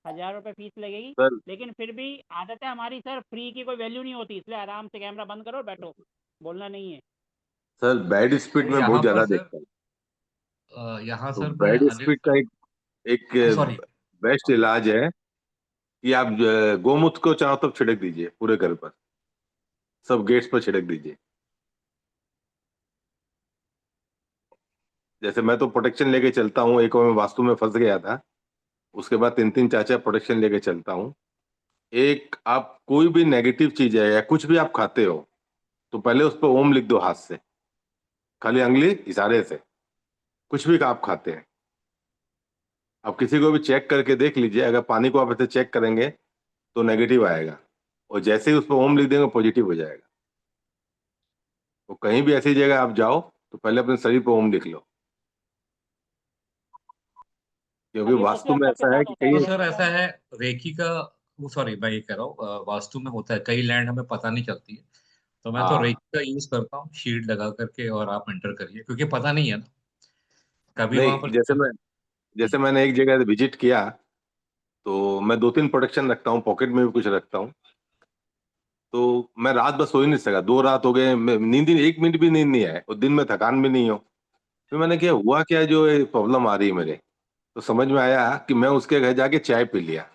1000 रुपये फीस लगेगी, सर लेकिन फिर भी आदत है हमारी सर, फ्री की कोई वैल्यू नहीं होती, इसलिए आराम से कैमरा बंद करो, बैठो, बोलना नहीं है। सर बैड स्पीड में बहुत यहाँ पर ज्यादा सर, देखता हूँ। यहाँ तो सर मैं बैड अनिल स्पीड का एक सॉरी, बेस्ट इलाज है कि आप गोमूत्र को चारों तरफ छिड़क दीजिए, पूरे घर पर, सब गेट्स पर छिड़क दीजिए। जैसे मैं तो प्रोटेक्शन लेके चलता हूँ, एक बार मैं वास्तु में फंस गया था, उसके बाद 3-3 4-4 प्रोटेक्शन लेके चलता हूँ। एक, आप कोई भी नेगेटिव चीज है या कुछ भी आप खाते हो तो पहले उस पर ओम लिख दो हाथ से, खाली अंगली इशारे से, कुछ भी आप खाते हैं। आप किसी को भी चेक करके देख लीजिए, अगर पानी को आप ऐसे चेक करेंगे तो नेगेटिव आएगा, और जैसे ही उस पर ओम लिख देंगे पॉजिटिव हो जाएगा। तो कहीं भी ऐसी जगह आप जाओ तो पहले अपने शरीर पर ओम लिख लो, क्योंकि अब ये मोस्टली वास्तु आप में सबके ऐसा है साथ कि होता है, तो कई, सर जैसे ऐसा है, रेकी का, वो सॉरी मैं ये कह रहा हूँ, वास्तु में होता है, कई लैंड हमें पता नहीं चलती है, तो मैं तो हाँ रेकी का यूज करता हूँ, शीट लगा करके, और आप एंटर करिए, क्योंकि पता नहीं है ना कभी वहां नहीं, पर। जैसे मैंने एक जगह विजिट किया तो मैं 2-3 प्रोटेक्शन रखता हूँ, पॉकेट में भी कुछ रखता हूँ। तो मैं रात बस सो ही नहीं सका, 2 रात हो गए, नींद ही, 1 मिनट भी नींद नहीं आए, और दिन में थकान भी नहीं हो। फिर मैंने किया, हुआ क्या जो प्रॉब्लम आ रही है मेरे, तो समझ में आया कि मैं उसके घर जाके चाय पी लिया।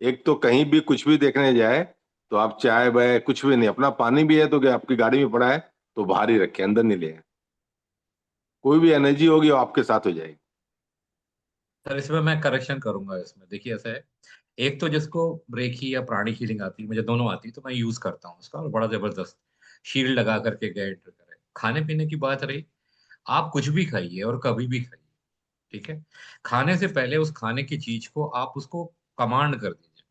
एक तो कहीं भी कुछ भी देखने जाए तो आप चाय बाय कुछ भी नहीं, अपना पानी भी है तो क्या आपकी गाड़ी में पड़ा है तो बाहर ही रखे, अंदर नहीं ले आए। कोई भी एनर्जी होगी वो आपके साथ हो जाएगी। सर इसमें मैं करेक्शन करूंगा, इसमें देखिए ऐसा है, एक तो जिसको रेकी या प्राणी हीलिंग आती है, मुझे दोनों आती है, तो मैं यूज करता हूँ उसका, और बड़ा जबरदस्त शील्ड लगा करके गए एंटर करें। खाने पीने की बात रही, आप कुछ भी खाइए और कभी भी खाइए, ठीक है, खाने से पहले उस खाने की चीज को आप उसको कमांड कर दीजिए,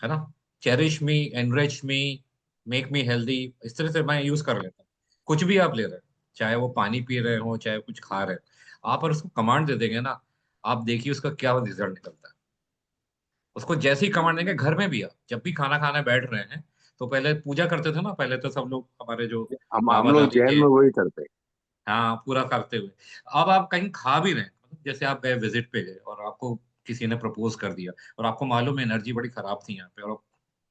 है ना, चेरिश मी, एनरिच मी, मेक मी हेल्दी, इस तरह से मैं यूज कर लेता हूँ। कुछ भी आप ले रहे हैं, चाहे वो पानी पी रहे हो चाहे कुछ खा रहे हो, आप अगर उसको कमांड दे देंगे ना, आप देखिए उसका क्या रिजल्ट निकलता है। उसको जैसे ही कमांड देंगे, घर में भी आप जब भी खाना खाने बैठ रहे हैं, तो पहले पूजा करते थे ना, पहले तो सब लोग हमारे जो हम बाबा लोग दादी जैन थे, में वही करते हैं। हाँ पूरा करते हुए। अब आप कहीं खा भी रहे हैं, मतलब जैसे आप गए विजिट पे गए और आपको किसी ने प्रपोज कर दिया और आपको मालूम है एनर्जी बड़ी खराब थी यहाँ पे, और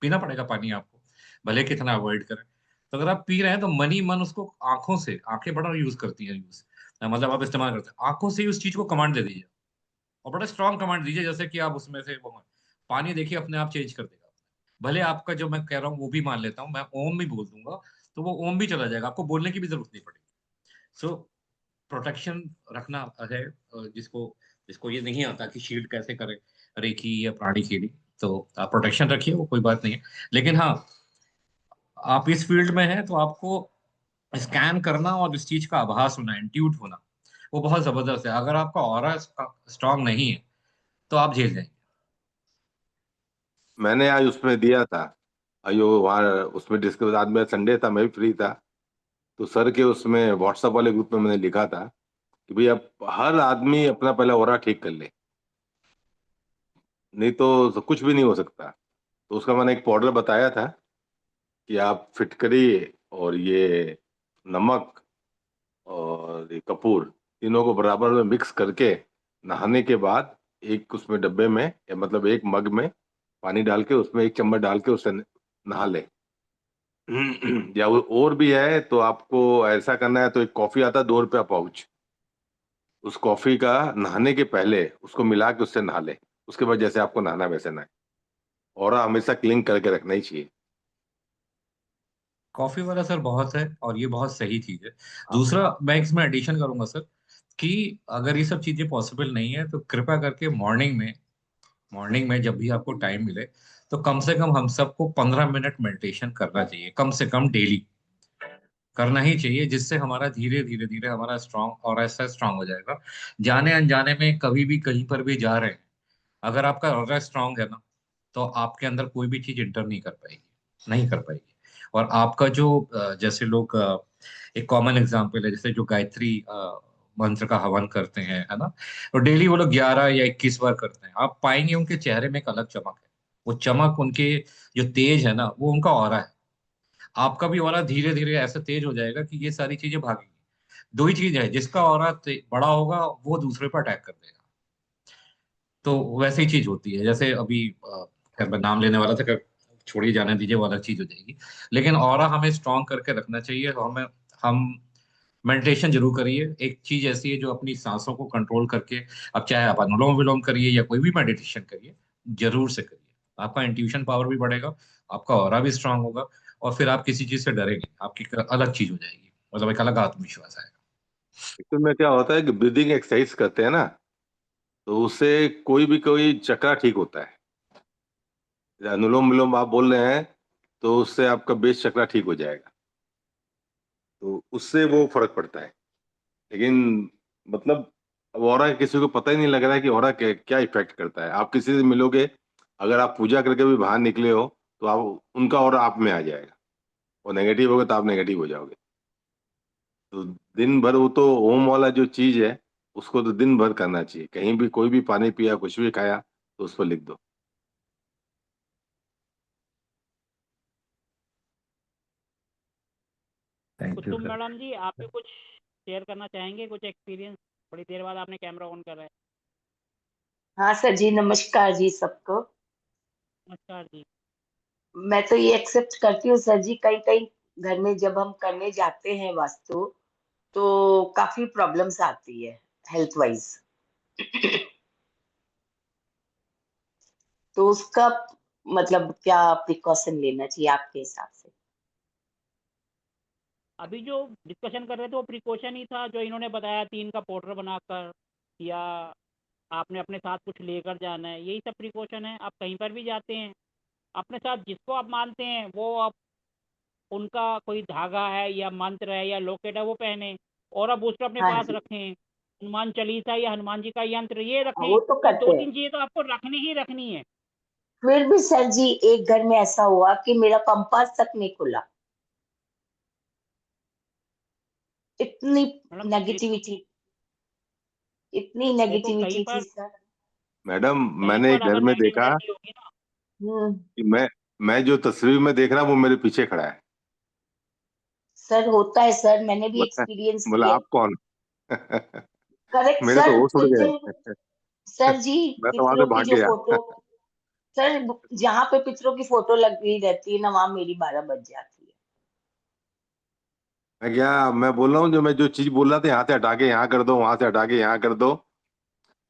पीना पड़ेगा पानी आपको, भले कितना अवॉइड करें। तो अगर आप पी रहे हैं तो मन ही मन उसको आंखों से, आंखें बड़ा यूज करती हैं, यूज मतलब आप इस्तेमाल करते हैं, आंखों से ही उस चीज को कमांड दे दीजिए, और बड़ा स्ट्रांग कमांड दीजिए, जैसे कि आप उसमें से वो पानी देखिए अपने आप चेंज कर देगा। भले आपका जो मैं कह रहा हूँ वो भी मान लेता हूँ, मैं ओम भी बोल दूंगा तो वो ओम भी चला जाएगा, आपको बोलने की भी जरूरत नहीं पड़ेगी। सो प्रोटेक्शन रखना है, जिसको जिसको ये नहीं आता कि शील्ड कैसे करें रेकी या प्राणी कीड़ी, तो आप प्रोटेक्शन रखिए, वो कोई बात नहीं है। लेकिन हाँ, आप इस फील्ड में हैं तो आपको स्कैन करना और इस चीज का आभास होना, इंट्यूट होना, वो बहुत जबरदस्त है। अगर आपका ऑरा स्ट्रांग नहीं है तो आप झेल जाएंगे। मैंने आज उसमें दिया था, अयो वहाँ उसमें डिस्कस, आज मैं संडे था, मैं भी फ्री था, तो सर के उसमें व्हाट्सएप वाले ग्रुप में मैंने लिखा था कि भाई अब हर आदमी अपना पहले ओरा ठीक कर ले, नहीं तो कुछ भी नहीं हो सकता। तो उसका मैंने एक पाउडर बताया था कि आप फिटकरी और ये नमक और ये कपूर, तीनों को बराबर में मिक्स करके नहाने के बाद एक उसमें डब्बे में, या मतलब एक मग में पानी डाल के उसमें एक चम्मच डाल के उससे नहा ले। या वो और भी है तो आपको ऐसा करना है तो एक कॉफी आता है 2 रुपया पाउच, उस कॉफी का नहाने के पहले उसको मिला के उससे नहा ले, उसके बाद जैसे आपको नहाना है वैसे नहाए। और हमेशा क्लीन करके रखना ही चाहिए। कॉफी वाला सर बहुत है, और ये बहुत सही चीज है। दूसरा मैं इसमें एडिशन करूंगा सर, कि अगर ये सब चीजें पॉसिबल नहीं है तो कृपया करके मॉर्निंग में जब भी आपको टाइम मिले, तो कम से कम हम सबको 15 मिनट मेडिटेशन करना चाहिए, कम से कम डेली करना ही चाहिए, जिससे हमारा धीरे धीरे धीरे हमारा स्ट्रांग और ऐसा स्ट्रांग हो जाएगा। जाने अनजाने में कभी भी कहीं पर भी जा रहे हैं, अगर आपका ऑरा स्ट्रांग है ना, तो आपके अंदर कोई भी चीज इंटर नहीं कर पाएगी, नहीं कर पाएगी। और आपका जो जैसे लोग एक कॉमन एग्जांपल है, जैसे जो गायत्री मंत्र का हवन करते हैं, है ना, तो डेली वो लोग 11 या 21 बार करते हैं, आप पाएंगे उनके चेहरे में एक अलग चमक है। वो चमक उनके जो तेज है ना, वो उनका ऑरा है। आपका भी ऑरा धीरे धीरे ऐसा तेज हो जाएगा कि ये सारी चीजें भागेंगी। दो ही चीज है, जिसका ऑरा बड़ा होगा वो दूसरे पर अटैक कर देगा। तो वैसे ही चीज होती है, जैसे अभी खैर मैं नाम लेने वाला था, छोड़िए जाने दीजिए, वो अलग चीज हो जाएगी। लेकिन ऑरा हमें स्ट्रांग करके रखना चाहिए, हम मेडिटेशन जरूर करिए। एक चीज ऐसी है जो अपनी सांसों को कंट्रोल करके, अब चाहे आप अनुलोम विलोम करिए या कोई भी मेडिटेशन करिए, जरूर से करिए। आपका इंट्यूशन पावर भी बढ़ेगा, आपका ऑरा भी स्ट्रांग होगा, और फिर आप किसी चीज से डरेंगे, आपकी एक अलग चीज हो जाएगी, मतलब एक अलग आत्मविश्वास आएगा। एक्चुअल में क्या होता है कि ब्रीदिंग एक्सरसाइज करते हैं ना, तो उससे कोई चक्रा ठीक होता है। अनुलोम विलोम आप बोल रहे हैं, तो उससे आपका बेस चक्रा ठीक हो जाएगा, तो उससे वो फर्क पड़ता है। लेकिन मतलब अब ऑरा किसी को पता ही नहीं लग रहा है कि ऑरा क्या इफेक्ट करता है। आप किसी से मिलोगे, अगर आप पूजा करके भी बाहर निकले हो, तो आप उनका ऑरा आप में आ जाएगा, और नेगेटिव होगा तो आप नेगेटिव हो जाओगे। तो दिन भर वो तो ओम वाला जो चीज है, उसको तो दिन भर करना चाहिए। कहीं भी कोई भी पानी पिया, कुछ भी खाया, तो उस पर लिख दो। Thank you Kusum sir. Madam जी, आप भी कुछ शेयर करना चाहेंगे, कुछ एक्सपीरियंस? बड़ी देर बाद आपने कैमरा ऑन करा है। हाँ सर जी, नमस्कार जी सबको। नमस्कार जी। मैं तो ये एक्सेप्ट करती हूँ सर जी, कई कई घर में जब हम करने जाते हैं वास्तु, तो काफी प्रॉब्लम्स आती है हेल्थ वाइज। तो उसका मतलब क्या प्रिकॉशन लेना चाहिए आपके हिसाब से? अभी जो डिस्कशन कर रहे थे वो प्रिकॉशन ही था, जो इन्होंने बताया 3 का पाउडर बनाकर, या आपने अपने साथ कुछ लेकर जाना है, यही सब प्रिकॉशन है। आप कहीं पर भी जाते हैं, अपने साथ जिसको आप मानते हैं वो आप, उनका कोई धागा है या मंत्र है या लॉकेट है वो पहने, और अब बूस्टर अपने हाँ पास जी, रखें। हनुमान चालीसा या हनुमान जी का यंत्र ये हाँ, रखें। वो तो ये करते 2-3 हैं। चीजें तो आपको रखनी ही रखनी है। फिर भी सर जी एक घर में ऐसा हुआ कि मेरा कंपास तक नहीं खुला, इतनी मैडम ये तो नेगेटिविटी, इतनी देखो कहीं नेगेटिविटी थी पर सर। मैडम कहीं मैंने एक पर घर अगर में नेगेटिव देखा एनर्जी होगी ना, कि मैं जो तस्वीर में देख रहा हूँ वो मेरे पीछे खड़ा है। सर होता है सर, मैंने भी बोला एक्सपीरियंस बोला, किया। आप कौन? करेक्ट मेरे तो सर, होश उड़ पितरों गए। सर जी, मैं तो वहां से पितरों की भाग जो गया। फोटो, सर जहाँ पे पितरों की फोटो लगी रहती है ना, वहां मेरी 12 बज जाती है। मैं बोल रहा हूँ, जो मैं जो चीज बोल रहा था, यहाँ से हटा के यहाँ कर दो, वहां से हटा के यहाँ कर दो।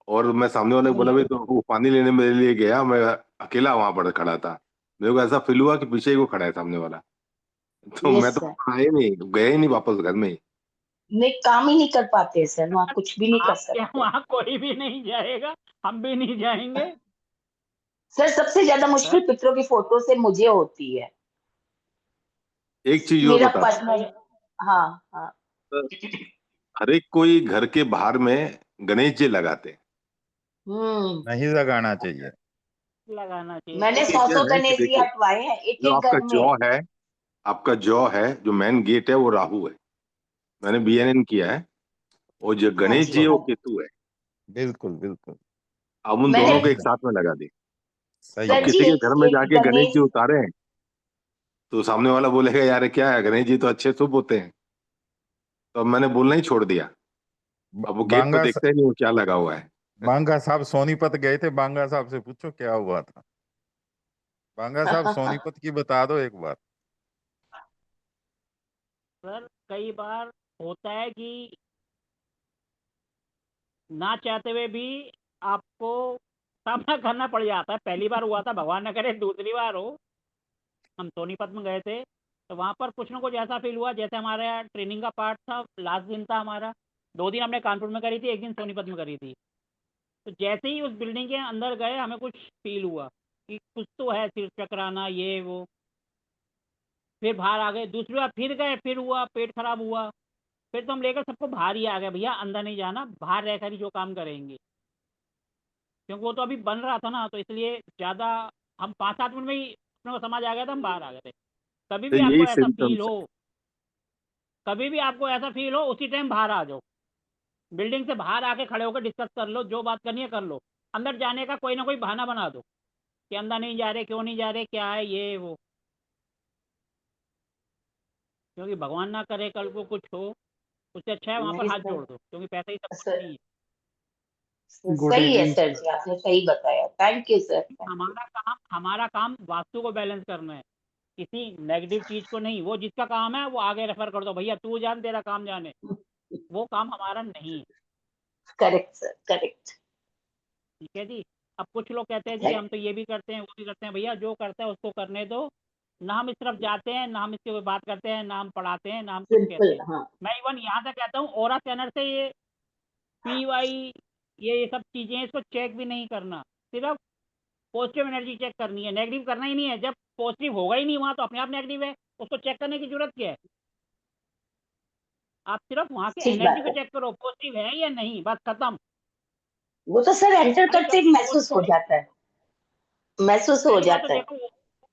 और मैं सामने वाले को बोला भाई, तो वो पानी लेने मेरे लिए गया, मैं अकेला वहां पर खड़ा था। मेरे को ऐसा फील हुआ कि पीछे ही वो खड़ा है सामने वाला। तो मैं यस तो सर, आया नहीं, गया ही नहीं वापस घर में ही। नहीं काम ही नहीं कर पाते सर, वहां कुछ भी नहीं कर आपके सकते। वहाँ कोई भी नहीं जाएगा, हम भी नहीं जाएंगे सर सबसे ज्यादा सर। मुश्किल पितरों की फोटो से मुझे होती है। एक चीज और मेरा बताता पर्सनल, हाँ हाँ। हूँ, हर एक कोई घर के बाहर में गणेश जी लगाते हैं। नहीं लगाना चाहिए। लगाना चाहिए मैंने सर। 100 क्या है कि गणेश जी देखो, हटवाए हैं एक जो एक आपका घर में। जौ है, आपका जौ है, जो मेन गेट है वो राहु है। मैंने बीएनएन किया है। और जो हाँ गणेश जी जी है वो हाँ जी। केतु है। बिल्कुल बिल्कुल अब उन मैंने दोनों को सही एक है, साथ में लगा दी। सही अब सर है। जी किसी के एक घर में एक जाके गणेश जी गणेश, उतारे हैं, तो सामने वाला बोलेगा यार ये क्या है, गणेश जी तो अच्छे शुभ होते हैं। तो अब मैंने बोलना ही छोड़ दिया। अब वो गेट पे बांगा देखते ही नहीं वो क्या लगा हुआ है। बांगा साहब सोनीपत गए थे, बांगा साहब से पूछो क्या हुआ था। बांगा साहब सोनीपत की बता दो एक बार। सर कई बार होता है कि ना चाहते हुए भी आपको सामना करना पड़ जाता है। पहली बार हुआ था, भगवान न करे दूसरी बार हो। हम सोनीपत में गए थे, तो वहाँ पर कुछ ना कुछ ऐसा फील हुआ जैसे हमारा ट्रेनिंग का पार्ट था, लास्ट दिन था हमारा। 2 दिन हमने कानपुर में करी थी, 1 दिन सोनीपत में करी थी। तो जैसे ही उस बिल्डिंग के अंदर गए, हमें कुछ फील हुआ कि कुछ तो है, सिर चकराना ये वो। फिर बाहर आ गए, दूसरी बार फिर गए, फिर हुआ, पेट खराब हुआ। फिर तो हम लेकर सबको बाहर ही आ गए, भैया अंदर नहीं जाना, बाहर रहकर ही जो काम करेंगे। क्योंकि वो तो अभी बन रहा था ना, तो इसलिए ज़्यादा हम 5-7 मिनट में ही अपने को समझ आ गया था, हम बाहर आ गए थे। कभी तो भी यही आपको ऐसा फील सिम्टम्स हो, कभी भी आपको ऐसा फील हो, उसी टाइम बाहर आ जाओ। बिल्डिंग से बाहर आके खड़े होकर डिस्कस कर लो, जो बात करनी है कर लो। अंदर जाने का कोई ना कोई बहाना बना दो कि अंदर नहीं जा रहे, क्यों नहीं जा रहे, क्या है ये वो। क्योंकि भगवान ना करे कल को कुछ हो, उससे अच्छा है वहाँ पर नहीं हाथ सर, जोड़ दो, क्योंकि पैसा ही सब कुछ सर नहीं है। गुड सही है इवनिंग सर सर। जी, आपने सही बताया, thank you sir, thank you. हमारा काम वास्तु को बैलेंस करना है, किसी नेगेटिव चीज को नहीं। वो जिसका काम है वो आगे रेफर कर दो, भैया तू जान, तेरा काम जाने। वो काम हमारा नहीं है। Correct sir, correct. ठीक है जी। अब कुछ लोग कहते हैं जी थैंक, हम तो ये भी करते हैं वो भी करते हैं, भैया जो करता है उसको करने दो। ना हम इस तरफ जाते हैं, ना हम इसके ऊपर बात करते हैं, ना हम पढ़ाते हैं, ना हम कुछ कहते सिंपल हैं। हाँ। मैं इवन यहाँ तक कहता हूँ, ऑरा स्कैनर से ये PY ये सब चीज़ें इसको चेक भी नहीं करना। सिर्फ पॉजिटिव एनर्जी चेक करनी है, नेगेटिव करना ही नहीं है। जब पॉजिटिव होगा ही नहीं वहाँ, तो अपने आप नेगेटिव है, उसको चेक करने की जरूरत क्या है। आप सिर्फ वहाँ की ठीक एनर्जी बात को है। चेक करो, पॉजिटिव है या नहीं, बस खत्म। वो तो सर एंटर भाई करते जब ही महसूस हो पॉजिटिव, जाता है, महसूस हो पहली बात तो जाता है। देखो वो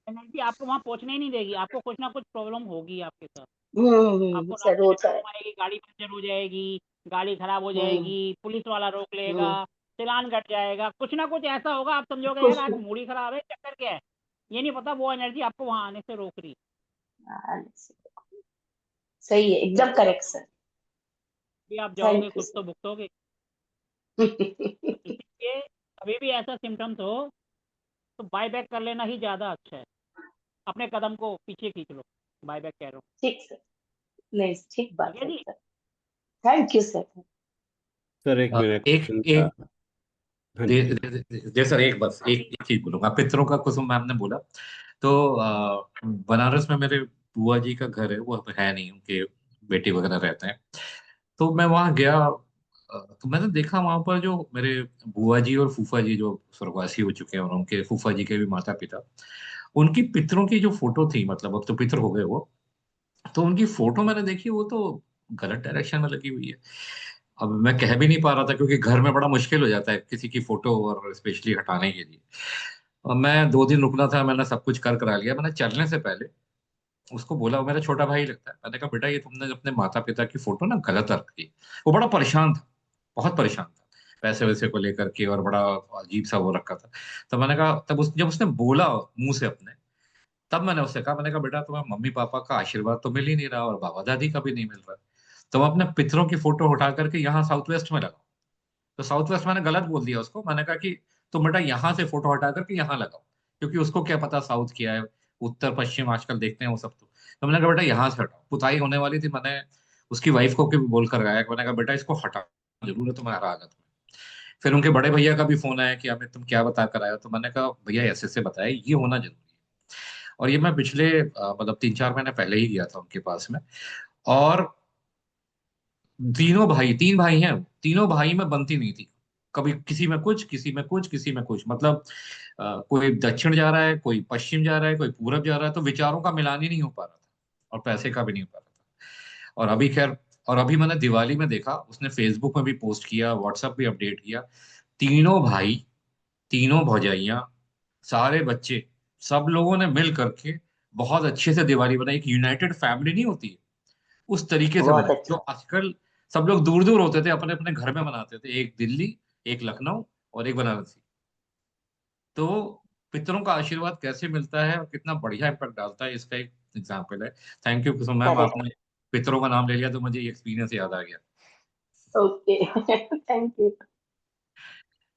एनर्जी आपको वहाँ पहुँचने ही नहीं देगी, आपको कुछ ना कुछ प्रॉब्लम होगी आपके साथ। आपको सर रास्ते में होता है। प्रॉब्लम आएगी, गाड़ी पंचर हो जाएगी, गाड़ी खराब हो हम्म जाएगी, पुलिस वाला रोक लेगा, हम्म चालान कट जाएगा, कुछ ना कुछ ऐसा होगा, आप समझोगे यार खुश, आज मूड खराब है, चक्कर क्या है। ये नहीं पता वो एनर्जी आपको वहाँ आने से रोक रही है। सही है, एकदम करेक्ट सर। भी आप जाओगे थैंक यू कुछ तो सर। भुगतोगे। तो इसलिए कभी भी ऐसा सिम्टम्स हो तो बाय बैक कर लेना ही ज़्यादा अच्छा है। अपने कदम को पीछे खींच लो, बाय बैक कह रहा हूँ। ठीक सर, नहीं ठीक ठीक बात है है जी। Sir, thank you sir. Sir एक मेरा एक क्वेश्चन था। एक हाँ दे, जी। दे, दे, दे सर, एक बस एक चीज बोलूंगा। पितरों का कुसुम मैम ने बोला, तो बनारस में मेरे बुआ जी का घर है, वो अब है नहीं, उनके बेटे वगैरह रहते हैं। तो मैं वहाँ गया, तो मैंने देखा वहां पर जो मेरे बुआ जी और फूफा जी जो स्वर्गवासी हो चुके हैं, और उनके फूफा जी के भी माता पिता, उनकी पितरों की जो फोटो थी, मतलब अब तो पितर हो गए वो, तो उनकी फोटो मैंने देखी, वो तो गलत डायरेक्शन में लगी हुई है। अब मैं कह भी नहीं पा रहा था, क्योंकि घर में बड़ा मुश्किल हो जाता है किसी की फोटो, और स्पेशली हटाने के लिए। और मैं 2 दिन रुकना था, मैंने सब कुछ कर करा लिया। मैंने चलने से पहले उसको बोला, वो मेरा छोटा भाई लगता है, मैंने कहा बेटा ये तुमने अपने माता पिता की फोटो ना गलत रख दी। वो बड़ा परेशान था, बहुत परेशान था। पैसे वैसे को लेकर के, और बड़ा अजीब सा वो रखा था। तो मैंने कहा, जब उसने बोला मुंह से अपने, तब मैंने उससे कहा, मैंने कहा बेटा तुम्हें मम्मी पापा का आशीर्वाद तो मिल ही नहीं रहा और बाबा दादी का भी नहीं मिल रहा, तो अपने पितरों की फोटो उठा करके यहाँ साउथ वेस्ट में लगाओ। तो साउथ वेस्ट मैंने गलत बोल दिया उसको, मैंने कहा कि तुम बेटा यहाँ से फोटो हटा करके यहाँ लगाओ, क्योंकि उसको क्या पता साउथ क्या है, उत्तर पश्चिम आजकल देखते हैं वो सब। तो मैंने कहा बेटा यहाँ से हटाओ, पुताई होने वाली थी, मैंने उसकी वाइफ को भी बोल कर गया, मैंने कहा बेटा इसको हटा, जरूर है तुम्हारा आगत में। फिर उनके बड़े भैया का भी फोन आया कि अमित तुम क्या बता कर आए हो, तो मैंने कहा भैया ऐसे से बताया, ये होना जरूरी है। और ये मैं पिछले मतलब 3-4 महीने पहले ही गया था उनके पास में, और तीन भाई हैं, तीनों भाई में बनती नहीं थी, कभी किसी में कुछ, किसी में कुछ, किसी में कुछ, मतलब कोई दक्षिण जा रहा है, कोई पश्चिम जा रहा है, कोई पूरब जा रहा है, तो विचारों का मिलान ही नहीं हो पा रहा था, और पैसे का भी नहीं हो पा रहा था। और अभी खैर, और अभी मैंने दिवाली में देखा, उसने फेसबुक में भी पोस्ट किया, व्हाट्सएप भी अपडेट किया, तीनों भाई, तीनों भौजाइयां, सारे बच्चे, सब लोगों ने मिल करके बहुत अच्छे से दिवाली बनाई। एक यूनाइटेड फैमिली नहीं होती है, उस तरीके से बहुत बनाई, जो अच्छा। आजकल सब लोग दूर दूर होते थे, अपने अपने घर में मनाते थे, एक दिल्ली, एक लखनऊ और एक बनारसी। तो पितरों का आशीर्वाद कैसे मिलता है और कितना बढ़िया इम्पैक्ट डालता है, इसका एक एग्जाम्पल है। Thank you Kusum ma'am, correct. आपने पितरों का नाम ले लिया तो मुझे ये एक्सपीरियंस याद आ गया। ओके। Thank you.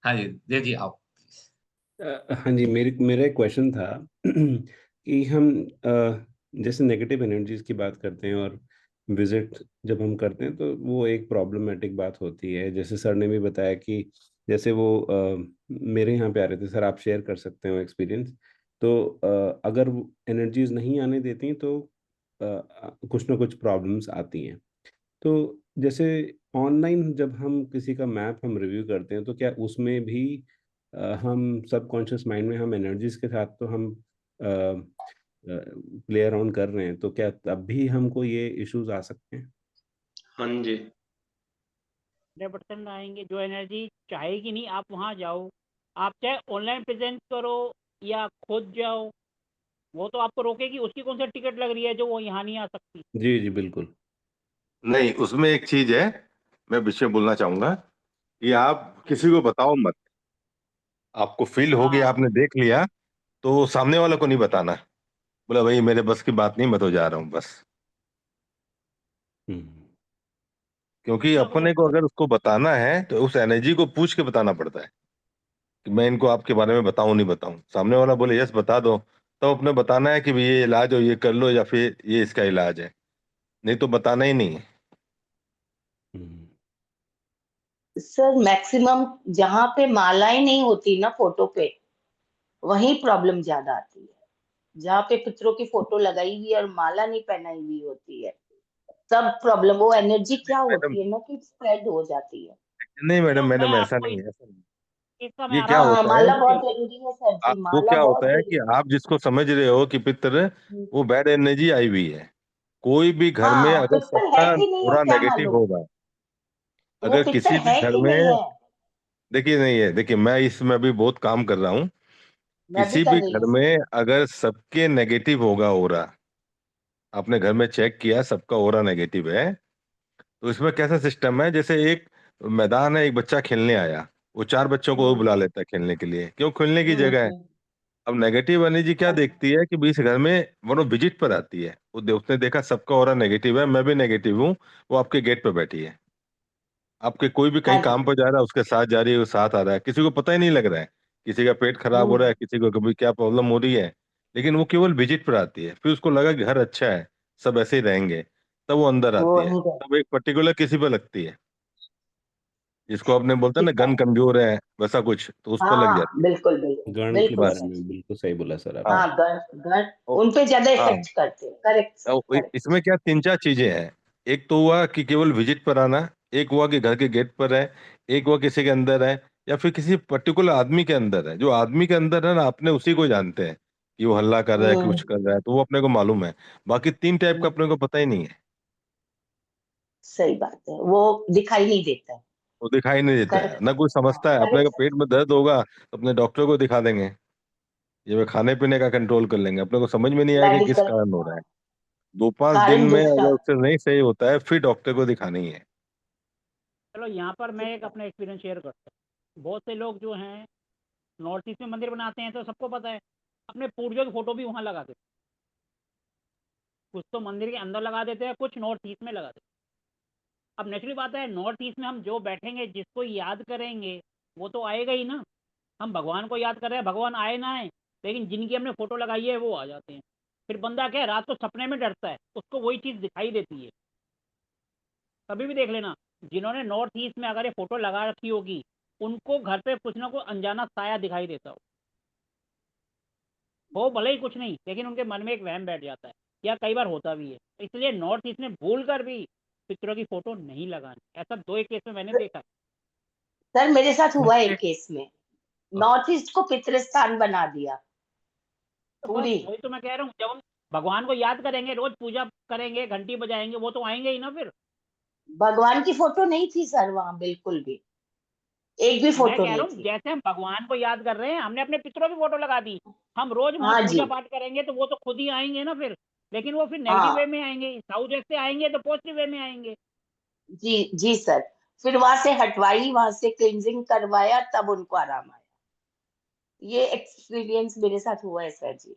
हाँ जी, देखिए आप। हाँ जी, मेरा एक क्वेश्चन था कि हम जैसे नेगेटिव एनर्जीज की बात करते हैं और विजिट जब हम करते हैं तो वो एक प्रॉब्लमेटिक बात होती है। जैसे सर ने भी बताया कि जैसे वो मेरे यहाँ पे आ रहे थे, सर आप शेयर कर सकते हो एक्सपीरियंस। तो अगर एनर्जीज नहीं आने देती तो कुछ ना कुछ प्रॉब्लम्स आती हैं। तो जैसे ऑनलाइन जब हम किसी का मैप हम रिव्यू करते हैं तो क्या उसमें भी हम सबकॉन्शियस माइंड में हम एनर्जीज के साथ तो हम प्ले अराउंड कर रहे हैं, तो क्या तब भी हमको ये इश्यूज आ सकते हैं? हाँ जी। 100% आएंगे। जो एनर्जी चाहेगी नहीं, आप वहाँ जाओ, आप चाहे ऑनलाइन प्रेजेंट करो या खुद जाओ, वो तो आपको रोकेगी। उसकी कौन सा टिकट लग रही है जो वो यहाँ नहीं आ सकती? जी जी बिल्कुल। नहीं, उसमें एक चीज है, मैं विषय बोलना चाहूंगा कि आप किसी को बताओ मत। आपको फील हो गया, हाँ, आपने देख लिया, तो सामने वाला को नहीं बताना। बोला भाई मेरे बस की बात नहीं, मैं तो जा रहा हूँ बस। हम्म। क्योंकि ना वो अपने को अगर उसको बताना है तो उस एनर्जी को पूछ के बताना पड़ता है कि मैं इनको आपके बारे में बताऊं नहीं बताऊं। सामने वाला बोले यस बता दो, तो अपने बताना है कि भाई ये इलाज हो, ये कर लो, या फिर ये इसका इलाज है। नहीं तो बताना ही नहीं है। हम्म। सर मैक्सिमम जहाँ पे मालाएं नहीं होती ना फोटो पे, वही प्रॉब्लम ज्यादा आती है। जहाँ पे पितरों की फोटो लगाई हुई है और माला नहीं पहनाई हुई होती है, तब प्रॉब्लम, वो एनर्जी क्या मैडम, होती है ना कि स्प्रेड हो जाती है। नहीं मैडम, तो मैं मैडम ऐसा आपको नहीं है, ऐसा नहीं इसका है। मैं ये क्या आपको हाँ हाँ, होता है माला बहुत कि जरूरी है सर जी, वो माला क्या बहुत होता है कि जरूरी आप जिसको समझ रहे हो कि पितर, है। वो बैड एनर्जी आई हुई है। कोई भी घर में हाँ, अगर पितर है सबका कि नहीं है पूरा क्या नेगेटिव मालूम, होगा, वो अगर पितर किसी भी है घर कि नहीं में, है। देखिए नहीं है, देखिए मैं इसमें भी बहुत काम कर रहा हूँ। मैं भी किसी कर भी रही घर हूँ सर। में अगर सबके नेगेटिव होगा ओरा, आपने घर में चेक किया सबका ओरा नेगेटिव है, तो इसमें कैसा सिस्टम है, जैसे एक मैदान है, एक बच्चा खेलने आया, वो 4 बच्चों को हम्म बुला लेता है खेलने के लिए, क्यों? खेलने की हम्म जगह है। हम्म अब नेगेटिव एनर्जी क्या हाँ देखती है कि बीस घर में वो विजिट पर आती है, उसने देखा सबका ओरा नेगेटिव है, मैं भी नेगेटिव हूँ, वो आपके गेट पे बैठी है। आपके कोई भी हाँ कहीं जी। काम पर जा रहा है, उसके साथ जा रही है, वो साथ आ रहा है, किसी को पता ही नहीं लग रहा है, किसी का पेट खराब हो रहा है, हम्म किसी को कभी क्या प्रॉब्लम हो रही है, लेकिन वो केवल विजिट पर आती है। फिर उसको लगा कि घर अच्छा है, सब ऐसे ही रहेंगे, तब वो अंदर वो आती है, नहीं कर तब एक पर्टिकुलर किसी पर लगती है, जिसको आपने बोलते हैं ना कितना। गन कमजोर है, वैसा कुछ, तो उस पर लग हाँ जाती है। बिल्कुल बिल्कुल गण के बिल्कुल बारे सर। में बिल्कुल सही बोला सर हाँ। आपने। हाँ, घर घर ओ, उन पे ज्यादा हाँ। इफेक्ट करते हैं। करेक्ट सर, अब करेक्ट। इसमें क्या 3-4 चीजें हैं। एक तो हुआ कि केवल विजिट पर आना, एक हुआ कि घर के गेट पर है, एक हुआ किसी के अंदर है, या फिर किसी पर्टिकुलर आदमी के अंदर है। जो आदमी के अंदर है ना, अपने उसी को जानते हैं कि वो हल्ला कर रहा है कि कुछ हम्म कर रहा है, तो वो अपने को मालूम है। बाकी 3 टाइप का हम्म, अपने को पता ही नहीं है। सही बात है, वो दिखाई नहीं देता है। वो दिखाई नहीं देता है, करेक्ट। ना कोई हाँ समझता है। अपने को करेक्ट सर। पेट में दर्द होगा तो अपने डॉक्टर को दिखा देंगे, ये वे खाने पीने का कंट्रोल कर लेंगे, अपने को समझ में नहीं आएगा किस मेडिकल कारण हो रहा है। 2-5 दिन कारण में दूसरा। अगर उससे नहीं सही होता है, फिर डॉक्टर को दिखाना ही है। चलो यहाँ पर मैं एक अपना एक्सपीरियंस शेयर करता हूँ। बहुत से लोग जो हैं नॉर्थ ईस्ट में मंदिर बनाते हैं तो सबको पता है अपने पूर्वजों की फोटो भी वहाँ लगा देते, कुछ तो मंदिर के अंदर लगा देते हैं, कुछ नॉर्थ ईस्ट में लगा देते हैं। अब नेचुरली बात है, नॉर्थ ईस्ट में हम जो बैठेंगे जिसको याद करेंगे वो तो आएगा ही ना। हम भगवान को याद कर रहे हैं, भगवान आए ना आए, लेकिन जिनकी हमने फोटो लगाई है वो आ जाते हैं। फिर बंदा क्या है, रात को सपने में डरता है, उसको वही चीज़ दिखाई देती है। कभी भी देख लेना, जिन्होंने नॉर्थ ईस्ट में अगर ये फोटो लगा रखी होगी उनको घर पे कुछ ना कुछ अनजाना साया दिखाई देता हो भले ही कुछ नहीं, लेकिन उनके मन में एक वहम बैठ जाता है, या कई बार होता भी है। इसलिए नॉर्थ ईस्ट में भूल कर भी पितरों की फोटो नहीं लगानी, ऐसा 2 एक केस में मैंने देखा है। सर मेरे साथ हुआ है एक केस में, नॉर्थ ईस्ट को पितृस्थान बना दिया तो बस पूरी। वही तो मैं कह रहा हूँ, जब हम भगवान को याद करेंगे, रोज पूजा करेंगे, घंटी बजाएंगे, वो तो आएंगे ही ना। फिर भगवान की फोटो नहीं थी सर वहां, बिल्कुल भी एक भी मैं फोटो कह नहीं रहा हूँ थी। जैसे हम भगवान को याद कर रहे हैं, हमने अपने पितरों की फोटो लगा दी, हम रोज वहाँ हाँ जी, पूजा पाठ करेंगे तो वो तो खुद ही आएंगे ना फिर। लेकिन वो फिर नेगेटिव वे हाँ में आएंगे, साउथ वेस्ट से आएंगे तो पॉजिटिव वे में आएंगे। जी जी सर, फिर वहां से हटवाई, वहां से क्लींजिंग करवाया, तब उनको आराम आया। ये एक्सपीरियंस मेरे साथ हुआ है सर जी।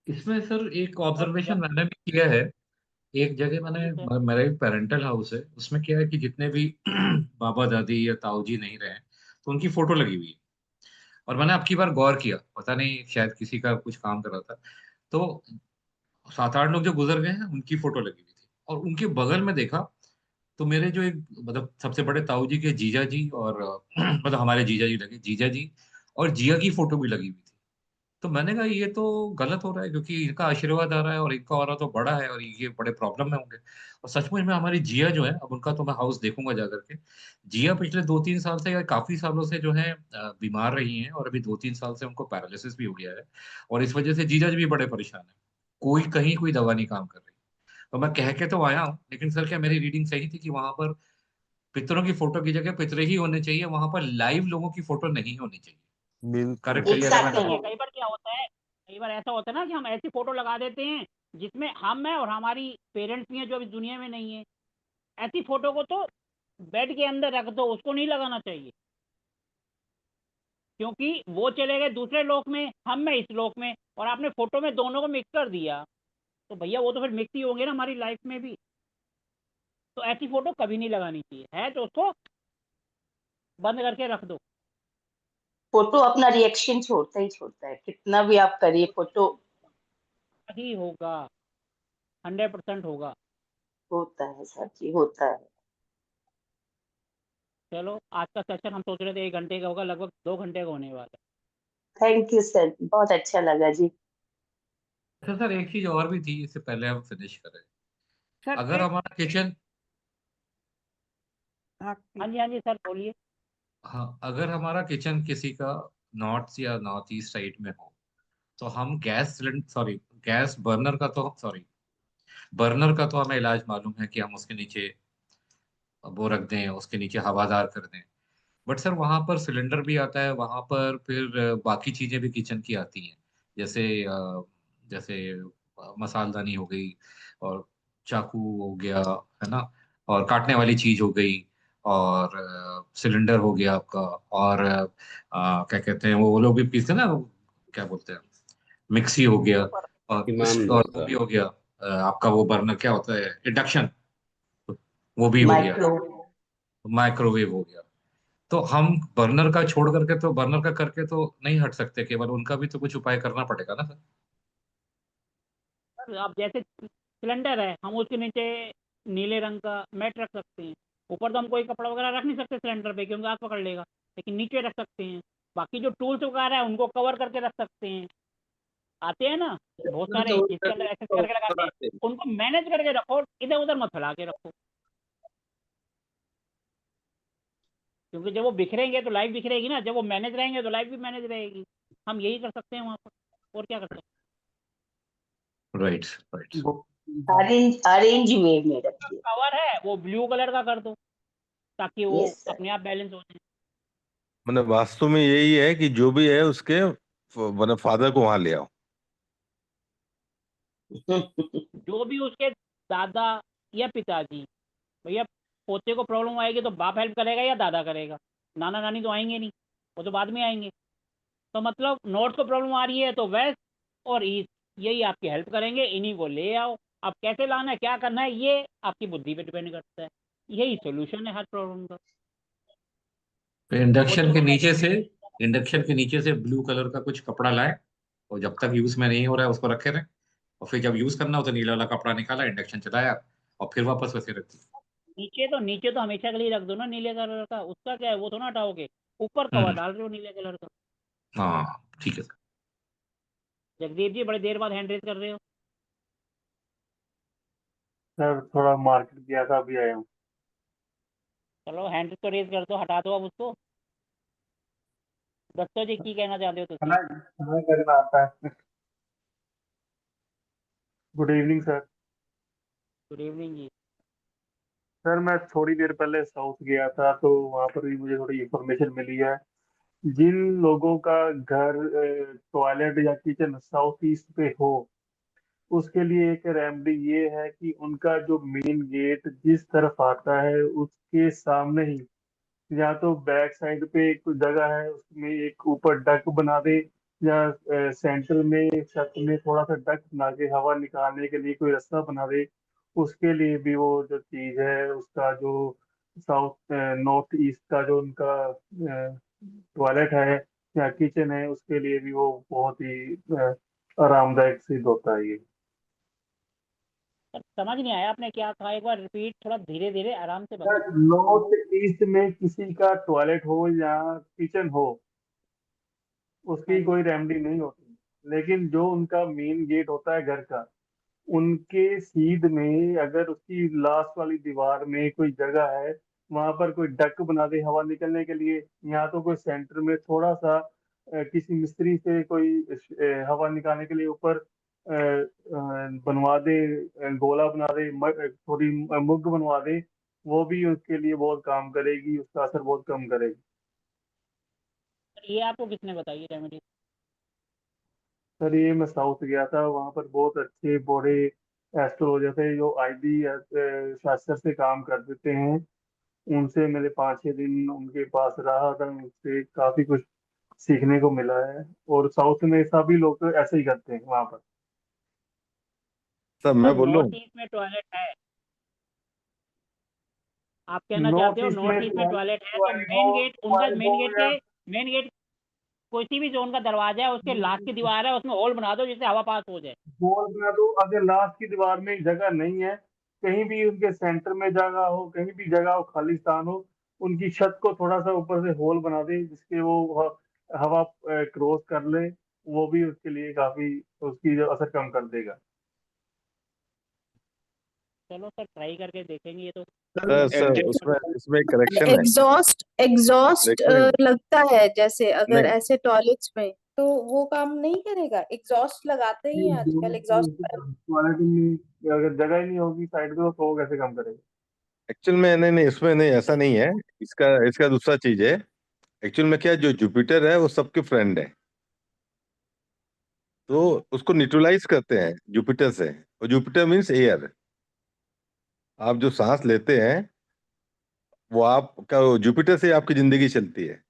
इसमें सर एक और ऑब्जर्वेशन जब मैंने भी किया है। एक जगह ठीक है, मेरा एक पेरेंटल हाउस है, उसमें क्या है कि जितने भी बाबा दादी या ताऊ जी नहीं रहे तो उनकी फोटो लगी हुई है। और मैंने अब की बार गौर किया, पता नहीं शायद किसी का कुछ काम कर रहा था, तो 7-8 लोग जो गुजर गए हैं उनकी फोटो लगी हुई थी। और उनके बगल में देखा तो मेरे जो एक मतलब सबसे बड़े ताऊ जी के जीजा जी और मतलब हमारे जीजा जी लगे, जीजा जी और जिया की फोटो भी लगी हुई थी। तो मैंने कहा ये तो गलत हो रहा है, क्योंकि इनका आशीर्वाद आ रहा है और इनका और तो बड़ा है और ये बड़े प्रॉब्लम में होंगे। और सचमुच में हमारी जिया जो है, अब उनका तो मैं हाउस देखूंगा जाकर के, जिया पिछले 2-3 साल से या काफी सालों से जो है बीमार रही हैं, और अभी 2-3 साल से उनको पैरालिसिस भी हो गया है। और इस वजह से जीजा जी भी बड़े परेशान है, कोई कहीं कोई दवा नहीं काम कर रही। तो मैं कह के तो आया हूँ, लेकिन सर क्या मेरी रीडिंग सही थी कि वहां पर पितरों की फोटो की जगह पितरे ही होने चाहिए, वहां पर लाइव लोगों की फोटो नहीं होनी चाहिए? बिल्कुल करेक्ट एक करिए अगर साथ मैं नहीं गलत। है। कई बार क्या होता है, कई बार ऐसा होता है ना कि हम ऐसी फोटो लगा देते हैं जिसमें हम हैं और हमारी पेरेंट्स भी हैं जो अभी दुनिया में नहीं है। ऐसी फोटो को तो बेड के अंदर रख दो, उसको नहीं लगाना चाहिए, क्योंकि वो चले गए दूसरे लोक में, हम हैं इस लोक में, और आपने फोटो में दोनों को मिक्स कर दिया, तो भैया वो तो फिर मिक्स ही होंगे ना हमारी लाइफ में भी। तो ऐसी फोटो कभी नहीं लगानी चाहिए, है तो उसको बंद करके रख दो। फोटो अपना रिएक्शन छोड़ता ही छोड़ता है, कितना भी आप करिए फोटो। ही होगा, 100% होगा। होता है सर जी, होता है। चलो आज का सेशन हम सोच रहे थे 1 घंटे का होगा, लगभग 2 घंटे का होने वाला थैंक यू सर, बहुत अच्छा लगा जी। अच्छा सर, एक चीज और भी थी, इससे पहले हम फिनिश करें। सर अगर एक, हमारा किचन, हाँ है। हाँ जी सर बोलिए। हाँ, अगर हमारा किचन किसी का नॉर्थ या नॉर्थ ईस्ट साइड में हो, तो हम gas cylinder, sorry, gas burner का तो, सॉरी, बर्नर का तो हमें इलाज मालूम है कि हम उसके नीचे वो रख दें, उसके नीचे हवादार कर दें। बट सर वहां पर सिलेंडर भी आता है, वहां पर फिर बाकी चीजें भी किचन की आती हैं, जैसे जैसे मसालदानी हो गई, और चाकू हो गया, है ना, और काटने वाली चीज हो गई, और सिलेंडर हो गया आपका, और क्या कहते हैं वो लोग भी पीसते हैं ना, क्या बोलते हैं, मिक्सी हो गया, और वो इमामबाड़ा। भी हो गया, आपका वो बर्नर क्या होता है, इंडक्शन, वो भी हो गया, माइक्रो। माइक्रोवेव हो गया। तो हम बर्नर का छोड़ करके तो, बर्नर का करके तो नहीं हट सकते, केवल उनका भी तो कुछ उपाय करना पड़ेगा ना सर। सर आप जैसे सिलेंडर है, हम उसके नीचे नीले रंग का मैट रख सकते हैं। ऊपर तो हम कोई कपड़ा वगैरह रख नहीं सकते सिलेंडर पे, क्योंकि आग पकड़ लेगा, लेकिन नीचे रख सकते हैं। बाकी जो टूल्स वगैरह है उनको कवर करके रख सकते हैं, आते हैं ना बहुत सारे जिसके अंदर ऐसे करके लगाते हैं, उनको मैनेज करके रखो, इधर उधर मत फैला के रखो, क्योंकि जब वो बिखरेंगे तो लाइफ बिखरेगी ना, जब वो मैनेज रहेंगे तो लाइफ भी मैनेज रहेगी। हम यही कर सकते हैं वहाँ पर, और क्या कर सकते हैं। Right, right. अरेंज वे में रखिए। कवर है वो ब्लू कलर का कर दो, ताकि वो यस सर। अपने आप बैलेंस हो जाए। मतलब वास्तव में यही है कि जो भी है उसके मतलब फादर को वहां ले आओ। जो भी उसके दादा या पिताजी, भैया पोते को प्रॉब्लम आएगी तो बाप हेल्प करेगा या दादा करेगा? नाना नानी तो आएंगे नहीं, वो तो बाद में आएंगे। तो मतलब नॉर्थ को प्रॉब्लम आ रही है तो वेस्ट और ईस्ट यही आपकी हेल्प करेंगे, इन्हीं को ले आओ। अब कैसे लाना है, क्या करना है, ये आपकी बुद्धि पे डिपेंड करता है। यही सोल्यूशन है हर प्रॉब्लम का। तो वो इंडक्शन के दोनों नीचे से ब्लू कलर का कुछ कपड़ा लाए और जब तक यूज में नहीं हो रहा है उसको रखे रहे, और फिर जब यूज करना हो तो नीला वाला कपड़ा निकाला, इंडक्शन चलाया और फिर वापस वैसे रख दिया। नीचे तो हमेशा के लिए रख दो ना नीले कलर का, उसका क्या है, वो तो ना हटाओगे। ऊपर कवर हम्म, डाल रहे हो नीले कलर का। हाँ ठीक है सर। जगदीप जी बड़ी देर बाद हैंड रेज कर रहे हो। सर थोड़ा मार्केट गया था, अभी आया हूँ। चलो हैंड तो रेज कर दो, हटा दो अब उसको। दस्तो जी की कहना चाहते हो तुम? खाना खाना करना आता है। Good evening sir. Good evening जी। सर मैं थोड़ी देर पहले साउथ गया था, तो वहाँ पर भी मुझे थोड़ी इंफॉर्मेशन मिली है। जिन लोगों का घर टॉयलेट या किचन साउथ ईस्ट पे हो, उसके लिए एक रेमेडी ये है कि उनका जो मेन गेट जिस तरफ आता है उसके सामने ही, या तो बैक साइड पे एक जगह है उसमें एक ऊपर डक बना दे, या सेंटर में छत में थोड़ा सा डक बना के हवा निकालने के लिए कोई रास्ता बना दे। उसके लिए भी वो जो चीज है उसका जो साउथ नॉर्थ ईस्ट का जो उनका टॉयलेट है या किचन है, उसके लिए भी वो बहुत ही आरामदायक सिद्ध होता है ये। समझ नहीं आया आपने क्या कहा, एक बार रिपीट, थोड़ा धीरे धीरे आराम से बताओ। नॉर्थ ईस्ट में किसी का टॉयलेट हो या किचन हो, उसकी कोई रेमेडी नहीं होती, लेकिन जो उनका मेन गेट होता है घर का, उनके सीध में अगर उसकी लास्ट वाली दीवार में कोई जगह है, वहां पर कोई डक बना दे हवा निकलने के लिए, या तो कोई सेंटर में थोड़ा सा किसी मिस्त्री से कोई हवा निकालने के लिए ऊपर बनवा दे, गोला बना दे, थोड़ी मुग बनवा दे, वो भी उसके लिए बहुत काम करेगी, उसका असर बहुत कम करेगी। ये आपको किसने बताई रेमेडी? सर ये मैं साउथ गया था, वहाँ पर बहुत अच्छे बड़े एस्ट्रोलॉजर थे जो आईडी शास्त्र से काम कर देते हैं। उनसे मेरे 5-6 दिन उनके पास रहा था, उनसे काफी कुछ सीखने को मिला है। और साउथ में सभी लोग तो ऐसे ही करते हैं वहाँ पर। सर सर मैं बोलूं? नॉर्थ ईस्ट में टॉयलेट है, आप कहना चाहते नॉर्थ हो ईस्ट नॉर्थ में ईस्ट में टॉयलेट है तो टॉयलेट मेन गेट, उनका टॉयलेट हो या मेन गेट किसी भी जोन का दरवाजा है उसके लास्ट की दीवार है, उसमें होल बना दो जिससे हवा पास हो जाए। गोल बना दो, अगर लास्ट की दीवार में जगह नहीं है, कहीं भी उनके सेंटर में जगह हो, कहीं भी जगह हो, खाली स्थान हो, उनकी छत को थोड़ा सा ऊपर से होल बना दे जिसके वो हवा क्रॉस कर ले, वो भी उसके लिए काफी उसकी जो असर कम कर देगा। चलो सर ट्राई करके देखेंगे ये तो। सर उसमें इसमें करेक्शन है। एग्जॉस्ट एग्जॉस्ट देखिए लगता है जैसे, अगर नहीं, ऐसे टॉयलेट्स में तो वो काम नहीं करेगा। एग्जॉस्ट लगाते ही हैं आजकल, एग्जॉस्ट फैन। टॉयलेट में अगर जगह ही नहीं होगी साइड में, तो वो कैसे काम करेगा? एक्चुअल में नहीं नहीं, इसमें नहीं, ऐसा नहीं है। इसका इसका दूसरा चीज है। एक्चुअल में क्या है, जो जुपिटर है वो सबके फ्रेंड है, तो उसको न्यूट्रलाइज करते हैं जुपिटर से। और जुपिटर मीन्स एयर। आप जो सांस लेते हैं वो आपका जुपिटर से आपकी जिंदगी चलती है,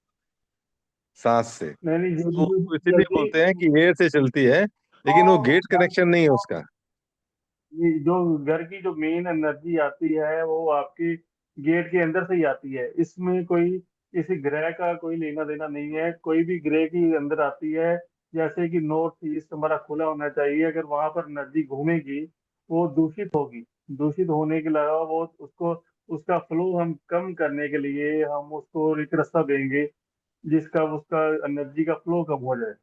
सांस से। नहीं नहीं, तो उसको इसीलिए जल्दी बोलते हैं कि एयर से चलती है, लेकिन वो गेट कनेक्शन नहीं है उसका। ये जो घर की जो मेन एनर्जी आती है वो आपके गेट के अंदर से ही आती है। इसमें कोई किसी ग्रह का कोई लेना देना नहीं है, कोई भी ग्रह की अंदर आती है। जैसे कि नॉर्थ ईस्ट हमारा खुला होना चाहिए, अगर वहां पर एनर्जी घूमेगी वो दूषित होगी। दूषित होने के अलावा वो उसको उसका फ्लो हम कम करने के लिए हम उसको एक रास्ता देंगे जिसका उसका एनर्जी का फ्लो कम हो जाए।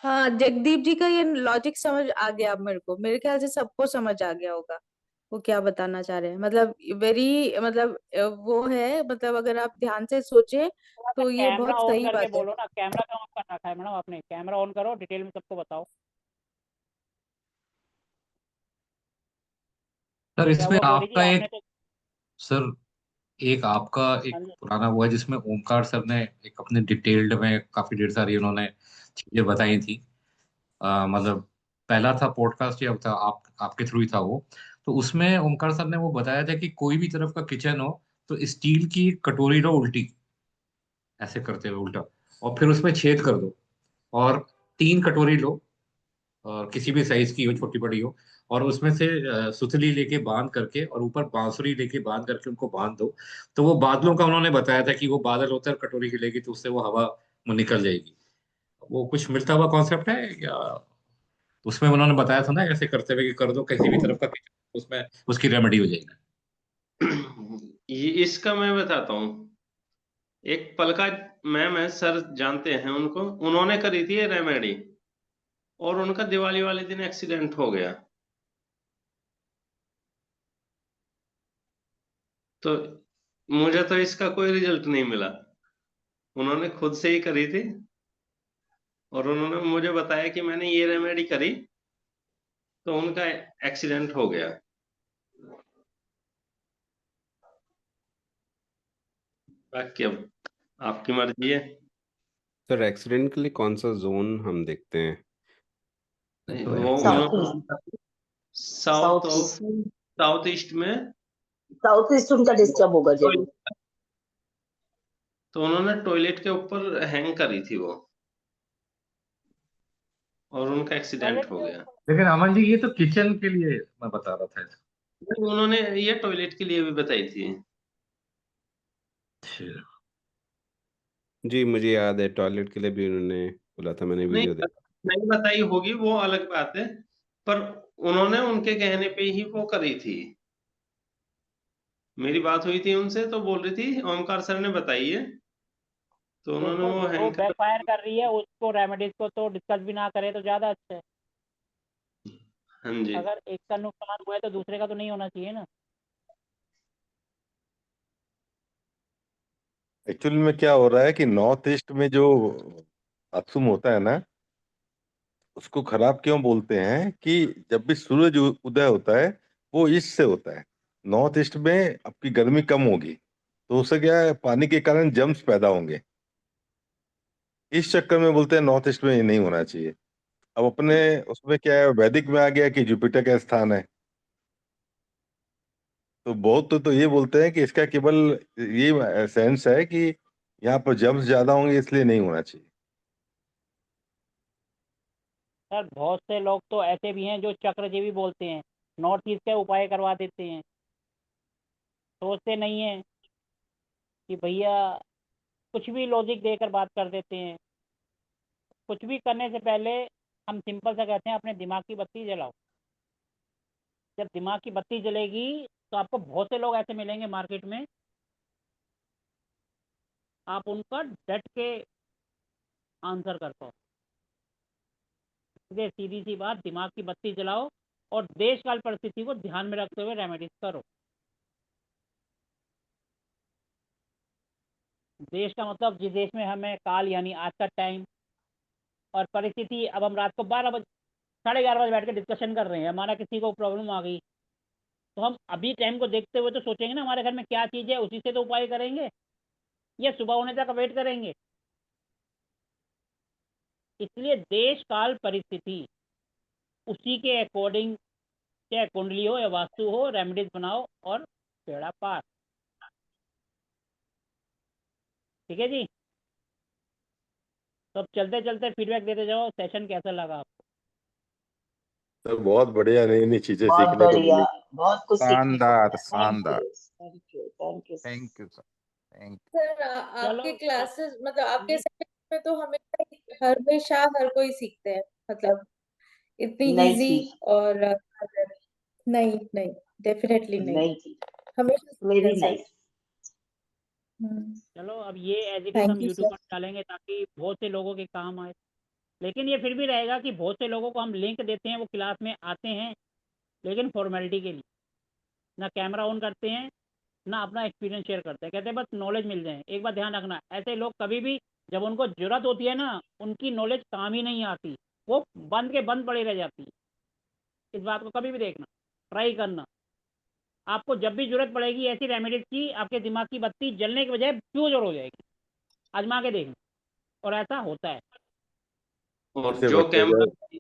हाँ, जगदीप जी का ये लॉजिक समझ आ गया अब मेरे को। मेरे ख्याल से सबको समझ आ गया होगा वो क्या बताना चाह रहे हैं। मतलब वेरी, मतलब वो है, मतलब अगर आप ध्यान से सोचे थोड़ा सा तो ये कैमरा बहुत ऑन सही करके बात है। बोलो ना, कैमरा कहाँ ऑन कर रखा है मैडम आपने? कैमरा ऑन करो, डिटेल में सबको बताओ सर क्या इसमें हुआ गौरी जी, आपका आपने एक, तो। सर एक आपका एक हाँ जी। पुराना वो है जिसमें ओमकार सर ने एक अपने डिटेल्ड में काफी ढेर सारी उन्होंने चीजें बताई थी। मतलब पहला था पॉडकास्ट या था, आपके थ्रू ही था वो। तो उसमें ओमकार सर ने वो बताया था कि कोई भी तरफ का किचन हो तो स्टील की कटोरी लो उल्टी, ऐसे करते हुए उल्टा, और फिर उसमें छेद कर दो, और 3 कटोरी लो, और किसी भी साइज की हो, छोटी बड़ी हो, और उसमें से सुतली लेके बांध करके और ऊपर बांसुरी लेके बांध करके उनको बांध दो। तो वो बादलों का उन्होंने बताया था कि वो बादल होता है, कटोरी हिलेगी तो उससे वो हवा वो निकल जाएगी। वो कुछ मिलता हुआ कॉन्सेप्ट है या उसमें उन्होंने बताया था ना ऐसे करते हुए कि कर दो किसी भी तरफ का किचन, उसमें उसकी रेमेडी हो जाएगी। ये इसका मैं बताता हूँ। एक पलका मैम है, सर जानते हैं उनको, उन्होंने करी थी ये रेमेडी, और उनका दिवाली वाले दिन एक्सीडेंट हो गया। तो मुझे तो इसका कोई रिजल्ट नहीं मिला। उन्होंने खुद से ही करी थी, और उन्होंने मुझे बताया कि मैंने ये रेमेडी करी तो उनका एक्सीडेंट हो गया। बाकी अब आपकी मर्जी है। सर एक्सीडेंट के लिए कौन सा जोन हम देखते हैं? वो साउथ ऑफ साउथ ईस्ट में, साउथ ईस्ट उनका डिस्टर्ब होगा जरूर। तो उन्होंने टॉयलेट के ऊपर हैंग करी थी वो, और उनका एक्सीडेंट हो गया। लेकिन अमन जी ये तो किचन के लिए मैं बता रहा था। उन्होंने ये टॉयलेट के लिए भी बताई थी। जी मुझे याद है, टॉयलेट के लिए भी उन्होंने बोला था, मैंने नहीं वीडियो देखा। नहीं बताई होगी, वो अलग बात है, पर उन्होंने उनके कहने पे ही वो करी थी। मेरी बात हुई थी उनसे तो बोल रही थी ओमकार सर ने बताई है, तो उन्होंने वो जो हैंग बैकफायर कर रही है उसको रेमेडीज को तो डिस्कस भी ना करे तो ज्यादा अच्छा है। हाँ जी। अगर एक का नुकसान हुआ है तो दूसरे का तो नहीं होना चाहिए ना। एक्चुअली में क्या हो रहा है कि नॉर्थ ईस्ट में जो बाथरूम होता है ना, उसको खराब क्यों बोलते हैं कि जब भी सूरज उदय होता है वो ईस्ट से होता है। नॉर्थ ईस्ट में आपकी गर्मी कम होगी, तो उससे क्या है, पानी के कारण जम्स पैदा होंगे। इस चक्कर में बोलते हैं नॉर्थ ईस्ट में ये नहीं होना चाहिए। अब अपने उसमें क्या है, वैदिक में आ गया कि जुपिटर का स्थान है, तो बहुत तो ये बोलते हैं कि इसका केवल ये सेंस है कि यहाँ पर जम्स ज्यादा होंगे इसलिए नहीं होना चाहिए। सर बहुत से लोग तो ऐसे भी हैं जो चक्रजीवी बोलते हैं, नॉर्थ ईस्ट के उपाय करवा देते हैं। सोचते नहीं है कि भैया कुछ भी लॉजिक देकर बात कर देते हैं। कुछ भी करने से पहले हम सिंपल सा कहते हैं अपने दिमाग की बत्ती जलाओ। जब दिमाग की बत्ती जलेगी तो आपको बहुत से लोग ऐसे मिलेंगे मार्केट में, आप उनका डट के आंसर कर पाओ। इसलिए सीधी सी बात, दिमाग की बत्ती जलाओ और देश काल परिस्थिति को ध्यान में रखते हुए रेमेडीज करो। देश का मतलब जिस देश में हमें काल यानी आज का टाइम और परिस्थिति, अब हम रात को 12 बजे 11:30 बजे बैठ के डिस्कशन कर रहे हैं, हमारा किसी को प्रॉब्लम आ गई तो हम अभी टाइम को देखते हुए तो सोचेंगे ना हमारे घर में क्या चीज़ है, उसी से तो उपाय करेंगे, या सुबह होने तक वेट करेंगे। इसलिए देश काल परिस्थिति उसी के अकॉर्डिंग, चाहे कुंडली हो या वास्तु हो, रेमेडीज बनाओ और बेड़ा पार। ठीक है जी। तो अब चलते चलते फीडबैक देते जाओ, सेशन कैसा लगा आपको? तो बहुत बढ़िया, नई नई चीजें बहुत सीखने को बढ़िया, मिली। बहुत कुछ सीखने को शानदार मिला। शानदार। Thank you thank you. Thank you sir, thank sir चलो आपके क्लासेस मतलब आपके सेशन में तो हमेशा हर कोई सीखते हैं, मतलब इतनी नई इजी चीज, और नहीं नहीं डेफिनेटली नहीं, नई चीज, हमेशा सीखते वेरी हैं सर। नाइस। चलो अब ये एज इट इज थैंक हम यू यूट्यूब सर। पर डालेंगे ताकि बहुत से लोगों के काम आए। लेकिन ये फिर भी रहेगा कि बहुत से लोगों को हम लिंक देते हैं, वो क्लास में आते हैं लेकिन फॉर्मेलिटी के लिए, ना कैमरा ऑन करते हैं ना अपना एक्सपीरियंस शेयर करते हैं, कहते हैं बस नॉलेज मिल जाए। एक बात ध्यान रखना, ऐसे लोग कभी भी जब उनको जरूरत होती है ना, उनकी नॉलेज काम ही नहीं आती, वो बंद के बंद पड़ी रह जाती है। इस बात को कभी भी देखना, ट्राई करना। आपको जब भी जरूरत पड़ेगी ऐसी रेमेडीज की, आपके दिमाग की बत्ती जलने के बजाय फ्यूज हो जाएगी। आजमा के देखना, और ऐसा होता है। और इससे जो बचा कैमरा जाए।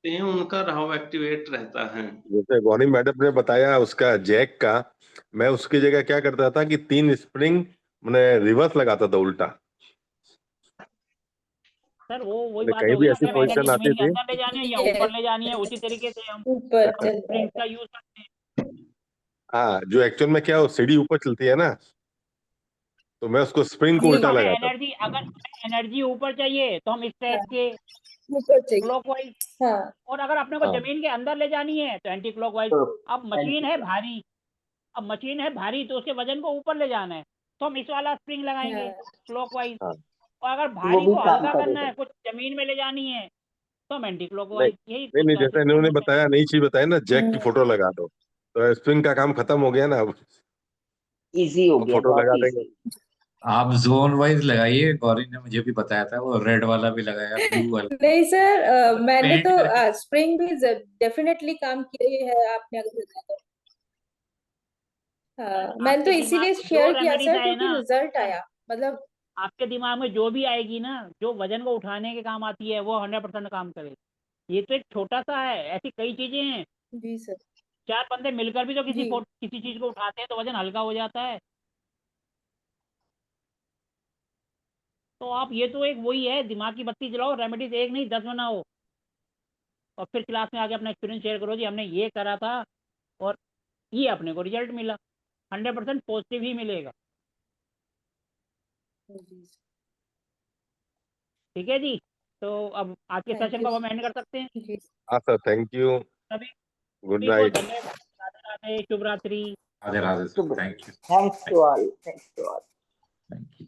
करते हैं उनका राहु एक्टिवेट रहता है। जैसे गौरी मैडम ने बताया उसका जैक का, मैं उसकी जगह क्या करता था कि 3 स्प्रिंग मैंने रिवर्स लगाता था उल्टा। सर वही मैंने बात कहीं हो भी गई ना, ऐसी हमें एनर्जी पोजीशन आती जमीन के थी, अंदर ले जानी है या ऊपर ले जानी है, उसी तरीके से हम ऊपर चल स्प्रिंग का जाएगा। यूज करते हैं। हाँ, जो एक्चुअल में क्या, वो सीढ़ी ऊपर चलती है ना, तो मैं उसको स्प्रिंग को जी उल्टा हमें लगाता था। एनर्जी, अगर हमें एनर्जी ऊपर चाहिए तो हम इस टाइप हाँ, के ऊपर चाहिए। क्लॉकवाइज, हाँ और अगर अपने को हाँ, जमीन के अंदर ले जानी है तो एंटी क्लॉकवाइज। तो अब मशीन है भारी, तो उसके वजन को ऊपर ले जाना है तो हम इस वाला स्प्रिंग लगाएंगे हाँ क्लॉकवाइज। हाँ। और अगर वो भारी भी को काम हल्का करना करेगा। है, कुछ जमीन में ले जानी है, तो हम एंटी नहीं क्लॉकवाइज, यही नहीं नहीं, उसका जैसे सिस्टम इन्होंने होता है। बताया, नई चीज बताया ना, जैक की हम्म, फोटो लगा दो, तो स्प्रिंग का काम खत्म हो गया ना। अब इजी हो गया, फोटो बहुत लगा देंगे। इजी। आप जोन वाइज लगाइए, गौरी ने मुझे भी बताया था, वो रेड वाला भी लगाया, ब्लू वाला नहीं सर, मैंने पेंट तो करके। स्प्रिंग भी डेफिनेटली काम किया ही है, आपने अगर बताया तो। हाँ, मैंने तो आपके दिमाग इसीलिए में जो शेयर किया रेमेडीज सर आए क्योंकि ना रिजल्ट सर, आया। मतलब आपके दिमाग में जो भी आएगी ना, जो वजन को उठाने के काम आती है, वो 100% काम करेगी। ये तो एक छोटा सा है, ऐसी कई चीजें हैं। जी सर। 4 बंदे मिलकर भी तो जी किसी चीज को उठाते हैं तो वजन हल्का हो जाता है। तो आप ये तो एक वही है, दिमाग की बत्ती जलाओ, रेमेडीज एक नहीं 10 बनाओ, और फिर क्लास में आके अपना एक्सपीरियंस शेयर करो, जी हमने ये करा था और ये अपने को रिजल्ट मिला। 100% पॉजिटिव ही मिलेगा। जी सर, ठीक है जी। तो अब आज के थैंक सेशन यू को हम एंड कर सकते हैं। जी। हाँ सर, थैंक यू, सभी गुड सभी को नाइट। धन्यवाद, राधे राधे, शुभ रात्रि। राधे राधे सर, शुभ, thank you, thanks to all, thanks to all. Thank you.